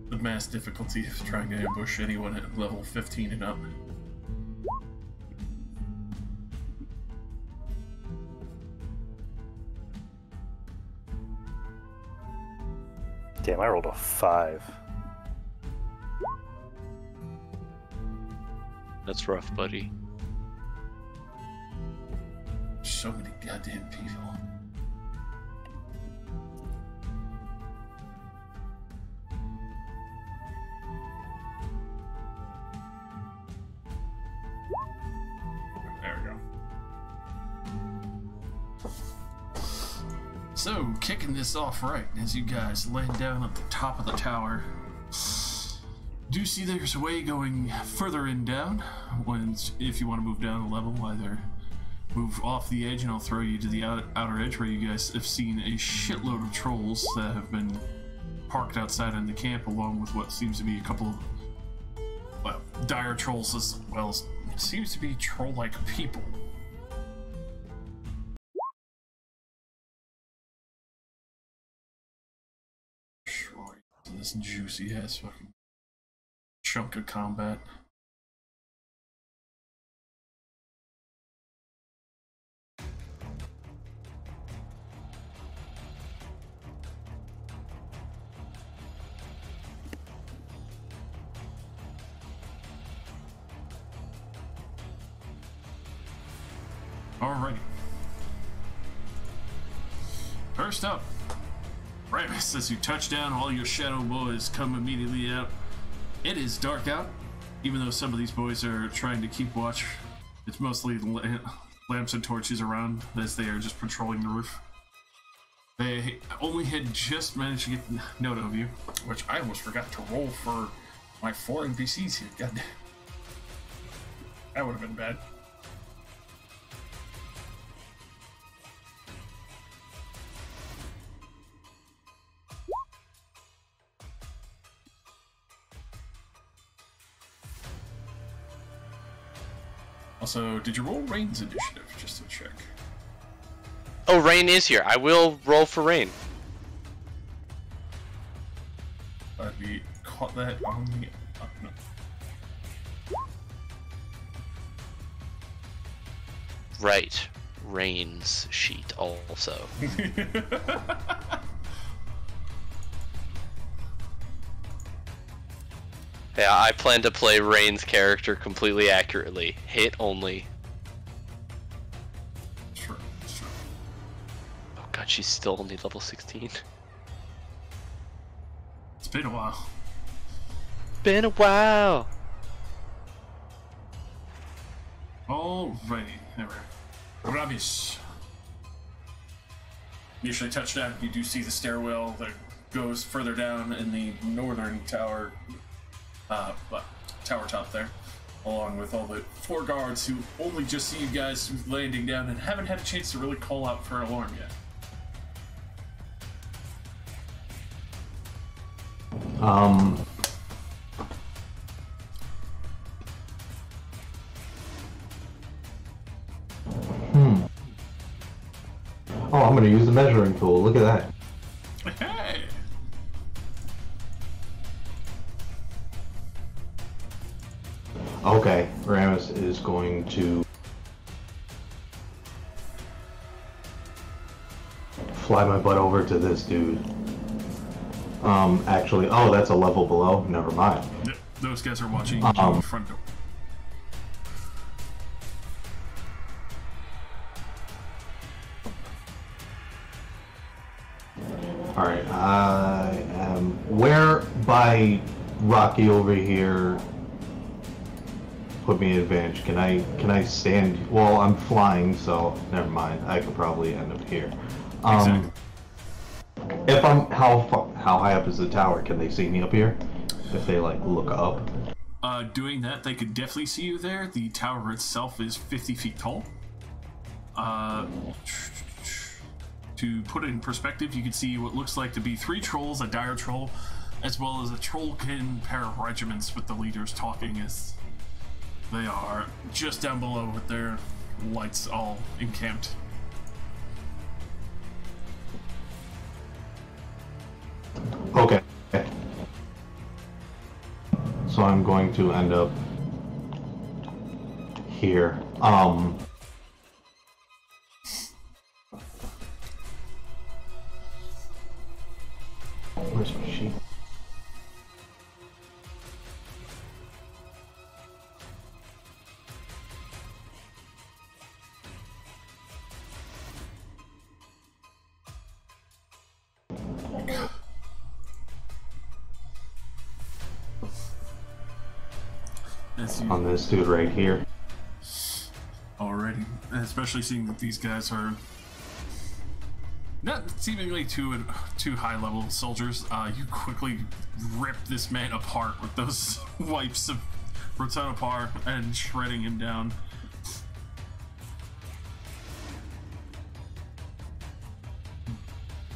The mass difficulty of trying to ambush anyone at level 15 and up. Damn, I rolled a 5. that's rough, buddy. So many goddamn people. There we go. So, kicking this off right as you guys land down at the top of the tower. Do see there's a way going further in down. If you want to move down a level, either move off the edge and I'll throw you to the outer edge where you guys have seen a shitload of trolls that have been parked outside in the camp, along with what seems to be a couple of, well, dire trolls as well as it seems to be troll-like people. Right, this juicy ass fucking chunk of combat. Alrighty. First up, Ramus, as you touch down, all your shadow boys come immediately out. It is dark out, even though some of these boys are trying to keep watch. It's mostly lamps and torches around as they are just patrolling the roof. They only had just managed to get note of you, which I almost forgot to roll for my 4 NPCs here. God damn. That would have been bad. Also, did you roll Rain's initiative, just to check? Oh, Rain is here. I will roll for Rain. We caught that on the... no. Right. Rain's sheet also. Yeah, I plan to play Rain's character completely accurately. Hit only. Sure. Oh god, she's still only level 16. It's been a while. Been a while. Alrighty, there we go. Obvious. Usually touchdown, you do see the stairwell that goes further down in the northern tower, tower top there, along with all the 4 guards who only just see you guys landing down and haven't had a chance to really call out for an alarm yet. Oh, I'm gonna use the measuring tool. Look at that. Hey! Okay, Ramus is going to fly my butt over to this dude. Actually, oh, that's a level below. Never mind. Those guys are watching you in the front door. Alright, I am... Where by Rocky over here put me at advantage? Can I stand... Well, I'm flying, so never mind. I could probably end up here. Exactly. If I'm... How high up is the tower? Can they see me up here? If they, like, look up? Doing that, they could definitely see you there. The tower itself is 50 feet tall. To put it in perspective, you can see what looks like to be 3 trolls, a dire troll, as well as a trollkin pair of regiments with the leaders talking as they are just down below with their lights all encamped. Okay. So I'm going to end up here. Where's my sheet? On this dude right here. Already, especially seeing that these guys are not seemingly too high-level soldiers. You quickly rip this man apart with those wipes of Rotanopar and shredding him down.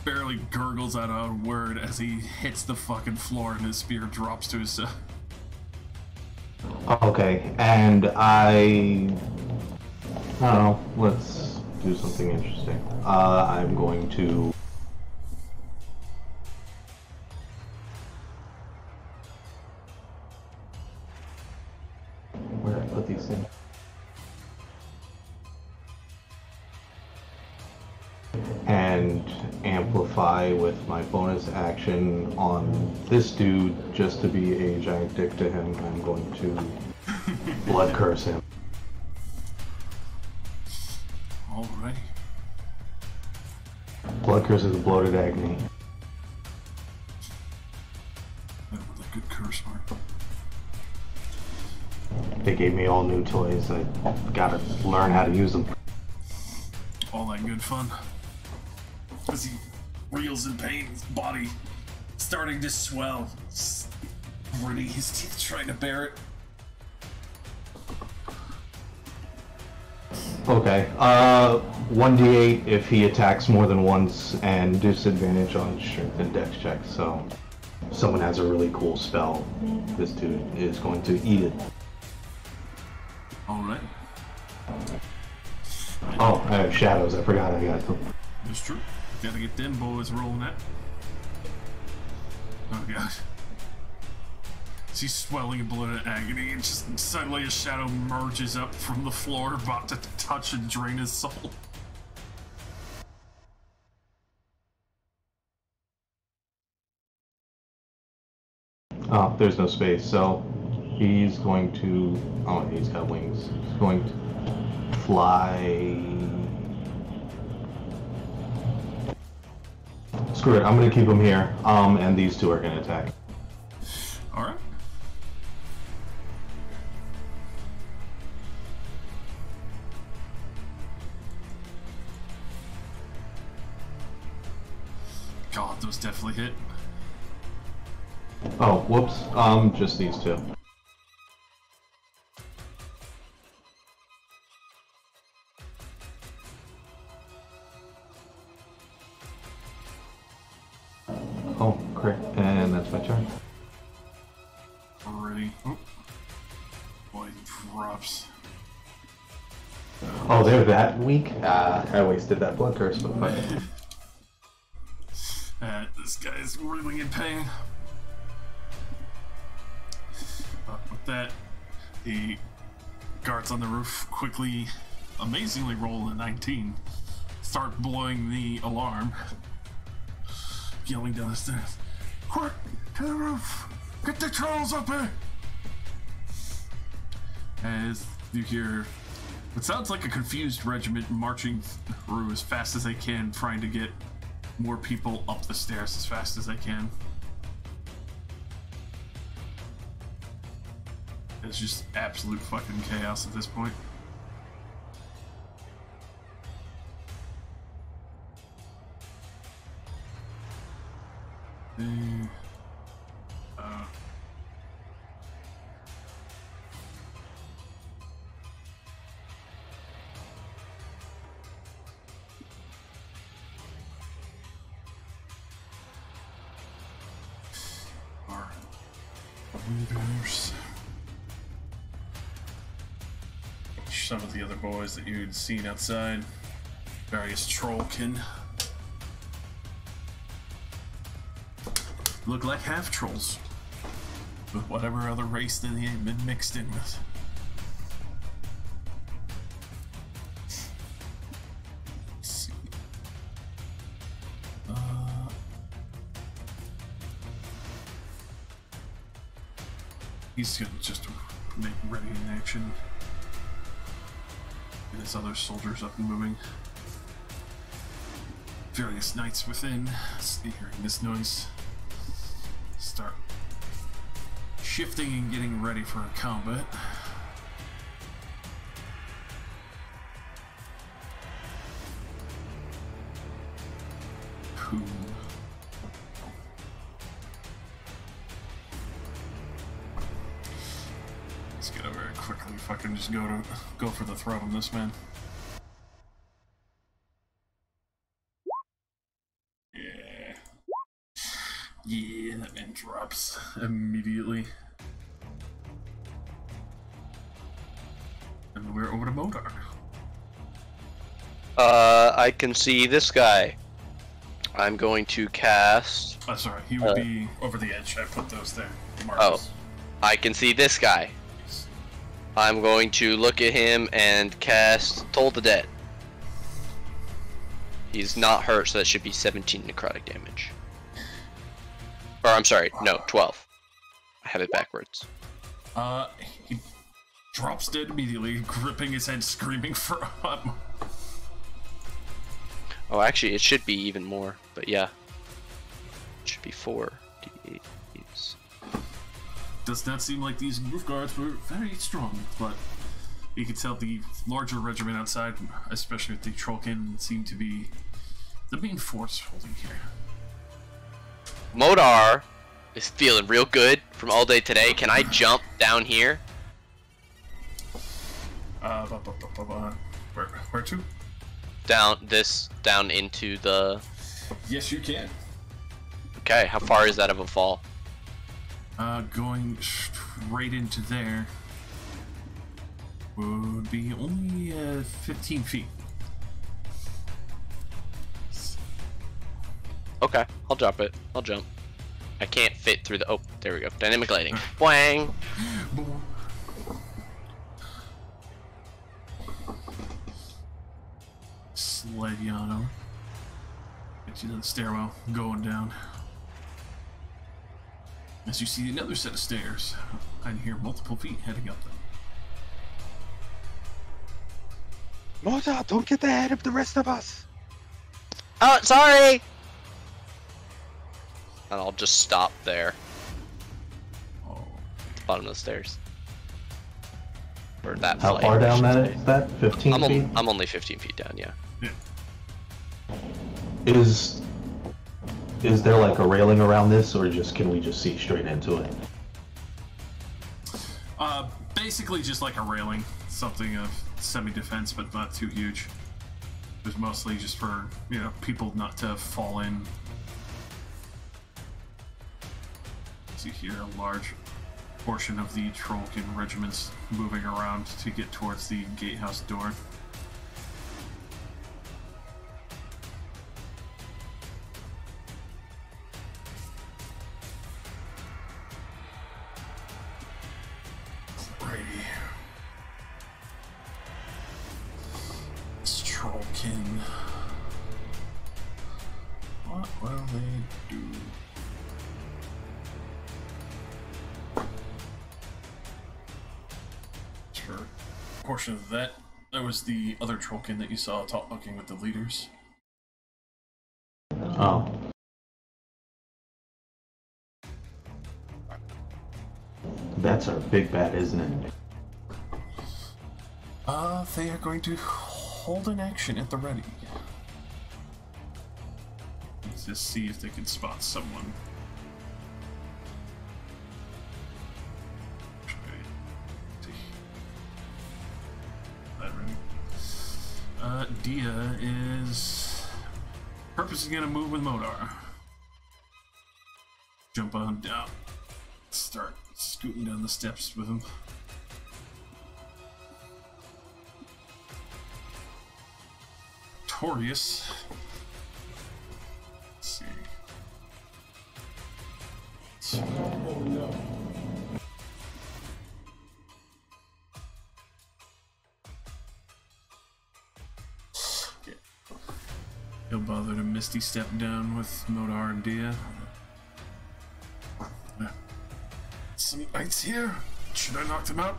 Barely gurgles out a word as he hits the fucking floor and his spear drops to his Okay, and I don't know, let's do something interesting. I'm going to... Where did I put these things? And amplify with my bonus action on this dude just to be a giant dick to him. I'm going to blood curse him. Alrighty. Blood curse is a bloated agony. That was a good curse word. They gave me all new toys. I gotta learn how to use them. All that good fun. As he reels in pain, his body starting to swell. Gritting his teeth, trying to bear it. Okay. 1d8 if he attacks more than once, and disadvantage on strength and dex checks. So, if someone has a really cool spell, this dude is going to eat it. All right. Oh, I have shadows. I forgot I got them. That's true. Gotta get them boys rolling that. Oh god. She's swelling in blood and agony, and just suddenly a shadow merges up from the floor, about to touch and drain his soul. Oh, there's no space, so he's going to... Oh, he's got wings. He's going to fly... Screw it, I'm going to keep him here, and these two are going to attack. Alright. God, those definitely hit. Oh, whoops. Just these two. Oh, crit. And that's my turn. Already. Oh. Boy, drops. Oh, they're that weak? I wasted that blood curse, but fuck. This guy is writhing in pain. With that, the guards on the roof quickly, amazingly roll a 19. Start blowing the alarm. Yelling down the stairs. Quick! To the roof! Get the trolls up here! As you hear what sounds like a confused regiment marching through as fast as they can, trying to get more people up the stairs as fast as they can. It's just absolute fucking chaos at this point. Leaders. Some of the other boys that you'd seen outside, various trollkin, look like half trolls, with whatever other race that they had been mixed in with. Let's see. He's gonna just make ready in action. Get his other soldiers up and moving. Various knights within, hearing this noise, start shifting and getting ready for a combat. Cool. Let's get over very quickly if I can just go for the throat on this man. Yeah, that man drops immediately. And we're over to Modar. I can see this guy. I'm going to cast... Oh, sorry, he would be over the edge. I put those there. Oh, I can see this guy. Yes. I'm going to look at him and cast Toll the Dead. He's not hurt, so that should be 17 necrotic damage. Or, I'm sorry, no, 12. I have it backwards. He drops dead immediately, gripping his head, screaming for help. Oh, actually, it should be even more, but yeah. It should be 4 d8s. Does not seem like these roof guards were very strong, but you could tell the larger regiment outside, especially with the Trollkin, seemed to be the main force holding here. Modar is feeling real good from all day today. Can I jump down here? Where to? Down into the... Yes, you can. Okay, how far is that of a fall? Going straight into there would be only 15 feet. Okay, I'll drop it. I'll jump. I can't fit through the... Oh, there we go. Dynamic lighting. Bwang! Slide you on over. Get you to the stairwell, going down. As you see another set of stairs, I can hear multiple feet heading up them. Mozart, don't get ahead of the rest of us. Oh, sorry! And I'll just stop there. Oh. At the bottom of the stairs. Or that How flight, far I down should that say. is that? 15 feet? I'm only 15 feet down, yeah. Is there like a railing around this, or can we just see straight into it? Basically just like a railing. Something of semi-defense, but not too huge. It was mostly just for, people not to fall in. So you hear a large portion of the Trollkin regiments moving around to get towards the gatehouse door. Alrighty. This Trollkin. What will they do? For a portion of that, there was the other Trollkin that you saw talking with the leaders. Oh. That's our big bad, isn't it? They are going to hold an action at the ready. Let's just see if they can spot someone. Dia is purposely gonna move with Modar. Jump on down. Start scooting down the steps with him. Torius. Let's see. Oh no. He'll bother to Misty step down with Modar and Dia. Some knights here. Should I knock them out?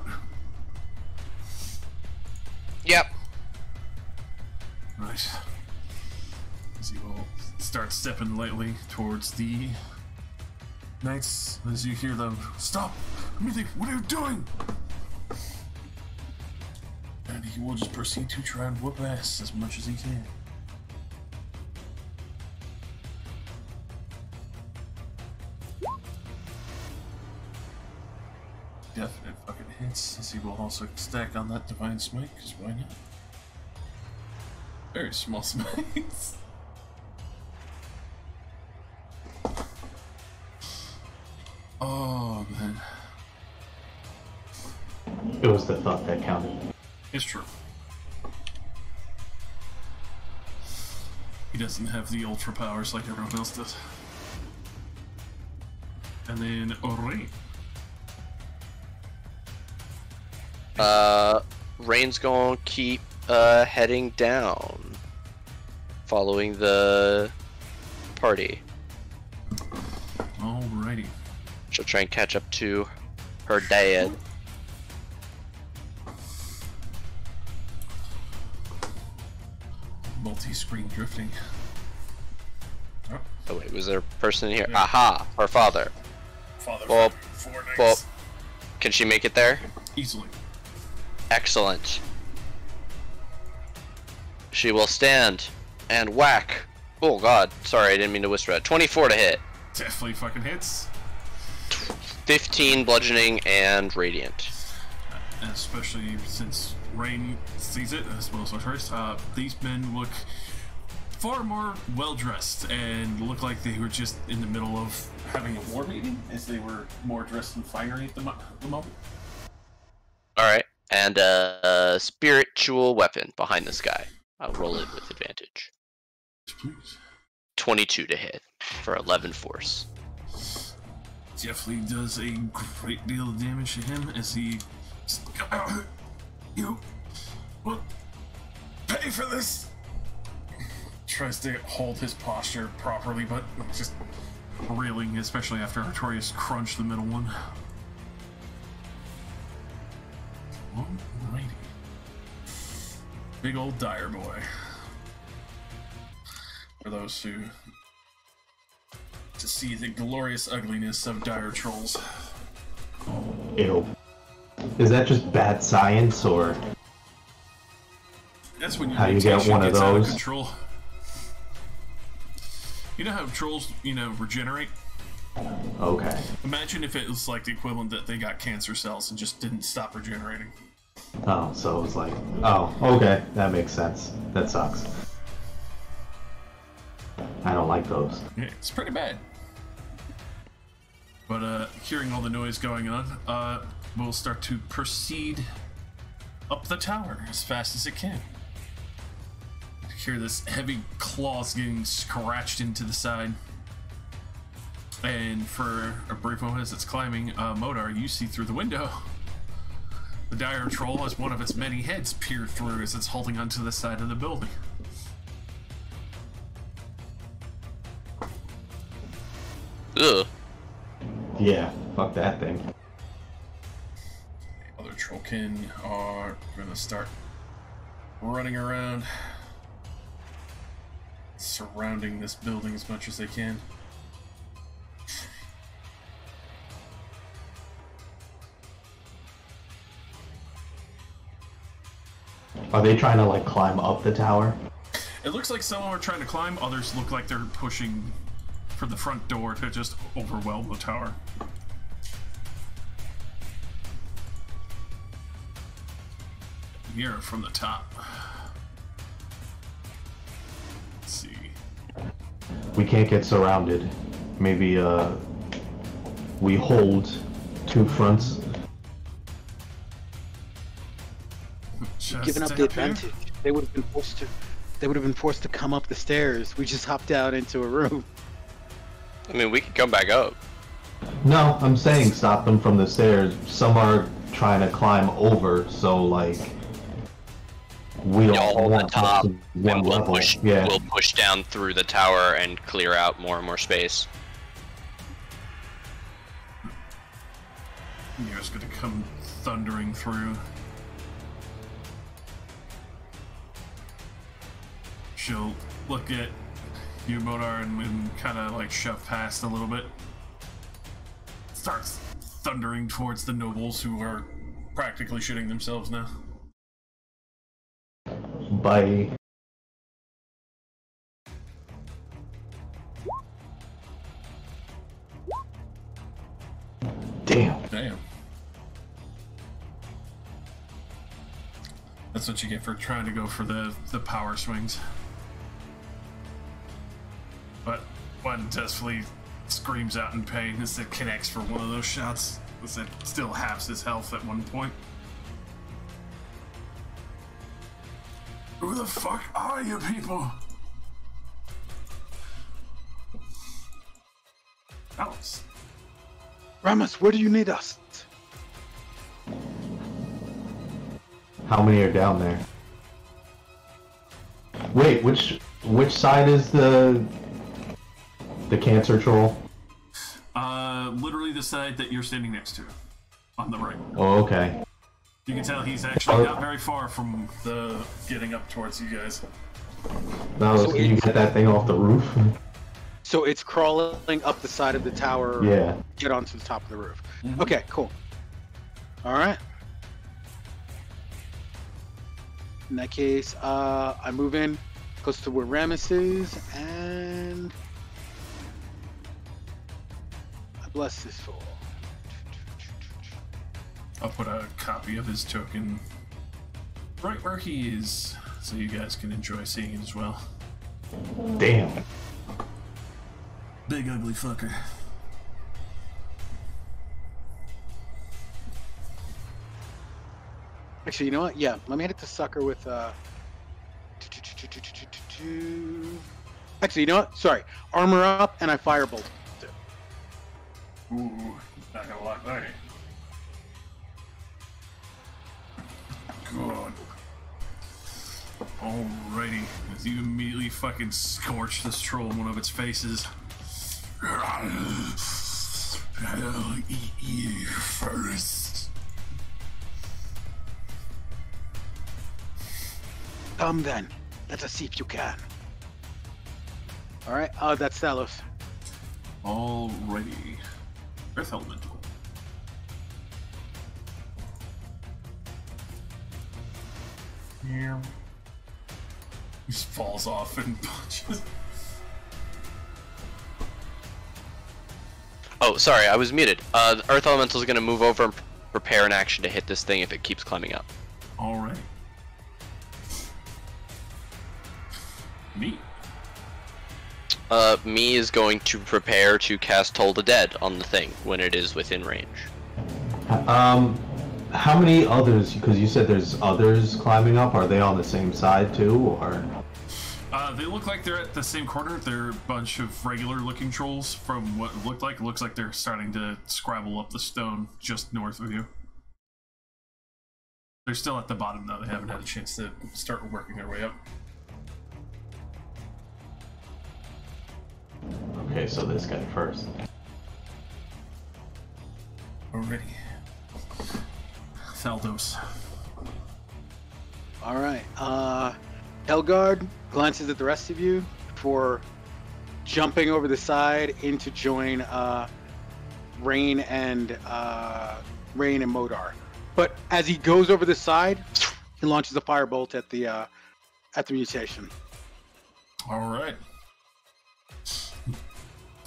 Yep. Right. As he will start stepping lightly towards the knights as you hear them. Stop! Amelie, what are you doing? And he will just proceed to try and whoop ass as much as he can. Definite fucking hits, as he will also stack on that Divine Smite, because why not? Very small smites. Oh man. It was the thought that counted. It's true. He doesn't have the ultra powers like everyone else does. And then Otren. Rain's gonna keep heading down, following the party. Alrighty. She'll try and catch up to her dad. Multi-screen drifting. Oh, Oh wait, was there a person in here? Yeah. Aha! Her father. father, Bob. four Bob. knights. Can she make it there? Easily. Excellent. She will stand and whack. Oh god, sorry, I didn't mean to whisper that. 24 to hit. Definitely fucking hits. 15 bludgeoning and radiant. Especially since Rain sees it, as well as first. These men look far more well-dressed and look like they were just in the middle of having a war meeting, as they were more dressed in finery at the moment. Alright, and a spiritual weapon behind this guy. I'll roll it with advantage. Please. 22 to hit for 11 force. Definitely does a great deal of damage to him as he... You will pay for this! Tries to hold his posture properly, but just reeling, especially after Artorias crunched the middle one. Alrighty. Big old dire boy. For those who... to see the glorious ugliness of dire trolls. Ew. Is that just bad science, or That's when your how you get mutation one of gets out those? control. You know how trolls, regenerate? Okay. Imagine if it was like the equivalent that they got cancer cells and just didn't stop regenerating. Oh, so it was like, oh, okay, that makes sense. That sucks. I don't like those. Yeah, it's pretty bad. But hearing all the noise going on, we'll start to proceed up the tower as fast as it can. Hear this heavy claws getting scratched into the side. And for a brief moment as it's climbing, Modar, you see through the window the dire troll as one of its many heads peer through as it's holding onto the side of the building. Ugh. Yeah, fuck that thing. The other trollkin are gonna start running around, surrounding this building as much as they can. Are they trying to like climb up the tower? It looks like some are trying to climb, others look like they're pushing for the front door to just overwhelm the tower. Here from the top. Let's see. We can't get surrounded. Maybe we hold two fronts. Just Giving up stay the here. advantage. They would have been forced to. They would have been forced to come up the stairs. We just hopped out into a room. I mean, we could come back up. No, I'm saying stop them from the stairs. Some are trying to climb over, so like we don't Y'all hold the want top, to one and we'll level. push. Yeah. We'll push down through the tower and clear out more and more space. You're just gonna come thundering through. She'll look at you, Modar, and kind of like shove past a little bit. Starts thundering towards the nobles who are practically shitting themselves now. Bye. Damn. Damn. That's what you get for trying to go for the power swings. But one definitely screams out in pain as it connects for one of those shots, as it still halves his health at one point. Who the fuck are you people? Alice. Ramos, where do you need us? How many are down there? Wait, which side is the cancer troll? Literally the side that you're standing next to, on the right. Oh, okay. You can tell he's actually not very far from the getting up towards you guys. No, So can you get that thing off the roof? So it's crawling up the side of the tower. Yeah. Get onto the top of the roof. Mhm. Okay, cool. All right. In that case, I move in close to where Ramus is, and bless this fool. I'll put a copy of his token right where he is, so you guys can enjoy seeing it as well. Damn. Big ugly fucker. Actually, you know what? Yeah, let me hit the sucker with Actually, you know what? Sorry. Armor up and I firebolt. Ooh, not gonna like that. Good. Alrighty, as you immediately fucking scorch this troll in one of its faces. I'll eat you first. Come then. Let us see if you can. Alright, that's Talos. Alrighty. Earth Elemental. Yeah. He just falls off and punches. Oh, sorry, I was muted. The Earth Elemental is going to move over and prepare an action to hit this thing if it keeps climbing up. Alright. Me. Me is going to prepare to cast Toll the Dead on the thing when it is within range. How many others? Because you said there's others climbing up. Are they on the same side too, or? They look like they're at the same corner. They're a bunch of regular-looking trolls from what it looked like. It looks like they're starting to scrabble up the stone just north of you. They're still at the bottom, though. They haven't had a chance to start working their way up. Okay, so this guy first. Alrighty. Thaldos. Alright, Helgard glances at the rest of you before jumping over the side in to join Rain and Modar. But as he goes over the side, he launches a firebolt at the mutation. Alright.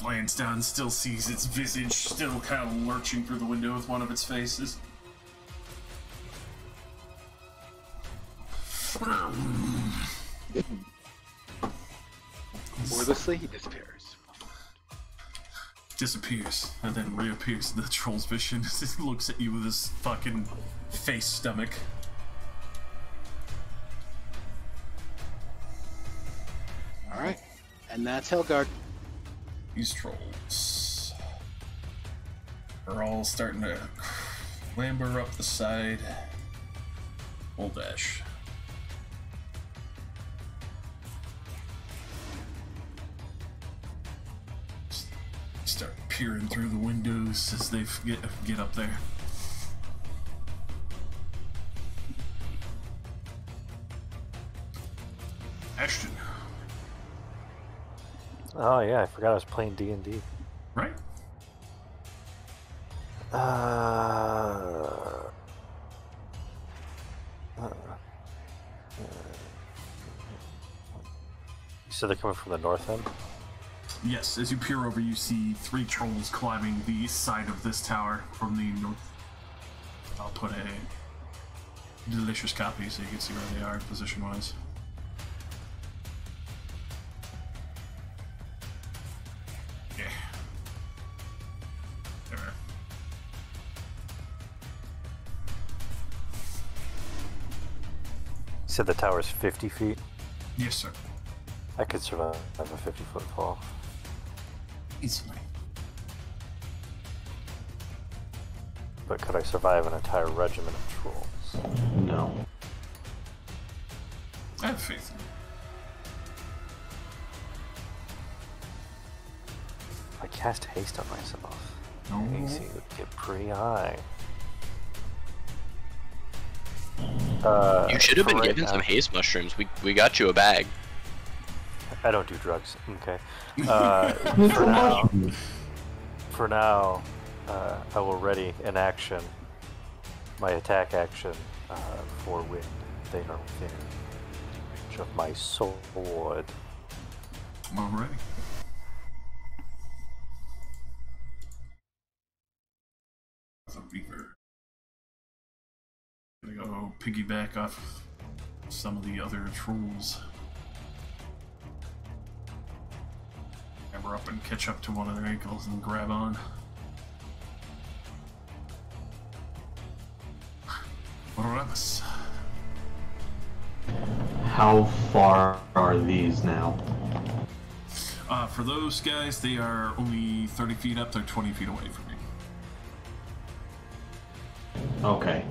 Lands down, still sees its visage, still kind of lurching through the window with one of its faces. Wordlessly, he disappears. Disappears, and then reappears in the troll's vision as it looks at you with his fucking face stomach. Alright, and that's Helgard. These trolls are all starting to clamber up the side. Full dash. Start peering through the windows as they get up there. Ashton. Oh yeah, I forgot I was playing D&D. Right? So they're coming from the north end? Yes, as you peer over, you see 3 trolls climbing the side of this tower from the north. I'll put a delicious copy so you can see where they are position-wise. Yeah. There. You said the tower's 50 feet? Yes, sir. I could survive a 50-foot fall. Easily. But could I survive an entire regiment of trolls? No. I have faith in you. I cast haste on myself. No. AC would get pretty high. You should have been for right given now- some haze mushrooms. We got you a bag. I don't do drugs. Okay. It's For a now, mushroom. for now, I will ready an action, my attack action, for when they are within range of my sword. Alrighty. go piggyback off some of the other trolls. Hammer up and catch up to one of their ankles and grab on. Oramus. How far are these now? For those guys, they are only 30 feet up. They're 20 feet away from me. Okay.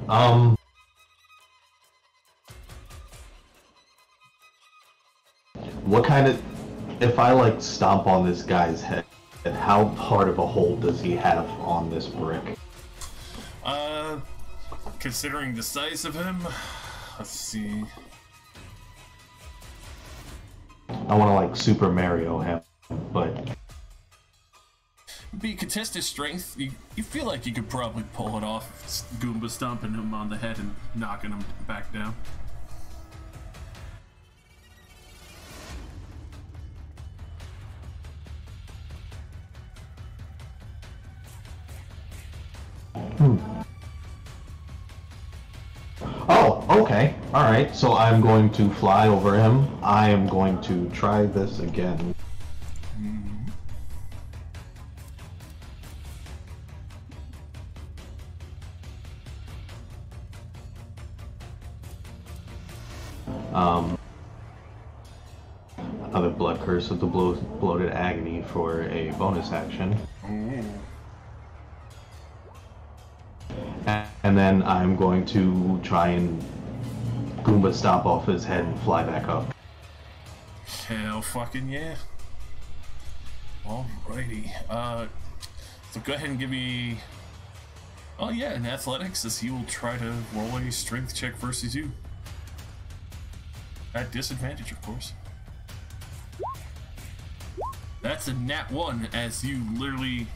What kind of... If I, like, stomp on this guy's head, how hard of a hold does he have on this brick? Considering the size of him, let's see. I want to, like, Super Mario him, but... Be contested strength. You feel like you could probably pull it off, Goomba stomping him on the head and knocking him back down. Oh, okay. Alright, so I'm going to fly over him. I am going to try this again. Another Blood Curse of the Bloated Agony for a bonus action. And then I'm going to try and Goomba stomp off his head and fly back up. Hell fucking yeah. Alrighty. So go ahead and give me... Oh yeah, in athletics, as he will try to roll a strength check versus you. At disadvantage, of course. That's a nat 1, as you literally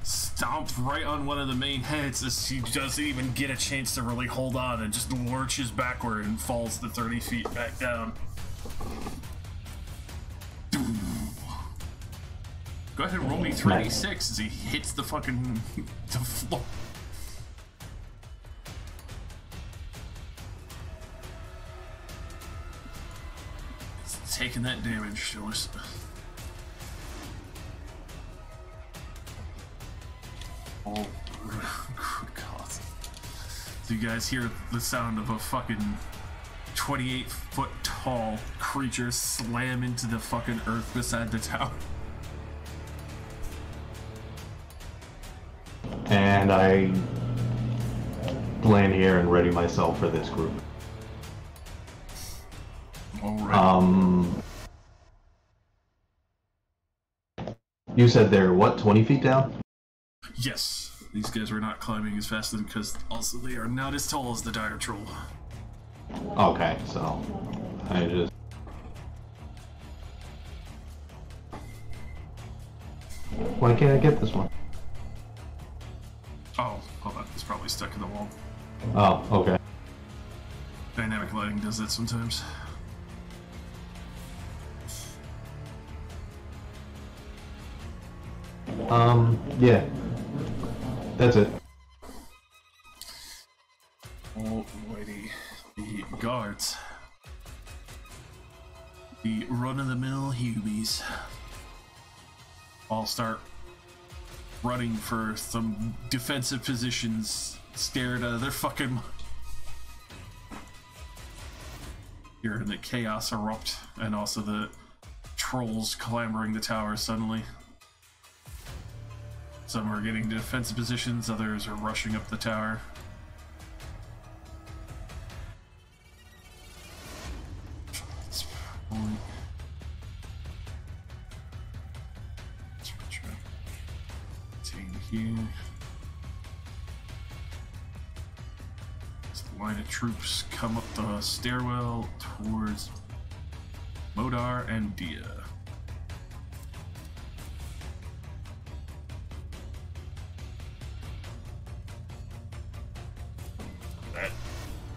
stomped right on one of the main heads as he doesn't even get a chance to really hold on and just lurches backward and falls the 30 feet back down. Go ahead and roll me 3d6 as he hits the fucking the floor. It's taking that damage, Joyce. Oh, good God. So you guys hear the sound of a fucking 28-foot tall creature slam into the fucking earth beside the tower. And I land here and ready myself for this group. Alright. You said they're what, 20 feet down? Yes, these guys are not climbing as fast because also they are not as tall as the dire troll. Okay, so I just... Why can't I get this one? Oh, hold on, it's probably stuck in the wall. Oh, okay. Dynamic lighting does that sometimes. Yeah. That's it. Alrighty. The guards. The run-of-the-mill Hubies. All start running for some defensive positions, scared out of their fucking... Hearing the chaos erupt, and also the trolls clambering the tower suddenly. Some are getting to defensive positions, others are rushing up the tower. Here. As the line of troops come up the stairwell towards Modar and Dia.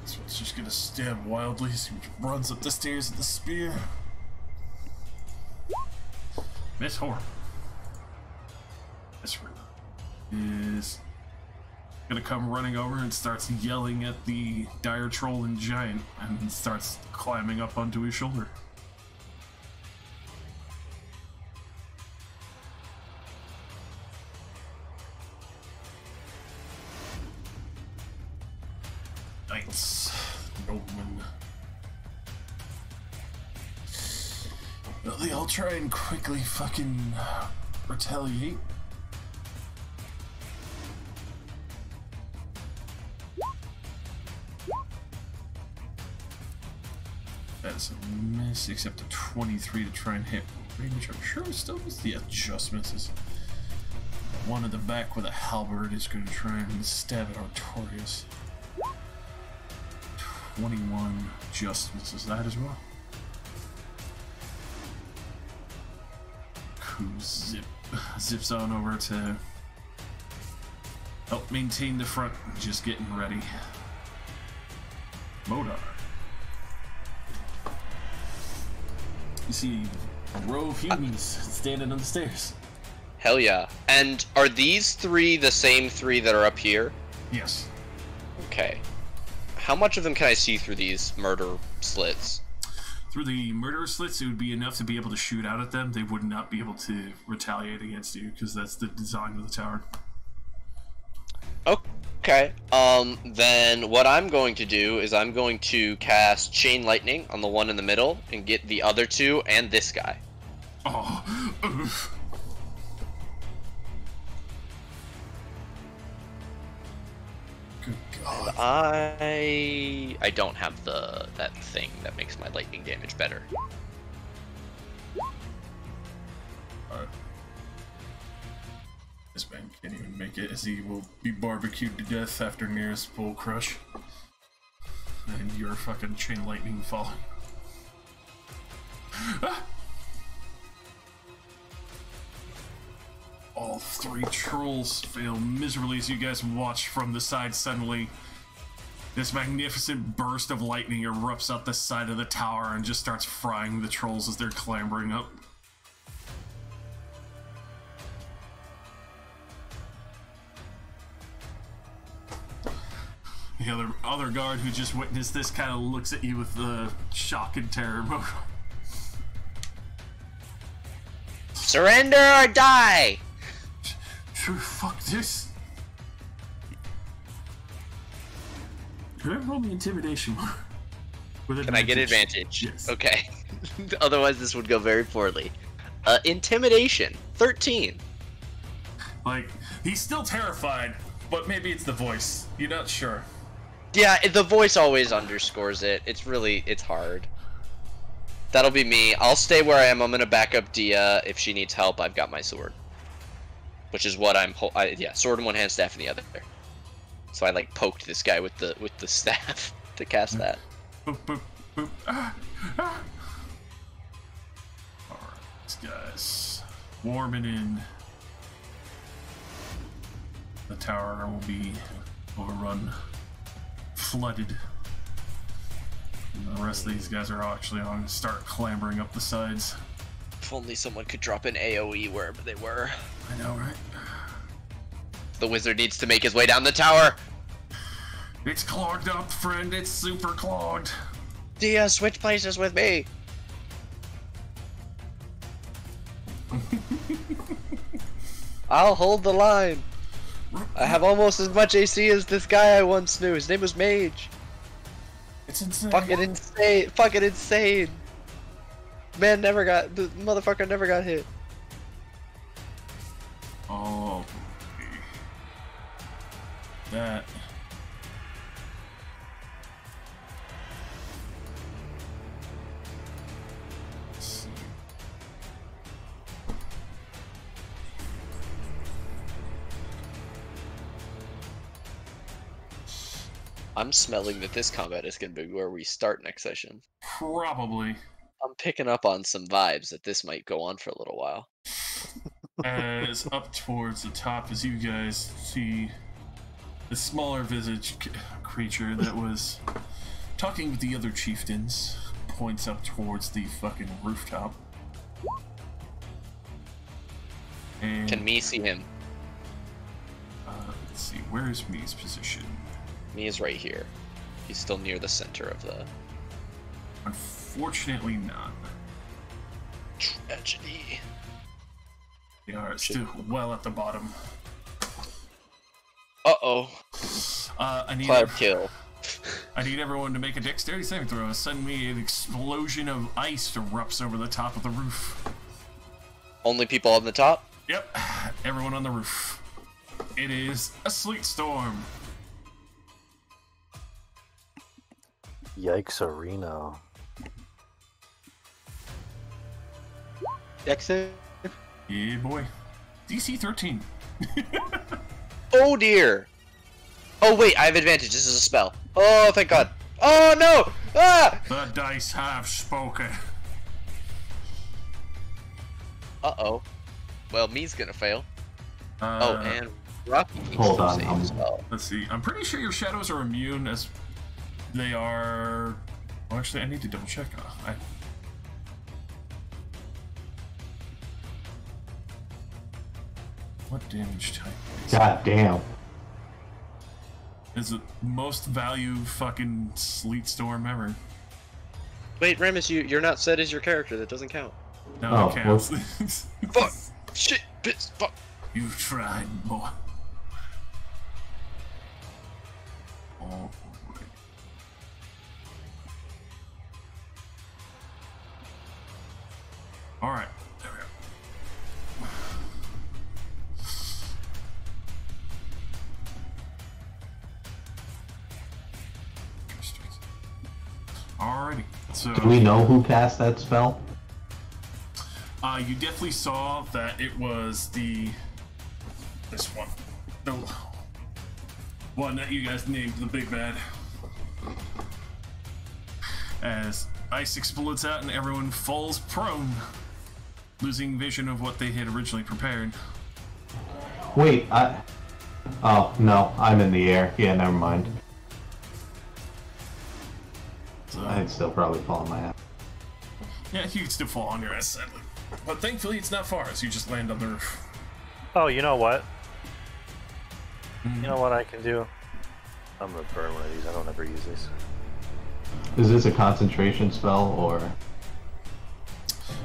This one's just gonna stab wildly as he runs up the stairs with the spear. Miss Horn. This room is gonna come running over and starts yelling at the dire troll and giant and starts climbing up onto his shoulder. Knights, noblemen. Well, they all try and quickly fucking retaliate. That's a miss, except a 23 to try and hit range. I'm sure it still is. Yeah, just misses. One at the back with a halberd is going to try and stab at Artorius. 21 just misses that as well. Who zips on over to help maintain the front, just getting ready. Modar. You see a row of humans standing on the stairs. Hell yeah. And are these three the same three that are up here? Yes. Okay. How much of them can I see through these murder slits? Through the murder slits, it would be enough to be able to shoot out at them. They would not be able to retaliate against you, because that's the design of the tower. Okay. Then what I'm going to do is I'm going to cast Chain Lightning on the one in the middle and get the other two and this guy. Oh, oof. Good God. I don't have that thing that makes my lightning damage better. Alright. This man can't even make it, as he will be barbecued to death after nearest bull crush. And your fucking chain lightning falling. Ah! All three trolls fail miserably as you guys watch from the side. Suddenly, this magnificent burst of lightning erupts out the side of the tower and just starts frying the trolls as they're clambering up. The other guard who just witnessed this kind of looks at you with the shock and terror mode. Surrender or die! Fuck this. Can I roll the intimidation? Can I get advantage? Yes. Okay. Otherwise this would go very poorly. Intimidation. 13. Like, he's still terrified, but maybe it's the voice. You're not sure. Yeah, the voice always underscores it. It's hard. That'll be me. I'll stay where I am. I'm gonna back up Dia. If she needs help, I've got my sword. Which is what yeah, sword in one hand, staff in the other. So I like poked this guy with the staff to cast that. Boop, boop, boop. Ah, ah. Alright, these guys warming in. The tower will be overrun, flooded. And the rest of these guys are actually on to start clambering up the sides. If only someone could drop an AoE wherever they were. I know, right? The wizard needs to make his way down the tower! It's clogged up, friend. It's super clogged. Dia, switch places with me! I'll hold the line. I have almost as much AC as this guy I once knew. His name was Mage. It's insane. Fucking insane. Fucking insane. Man never got... The motherfucker never got hit. Oh. That. Let's see. I'm smelling that this combat is going to be where we start next session. Probably. I'm picking up on some vibes that this might go on for a little while. As up towards the top, as you guys see the smaller visage creature that was talking with the other chieftains points up towards the fucking rooftop. And Can me see him? Let's see, where is Me's position? Me is right here. He's still near the center of the Unfortunately not. tragedy. They are still well at the bottom. Uh-oh. I need Cloud kill. I need everyone to make a dexterity saving throw. Suddenly an explosion of ice erupts over the top of the roof. Only people on the top? Yep, everyone on the roof. It is a sleet storm. Yikes, Reno. Dex save? Yeah, boy. DC 13. Oh dear. Oh wait, I have advantage. This is a spell. Oh, thank God. Oh no! Ah! The dice have spoken. Uh-oh. Well, me's gonna fail. Oh, and Rocky needs Hold to on, save as well. Let's see. I'm pretty sure your shadows are immune as they are. Oh, actually, I need to double check. What damage type is it? God damn. Is it most value fucking sleet storm ever? Wait, Remus, you're not set as your character. That doesn't count. No, Oh, it counts. Fuck! Shit! Bitch! Fuck! You tried, boy. Oh, all right. There we go. Alrighty. So Do we know who cast that spell? you definitely saw that it was this one. The one that you guys named the Big Bad. As ice explodes out and everyone falls prone, losing vision of what they had originally prepared. Wait, Oh, no, I'm in the air. Yeah, never mind. So, I'd still probably fall on my ass. yeah, you can still fall on your ass, sadly. But thankfully it's not far, so you just land on the roof. Oh, you know what? You know what I can do? I'm gonna burn one of these. I don't ever use these. Is this a concentration spell, or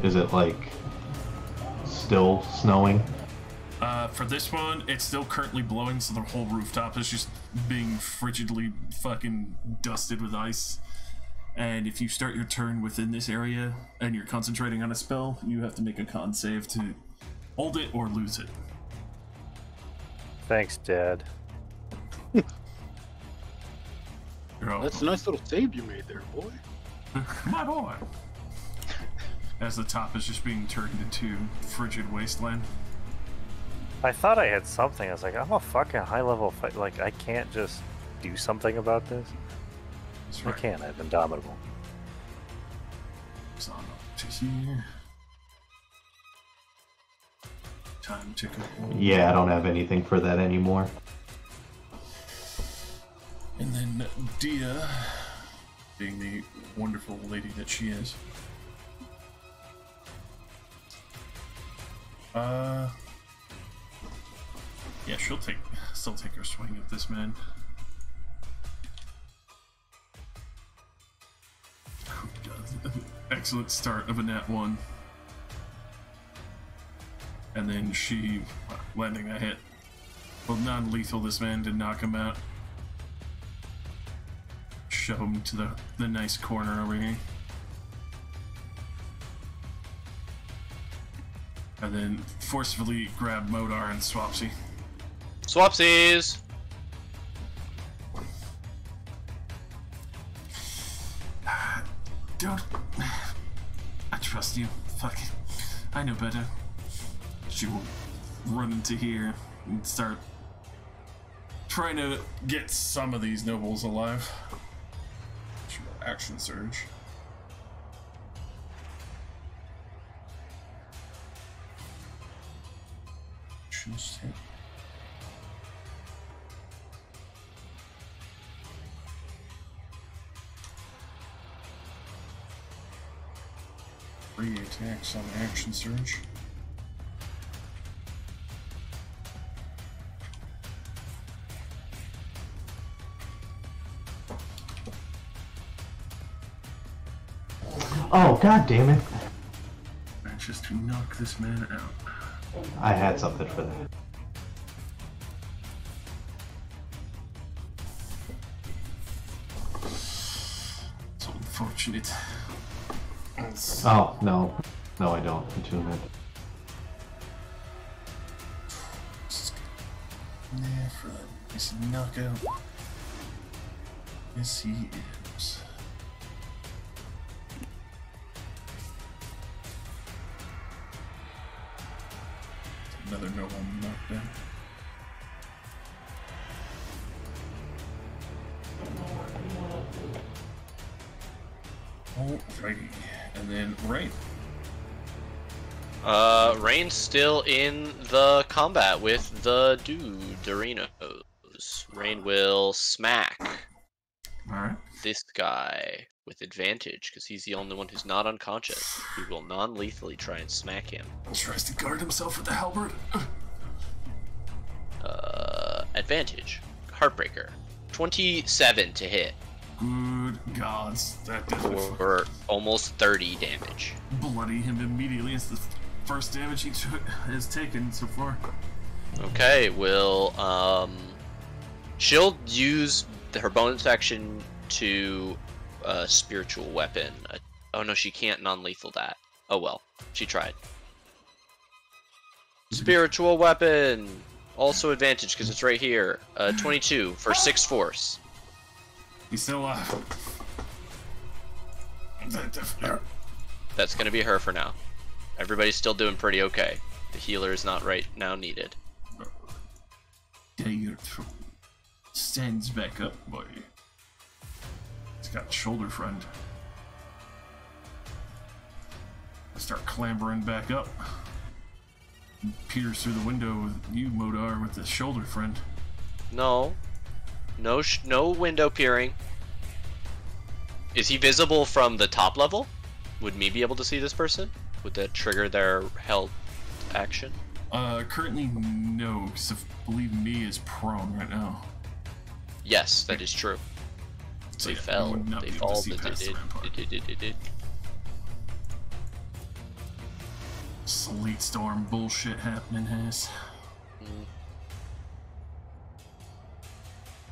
is it, like, still snowing? For this one, it's still currently blowing, so the whole rooftop is just being frigidly fucking dusted with ice. And if you start your turn within this area and you're concentrating on a spell, you have to make a con save to hold it or lose it. Thanks, Dad. That's a nice little save you made there, boy. My boy! As the top is just being turned into frigid wasteland. I thought I had something. I was like, I'm a fucking high-level fight. Like, I can't just do something about this. That's I right. can. I'm indomitable. It's on up to here. Time ticker. Yeah, I don't have anything for that anymore. And then Dia, being the wonderful lady that she is. Yeah, she'll still take her swing at this man. Oh, God. Excellent start of a nat 1. And then she, landing that hit. Well, non-lethal, this man did knock him out. Shove him to the nice corner over here. And then forcefully grab Modar and Swapsy. Swapsies! Don't... I trust you. Fuck it. I know better. She will run into here and start trying to get some of these nobles alive. She will action surge. Just hit. Three attacks on action surge. Oh, god damn it. Just to knock this man out. I had something for that. It's unfortunate. Oh, no. No, I don't. Attunement. Yeah, for that nice knockout. Yes, he is. Another no one knockdown. Alrighty, and then Rain. Rain's still in the combat with the dude, Dorinos. Rain will smack Alright. this guy with advantage, because he's the only one who's not unconscious. He will non-lethally try and smack him. Tries to guard himself with the halberd. Advantage. Heartbreaker. 27 to hit. Good gods, that definitely For almost 30 damage. bloody him immediately. It's the first damage he has taken so far. Okay, she'll use her bonus action to spiritual weapon. Oh no, she can't non-lethal that. Oh well, she tried. Spiritual weapon, also advantage because it's right here. 22 for 6 force. He's still alive. That definitely. That's gonna be her for now. Everybody's still doing pretty okay. The healer is not right now needed. Dagger stands back up, boy. He's got shoulder friend. I start clambering back up. Peers through the window with you, Modar, with the shoulder friend. No window peering. Is he visible from the top level? Would me be able to see this person? Would that trigger their held action? Currently no, because I believe me is prone right now. Yes, that is true. So They yeah, fell. I would not They be able to fall. see past the rampart. Did. Sleet storm bullshit happening has.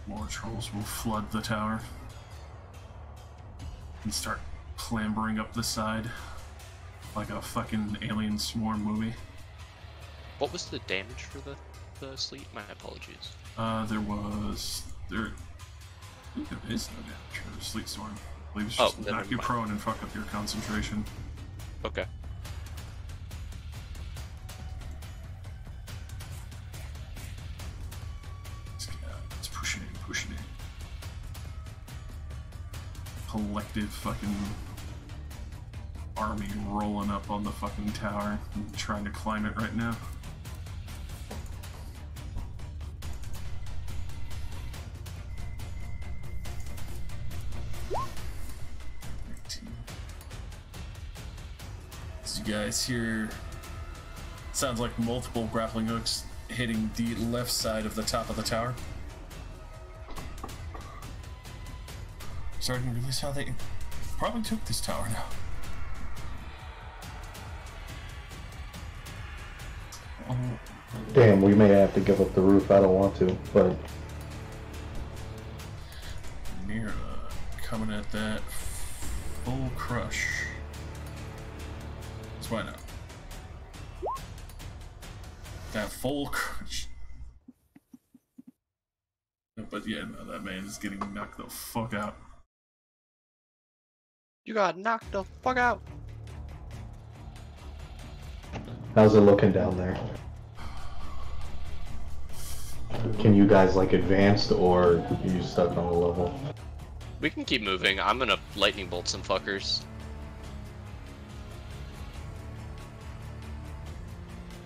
More trolls will flood the tower and start clambering up the side like a fucking alien swarm movie. What was the damage for the sleet? My apologies. There is no damage for the sleet storm. I believe it's Oh, just then knock never you mind. prone and fuck up your concentration. Okay. It's pushing it. Collective fucking army rolling up on the fucking tower and trying to climb it right now. As you guys hear, sounds like multiple grappling hooks hitting the left side of the top of the tower. Starting to realize how they probably took this tower now. Damn, we may have to give up the roof. I don't want to, but Mira coming at that full crush. So why not? That full crush. But yeah, no, that man is getting knocked the fuck out. You got knocked the fuck out. how's it looking down there? Can you guys like advance, or are you stuck on the level? We can keep moving. I'm gonna lightning bolt some fuckers.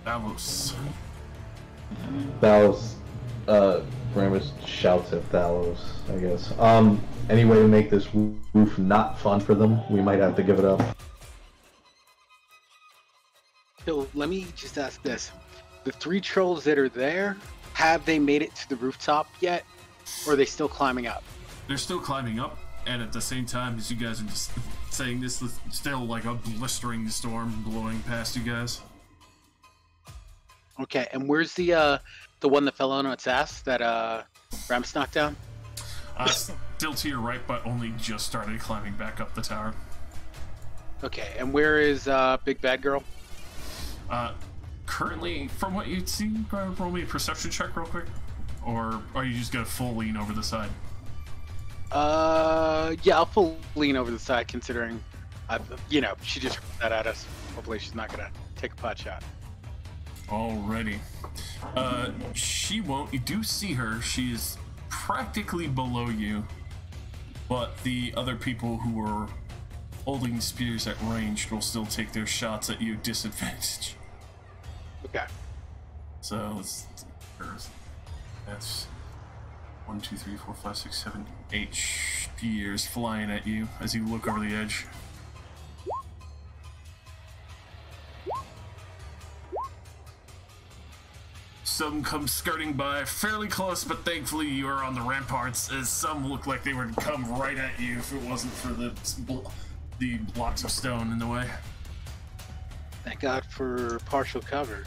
Davos. Thalos, Ramus shouts at Thalos, I guess. Any way to make this roof not fun for them? We might have to give it up. So let me just ask this. The 3 trolls that are there, have they made it to the rooftop yet? Or are they still climbing up? They're still climbing up. And at the same time, as you guys are just saying this, there's still like a blistering storm blowing past you guys. Okay, and where's the one that fell on its ass that Ram's knocked down? Still to your right, but only just started climbing back up the tower. Okay, and where is Big Bad Girl? Currently, from what you'd see, go ahead and roll me a perception check real quick. Or are you just gonna full lean over the side? Yeah, I'll full lean over the side considering, she just threw that at us. Hopefully she's not gonna take a pot shot. Alrighty. She won't. You do see her. She is practically below you. But the other people who are holding spears at range will still take their shots at you disadvantaged. Okay. So let's that's 1, 2, 3, 4, 5, 6, 7, 8 spears flying at you as you look over the edge. Some come skirting by fairly close, but thankfully you are on the ramparts, as some look like they would come right at you if it wasn't for the blocks of stone in the way. Thank God for partial cover.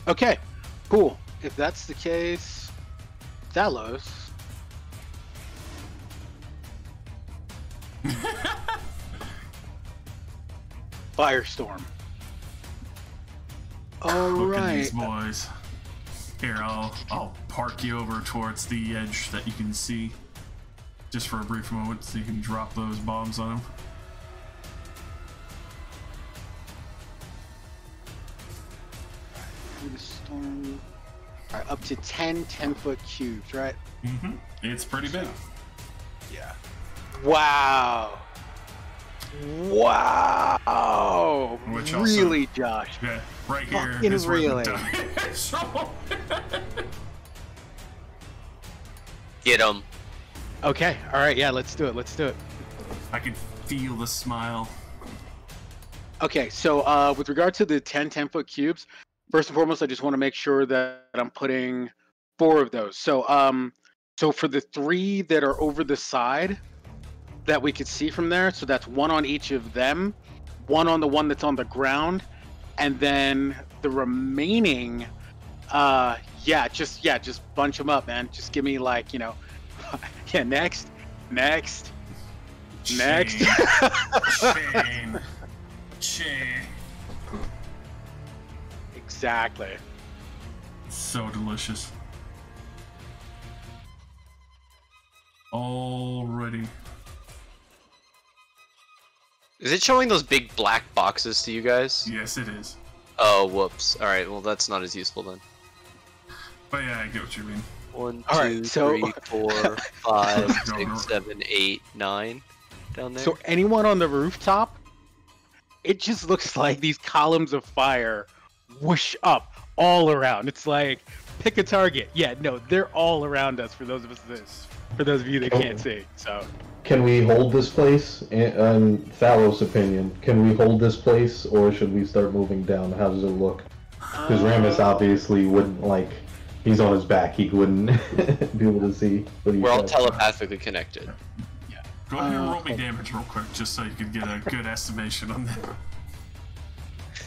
Okay, cool. If that's the case, Thalos. Firestorm. All Look at right. these boys. Here, I'll park you over towards the edge that you can see, just for a brief moment, so you can drop those bombs on them. The storm. All right, up to 10 10-foot cubes, right? Mm-hmm. It's pretty big. Yeah. Wow. Wow. Which really, Josh. Yeah, right here Fucking is where really. the Get him. Okay. All right. Yeah. Let's do it. Let's do it. I can feel the smile. Okay. So, with regard to the 10 10-foot cubes, first and foremost, I just want to make sure that I'm putting 4 of those. So, so for the 3 that are over the side that we could see from there, so that's 1 on each of them, 1 on the one that's on the ground, and then the remaining, just bunch them up, man. Just give me like, yeah, next. Chain. Exactly. So delicious. Already. Is it showing those big black boxes to you guys? Yes, it is. Oh, whoops. Alright, well that's not as useful then. But yeah, I get what you mean. 1, All 2, right, so- 3, 4, 5, 6, 7, 8, 9 down there. So anyone on the rooftop, it just looks like these columns of fire whoosh up all around. It's like, pick a target. Yeah, no, they're all around us for those of you that can't see. So Can we hold this place? In Thalos' opinion, can we hold this place, or should we start moving down? How does it look? Because Ramus obviously wouldn't, like, he's on his back, he wouldn't be able to see what he's We're all got. telepathically connected. Go ahead and roll me damage real quick, just so you can get a good estimation on that.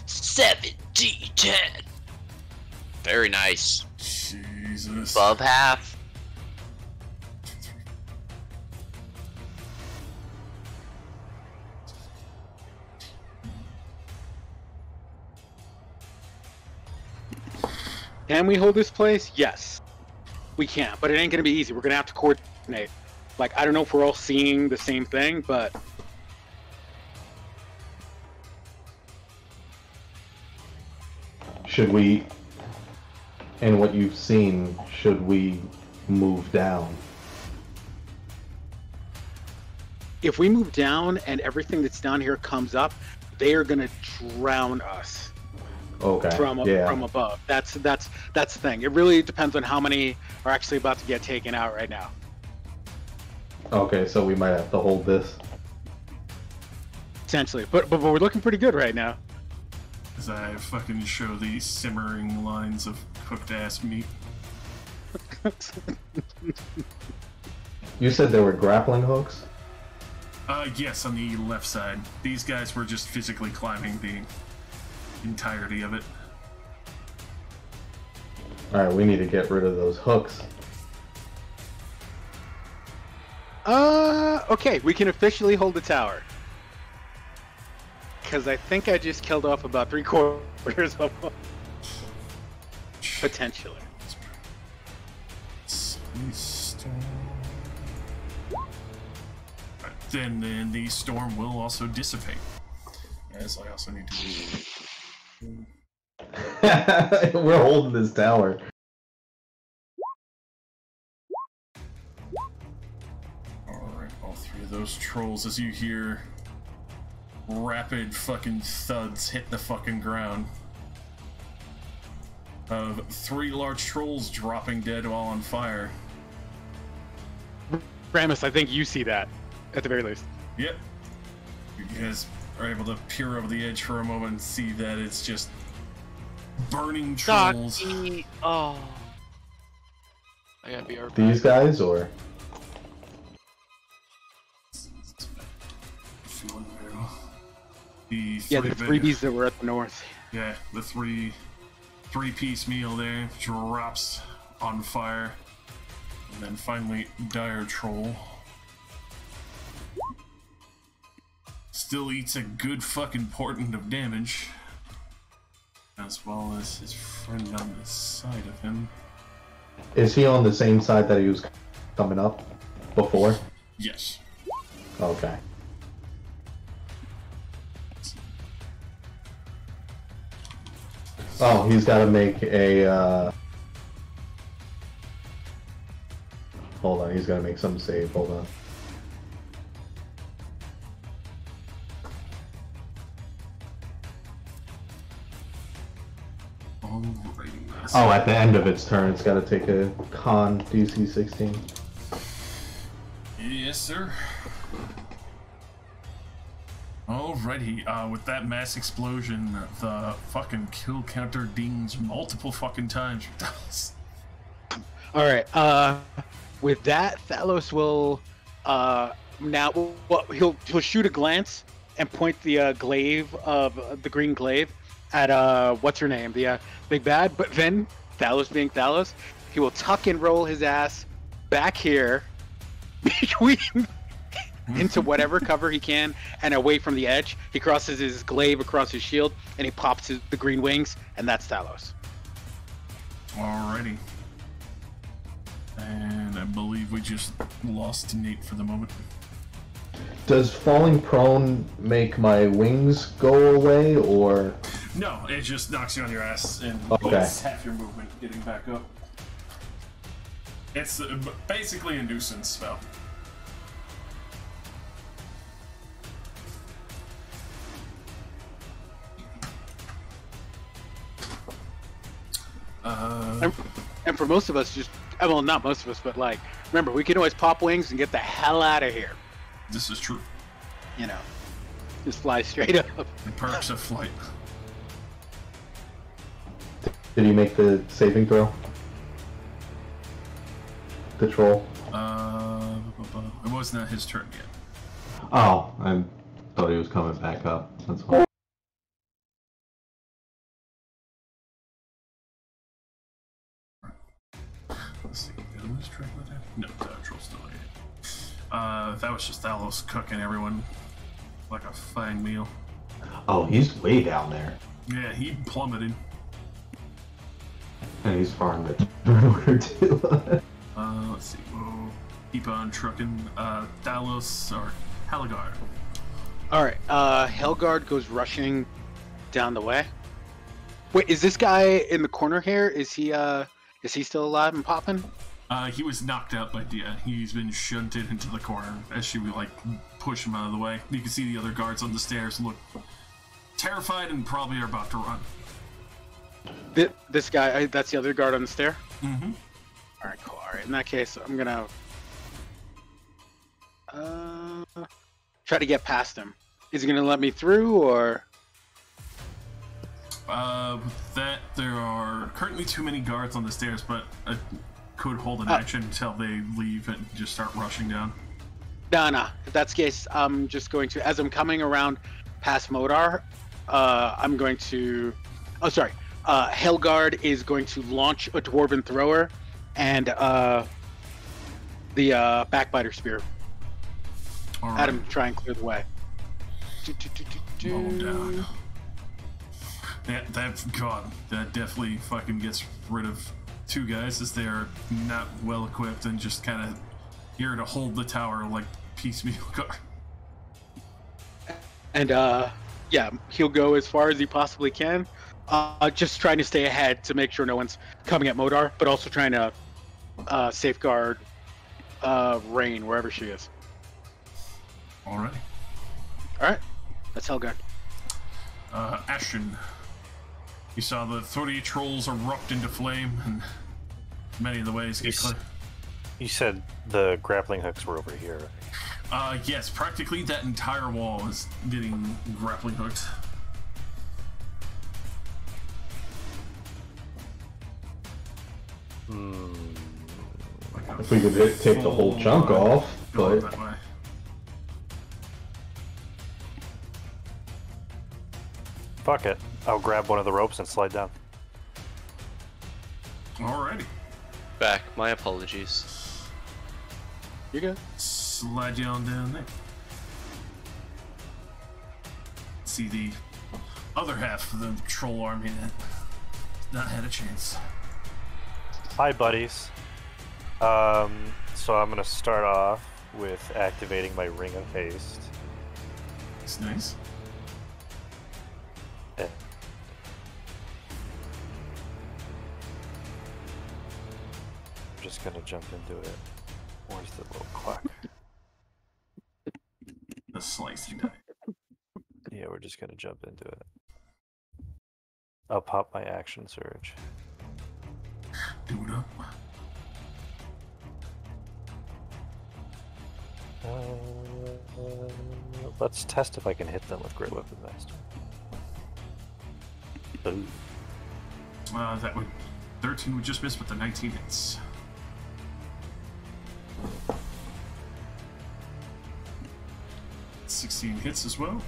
7d10. Very nice. Jesus. Above half. can we hold this place? Yes, we can, but it ain't gonna be easy. We're gonna have to coordinate. Like, I don't know if we're all seeing the same thing, but Should we, in what you've seen, should we move down? if we move down and everything that's down here comes up, they are gonna drown us. Okay. From above. That's the thing. It really depends on how many are actually about to get taken out right now. Okay, so we might have to hold this. Essentially, but we're looking pretty good right now. As I fucking show these simmering lines of cooked ass meat. You said there were grappling hooks? Yes, on the left side. These guys were just physically climbing the entirety of it. Alright, we need to get rid of those hooks. Okay, we can officially hold the tower. Because I think I just killed off about 3/4 of them. Potentially. Then the storm will also dissipate. As I also need to... We're holding this tower. Alright, all three of those trolls, as you hear rapid fucking thuds hit the fucking ground. Of 3 large trolls dropping dead while on fire. Ramus, I think you see that, at the very least. Yep. You guys are able to peer over the edge for a moment and see that it's just burning trolls. Oh. I gotta be our These guys, or? The the freebies that were at the north. Yeah, the three-piece meal there drops on fire. And then finally, Dire Troll still eats a good fucking portent of damage, as well as his friend on the side of him. Is he on the same side that he was coming up before? Yes. Okay. Oh, he's got to make a, Hold on, he's got to make some save. Hold on. Alrighty. Oh, at the end of its turn, it's got to take a con DC 16. Yes, sir. Alrighty, with that mass explosion, the fucking kill counter dings multiple fucking times. Alright, with that, Thalos will, now, he'll shoot a glance and point the glaive of, the green glaive at, what's her name, the, big bad, but then, Thalos being Thalos, he will tuck and roll his ass back here, between, into whatever cover he can, and away from the edge. He crosses his glaive across his shield, and he pops the green wings, and that's Thalos. Alrighty. And I believe we just lost Nate for the moment. Does falling prone make my wings go away, or? No, it just knocks you on your ass and Okay. it's half your movement getting back up. It's basically a nuisance spell. And for most of us, just, well, not most of us, but like, remember, we can always pop wings and get the hell out of here. This is true. You know, just fly straight up. The perks of flight. Did he make the saving throw? The troll? It was not his turn yet. Oh, I thought he was coming back up. That's why. Let's see, did I lose track of that? No, that troll's still here. That was just Thalos cooking everyone like a fine meal. Oh, he's way down there. Yeah, he plummeted. And he's farmed it in order to. Let's see, we'll keep on trucking. Thalos, or Helgard. Alright, Helgard goes rushing down the way. Wait, is this guy in the corner here? Is he still alive and popping? He was knocked out by Dia. He's been shunted into the corner as she would, like, push him out of the way. You can see the other guards on the stairs look terrified and probably are about to run. This guy, that's the other guard on the stair? Mm-hmm. Alright, cool. Alright, in that case, I'm gonna... try to get past him. Is he gonna let me through, or...? With that, there are currently too many guards on the stairs, but could hold an action until they leave and just start rushing down. No. If that's the case, I'm just going to, as I'm coming around past Modar, I'm going to. Oh, sorry. Helgard is going to launch a Dwarven Thrower and the Backbiter Spear. All right. Adam, try and clear the way. Roll down. That definitely fucking gets rid of two guys, as they are not well equipped and just kind of here to hold the tower like piecemeal guard. And yeah, he'll go as far as he possibly can. Just trying to stay ahead to make sure no one's coming at Modar, but also trying to safeguard Rain wherever she is. Alrighty. Alright, that's Helgard. Ashton, you saw the 38 trolls erupt into flame, and many of the ways get clear. You said the grappling hooks were over here. Yes, practically that entire wall is getting grappling hooked. If we could take the whole chunk off, but that way. Fuck it. I'll grab one of the ropes and slide down. Alrighty. Back. My apologies. You good? Slide you on down there. See the other half of the troll army that not had a chance. Hi, buddies. So I'm gonna start off with activating my Ring of Haste. It's nice. Yeah. I'm just gonna jump into it. Where's the little clock? The slicing die. Yeah, we're just gonna jump into it. I'll pop my action surge. Do it up. Let's test if I can hit them with Great Weapon Master. Ooh. That would 13 would just miss, but the 19 hits. $16 hits as well,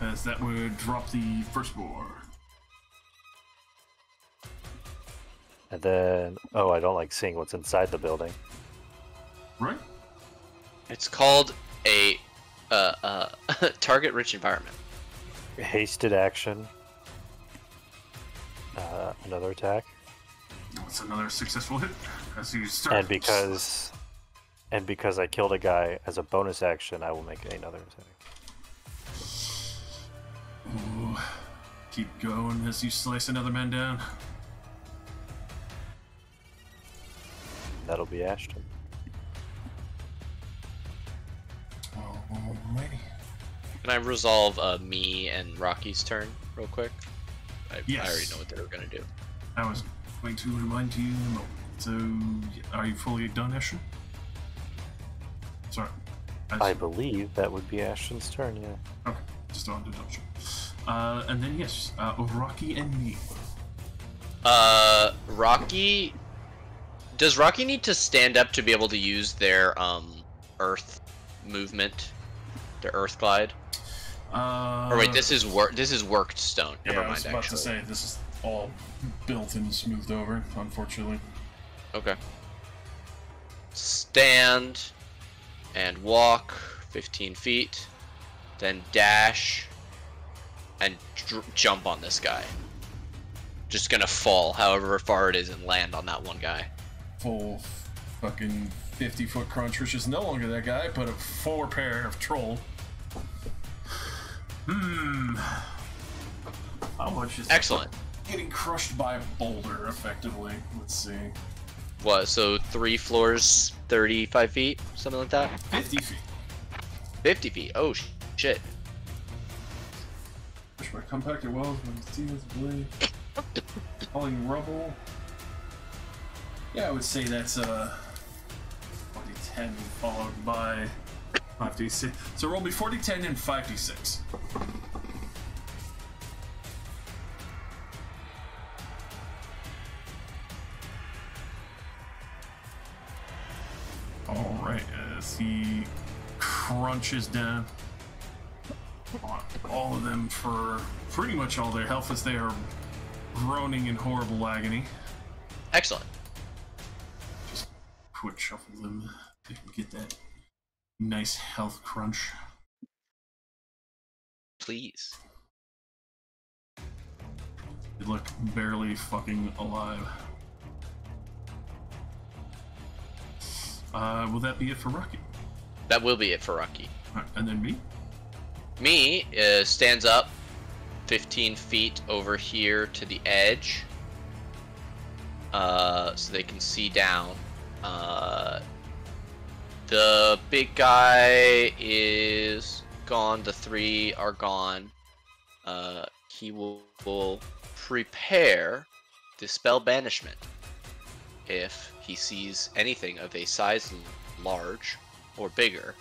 as that would drop the first boar. And then, oh, I don't like seeing what's inside the building. Right? It's called a target-rich environment. Hasted action. Another attack. That's another successful hit as you start. And because I killed a guy as a bonus action, I will make another attack. Ooh. Keep going as you slice another man down. That'll be Ashton. Alrighty. Can I resolve me and Rocky's turn real quick? Yes. I already know what they were gonna do. I was going to remind you in a moment. So, are you fully done, Ashton? Sorry. I believe that would be Ashton's turn, yeah. Okay, just wanted to double check. And then, yes, Rocky and me. Rocky... Does Rocky need to stand up to be able to use their, earth movement? Their earth glide? Or wait, this is worked stone. Yeah, Never I was mind, about actually. to say, this is all built and smoothed over, unfortunately. Okay. Stand and walk 15 feet, then dash and jump on this guy. Just gonna fall however far it is and land on that one guy. Full fucking 50-foot crunch, which is no longer that guy, but a 4 pair of troll. How much is Excellent. getting crushed by a boulder, effectively? Let's see. What, so 3 floors, 35 feet? Something like that? 50 feet. 50 feet. Oh, shit. Push my compacted wells, my Steven's blade. Falling rubble. Yeah, I would say that's 40-10 followed by 5d6. So roll me 40-10 and 5d6. he crunches down on all of them for pretty much all their health as they are groaning in horrible agony. Excellent. Just quick shuffle them so you can get that nice health crunch. Please. They look barely fucking alive. Will that be it for Rocky? That will be it for Rocky. Right, and then me? Me stands up 15 feet over here to the edge. So they can see down. The big guy is gone. The 3 are gone. He will prepare Dispel Banishment if he sees anything of a size large or bigger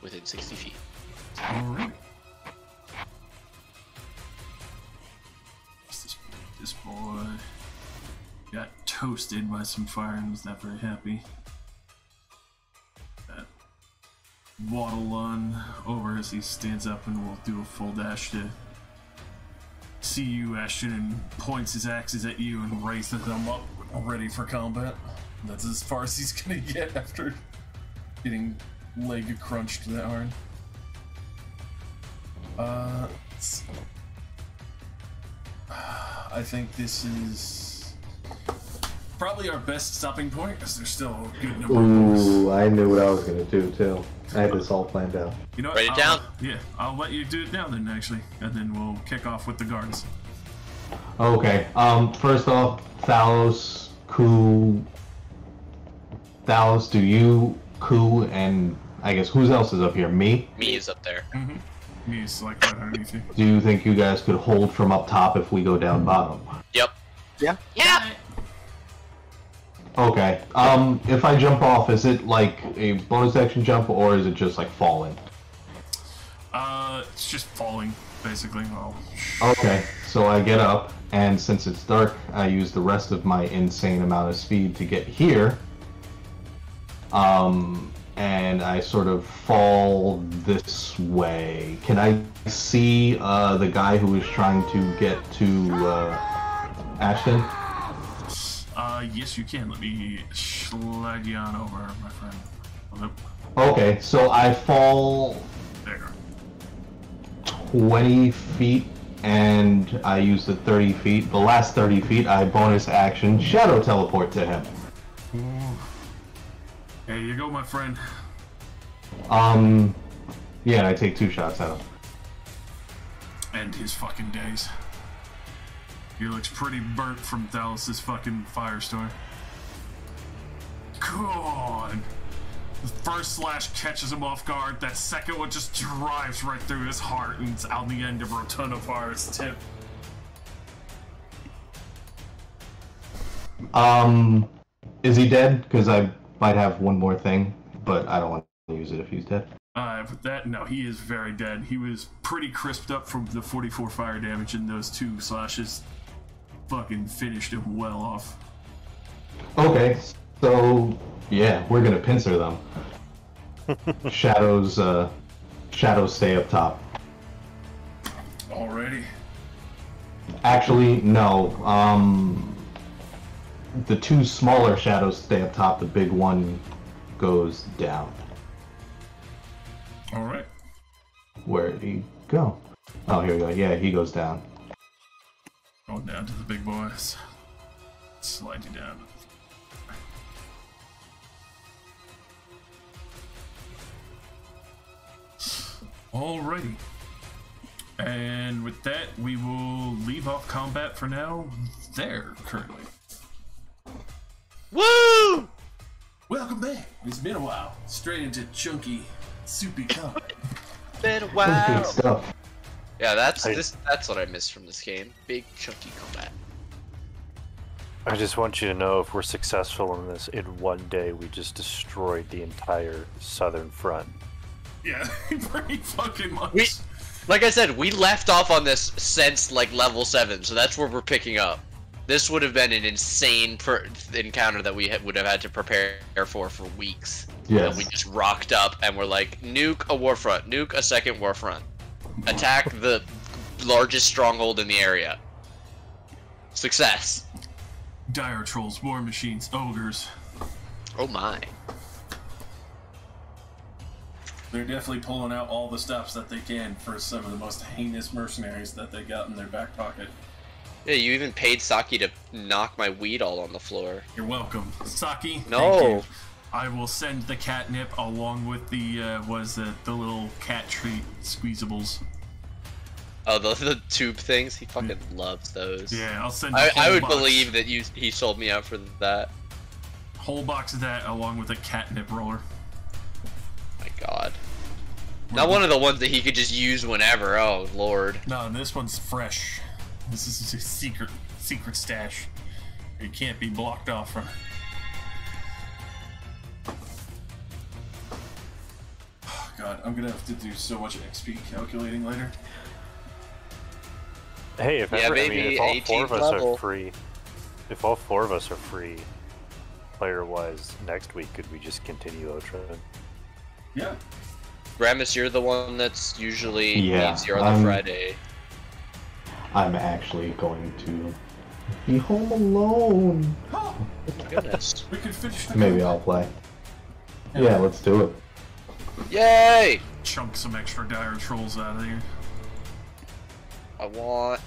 within 60 feet. Alright. This boy got toasted by some fire and was not very happy. Waddle on over as he stands up and will do a full dash to see you, Ashton, and points his axes at you and raises them up, ready for combat. That's as far as he's gonna get after getting leg crunched that hard. I think this is probably our best stopping point because there's still a good number of Ooh, I knew what I was gonna do too. I had this all planned out. You know what? Write it down. Yeah, I'll let you do it now then, actually, and then we'll kick off with the guards. Okay. First off, Thalos, Ku. Thalos, do you, Ku, and I guess who else is up here? Me. Me is up there. Mm-hmm. He's like right underneath you. Do you think you guys could hold from up top if we go down bottom? Yep. Yeah. Yeah. Okay. If I jump off, is it like a bonus action jump or is it just like falling? It's just falling, basically. Well, Okay, so I get up, and since it's dark, I use the rest of my insane amount of speed to get here. And I sort of fall this way. Can I see the guy who is trying to get to Ashton? yes, you can. Let me slide you on over, my friend. Oh, nope. Okay, so I fall There. 20 feet, and I use the 30 feet. The last 30 feet, I bonus action shadow teleport to him. There you go, my friend. Yeah, and I take 2 shots at him. End his fucking days. He looks pretty burnt from Dallas's fucking firestorm. God. The first slash catches him off guard. That second one just drives right through his heart and it's out the end of Rotunda Fire's tip. Is he dead? Because I might have one more thing, but I don't want to use it if he's dead. With that, no, he is very dead. He was pretty crisped up from the 44 fire damage, and those 2 slashes fucking finished him well off. Okay, so yeah, we're gonna pincer them. Shadows stay up top. Alrighty. Actually, no. The 2 smaller shadows stay up top. The big one goes down. Alright. Where'd he go? Oh, here we go. Yeah, he goes down. Going down to the big boys. Slide you down. Alrighty. And with that, we will leave off combat for now. There, currently. Woo! Welcome back. It's been a while. Straight into chunky, soupy combat. Been a Good while. stuff. Yeah, that's what I missed from this game. Big chunky combat. I just want you to know if we're successful in this, in one day we just destroyed the entire southern front. Yeah, pretty fucking much. Like I said, we left off on this since like level 7, so that's where we're picking up. This would have been an insane encounter that we would have had to prepare for weeks. Yes. And we just rocked up and we're like, nuke a war front, nuke a second war front, attack the largest stronghold in the area. Success. Dire trolls, war machines, ogres. Oh my. They're definitely pulling out all the stops that they can for some of the most heinous mercenaries that they got in their back pocket. Yeah, you even paid Saki to knock my weed all on the floor. You're welcome. Saki, No. thank you. I will send the catnip along with the, the little cat treat squeezables. Oh, the tube things? He fucking loves those. Yeah, I'll send I would box. believe that he sold me out for that. Whole box of that along with a catnip roller. My god. Not one of the ones that he could just use whenever. Oh, lord. No, this one's fresh. This is a secret stash. It can't be blocked off from. Oh, God, I'm gonna have to do so much XP calculating later. Hey, if Yeah, ever, I mean, maybe if all 4 of us level. are free, if all 4 of us are free, player-wise, next week, could we just continue Otren? Yeah. Ramus, you're the one that's usually Yeah, easier on the Friday. I'm actually going to be home alone. Oh, Goodness. we could finish the Maybe I'll play. Yeah, let's do it. Yay! chunk some extra dire trolls out of here. I want